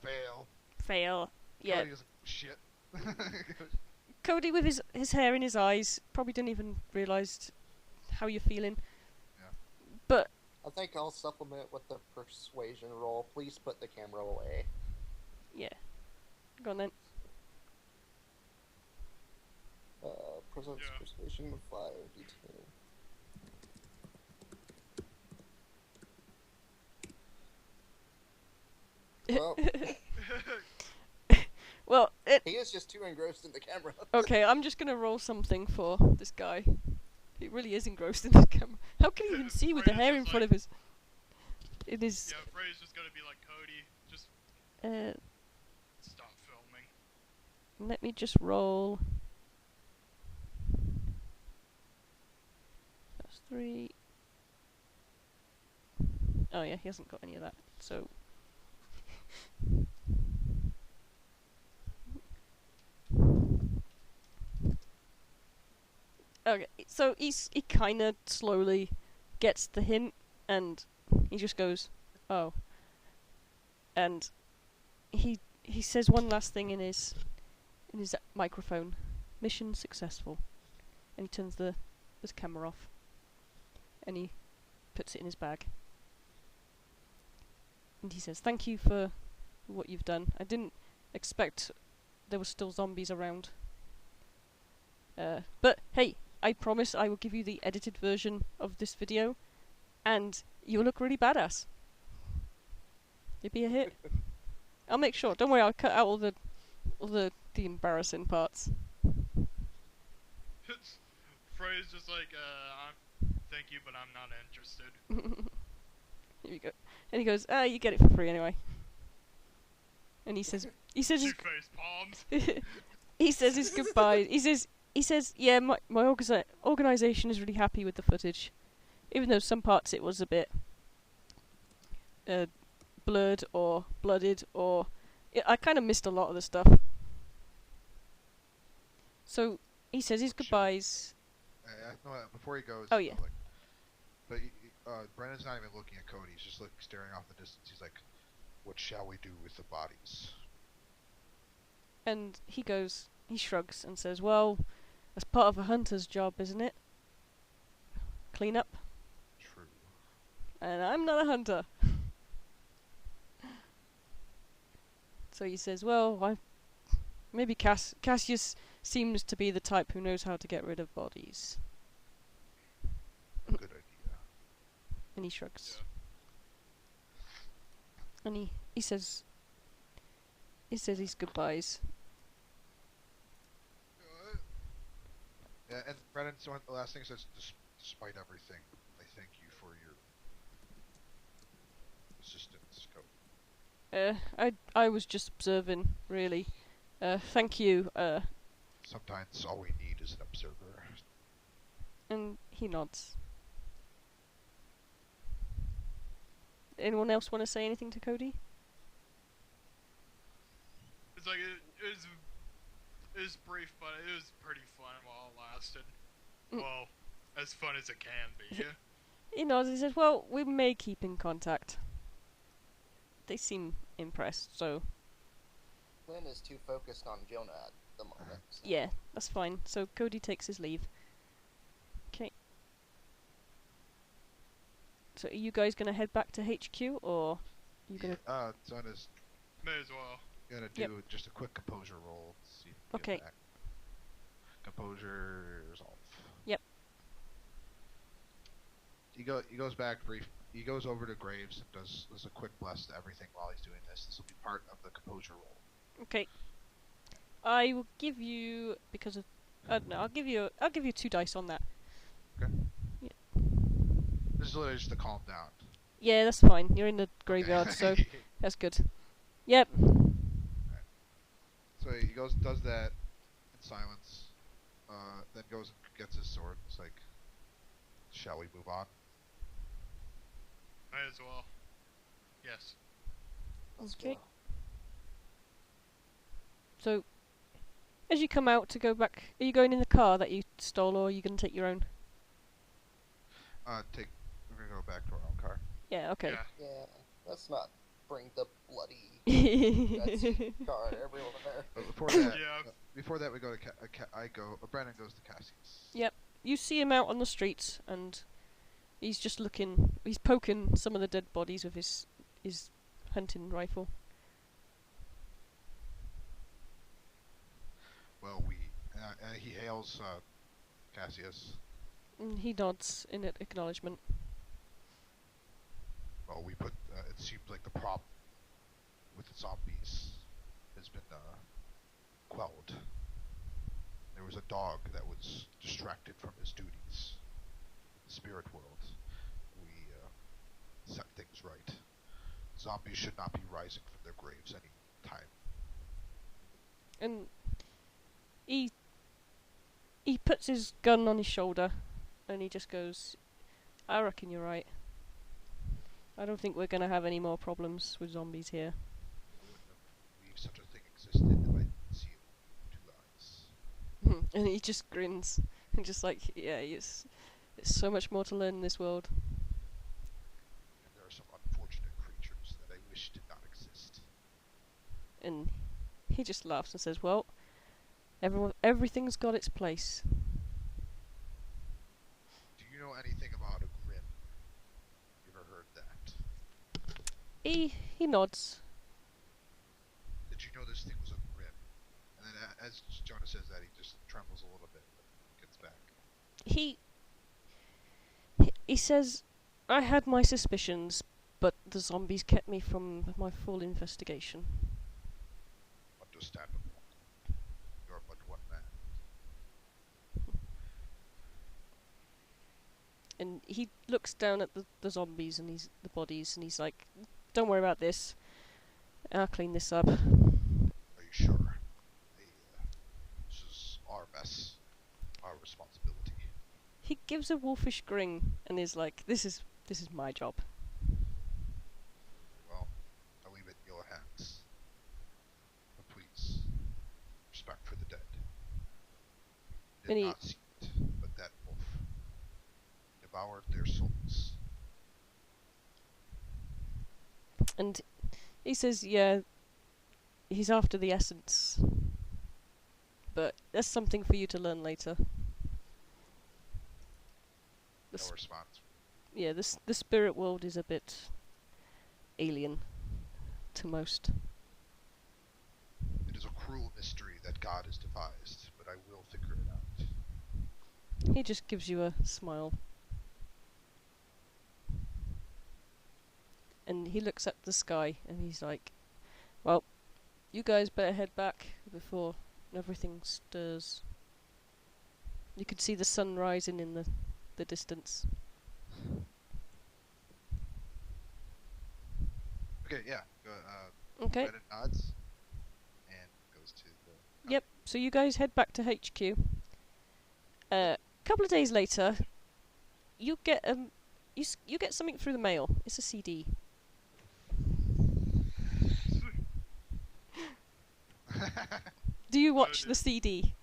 fail. Fail. Yeah. Cody doesn't shit. Cody with his hair in his eyes probably didn't even realise how you're feeling. Yeah. But I think I'll supplement with the persuasion roll. Please put the camera away. yeah. Go on then. Presence, Yeah. persuasion, 5, d10. Well, Well, he is just too engrossed in the camera. okay, I'm just gonna roll something for this guy. He really is engrossed in the camera. How can he even see with the Frey's hair in just front like- of his... It is... Yeah, Frey's just gonna be like, Cody, just stop filming. Let me just roll... That's 3... Oh yeah, he hasn't got any of that, so... Okay, so he kind of slowly gets the hint, and he just goes, "Oh," and he says one last thing in his microphone, "Mission successful," and he turns the camera off, and he puts it in his bag, and he says, "Thank you for what you've done. I didn't expect there were still zombies around, but hey." I promise I will give you the edited version of this video, and you'll look really badass. It'd be a hit. I'll make sure. Don't worry, I'll cut out all the embarrassing parts. Frey's just like, thank you, but I'm not interested. Here we go. And he goes, you get it for free anyway. And he says Two-faced palms. he says his goodbye. He says, yeah, my organisation is really happy with the footage, even though some parts it was a bit blurred or blooded, or I kind of missed a lot of the stuff. So he says his goodbyes. No, before he goes. Oh, yeah. Brennan's not even looking at Cody. He's just staring off the distance. He's like, "What shall we do with the bodies?" And he shrugs and says, well, that's part of a hunter's job, isn't it? Clean up. True. And I'm not a hunter. So he says, well, maybe Cassius seems to be the type who knows how to get rid of bodies. Good idea. And he shrugs. Yeah. And he says his goodbyes. Yeah, and Brennan, so the last thing says, despite everything, I thank you for your assistance, Cody. I was just observing, really. Thank you. Sometimes all we need is an observer. And he nods. Anyone else want to say anything to Cody? It's like, it was brief, but it was pretty fun while it lasted. Well, as fun as it can be, yeah? He nods. He says, well, we may keep in contact. They seem impressed, so... Lynn is too focused on Jonah at the moment. So. Yeah, that's fine. So Cody takes his leave. Okay. So are you guys going to head back to HQ, or are you going to... Zona's May as well. gonna do just a quick composure roll. See if we Okay. get back. Composure resolve. Yep. He goes back brief. He goes over to Graves and does a quick bless to everything while he's doing this. This will be part of the composure roll. Okay. I will give you, because of... I don't know, I'll give you 2 dice on that. Okay. Yeah. This is literally just to calm down. Yeah, that's fine. You're in the graveyard, so that's good. Yep. So he does that in silence. Then goes and gets his sword. It's like, shall we move on? May as well. Yes. Okay. So, as you come out to go back, are you going in the car that you stole, or are you going to take your own? We're gonna go back to our own car. Yeah, okay. Yeah. Yeah, let's not bring the bloody gutsy Yeah. car everywhere. But before that, Yeah. before that we go to Brandon goes to Cassius. Yep. You see him out on the streets, and he's just looking. He's poking some of the dead bodies with his hunting rifle. Well, he hails Cassius. And he nods in acknowledgement. Well, it seems like the problem with the zombies has been quelled. There was a dog that was distracted from his duties. spirit world, we set things right. Zombies should not be rising from their graves any time. And he puts his gun on his shoulder, and he just goes, "I reckon you're right. I don't think we're gonna have any more problems with zombies here." I wouldn't have believed such a thing existed if I didn't see it with my own 2 eyes. And he just grins, and just like, yeah, it's so much more to learn in this world. And there are some unfortunate creatures that I wish did not exist. And he just laughs and says, "Well, everything's got its place." Do you know anything about a grim? You ever heard that? He nods. Did you know this thing was a grim? And then as Jonah says that, he just trembles a little bit, but gets back. He says, "I had my suspicions, but the zombies kept me from my full investigation." Understandable. You're but one man. And he looks down at the zombies and the bodies, and he's like, "Don't worry about this. I'll clean this up." Are you sure? This is our mess. Our responsibility. He gives a wolfish grin and is like, "This is my job." Well, I leave it in your hands. But please, respect for the dead. And Did he- not see it, but that wolf devoured their souls. And he says, "Yeah, he's after the essence, but that's something for you to learn later." No response. Yeah, the spirit world is a bit alien to most. It is a cruel mystery that God has devised, but I will figure it out. He just gives you a smile. And he looks at the sky and he's like, "Well, you guys better head back before everything stirs." You could see the sun rising in the distance. Okay, yeah. Okay. Brennan nods and goes to the. Yep. So you guys head back to HQ. A couple of days later, you get you get something through the mail. It's a CD. Do you watch the CD?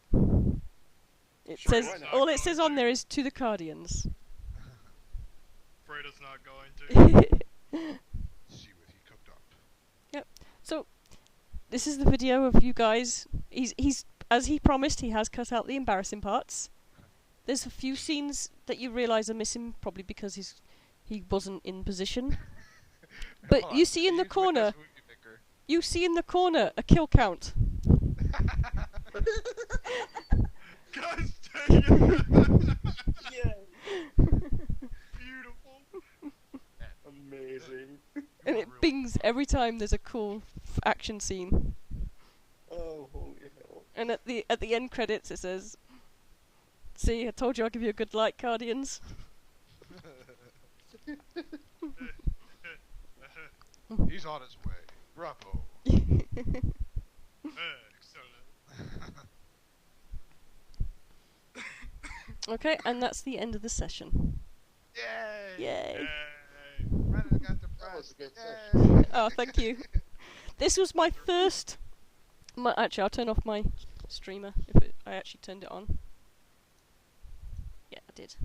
It Sure, says why not? all it says on there is "To the Cardians." Freda's not going to. See what he cooked up. So, this is the video of you guys. He's as he promised. He has cut out the embarrassing parts. There's a few scenes that you realise are missing, probably because he wasn't in position. But Hold on, you see in he the used corner, Windows Movie Maker. you see in the corner a kill count. God dang it! Yeah. Beautiful. Amazing. And it bings every time there's a cool action scene. Oh, holy hell. And at the end credits it says, "See, I told you I'll give you a good light, Guardians." He's on his way. Bravo. Excellent. Okay, and that's the end of the session. Yay! Yay. Yay. Brennan got the That was prize. a good Yay! session. Oh, thank you. This was my first... actually, I'll turn off my streamer if I actually turned it on. Yeah, I did.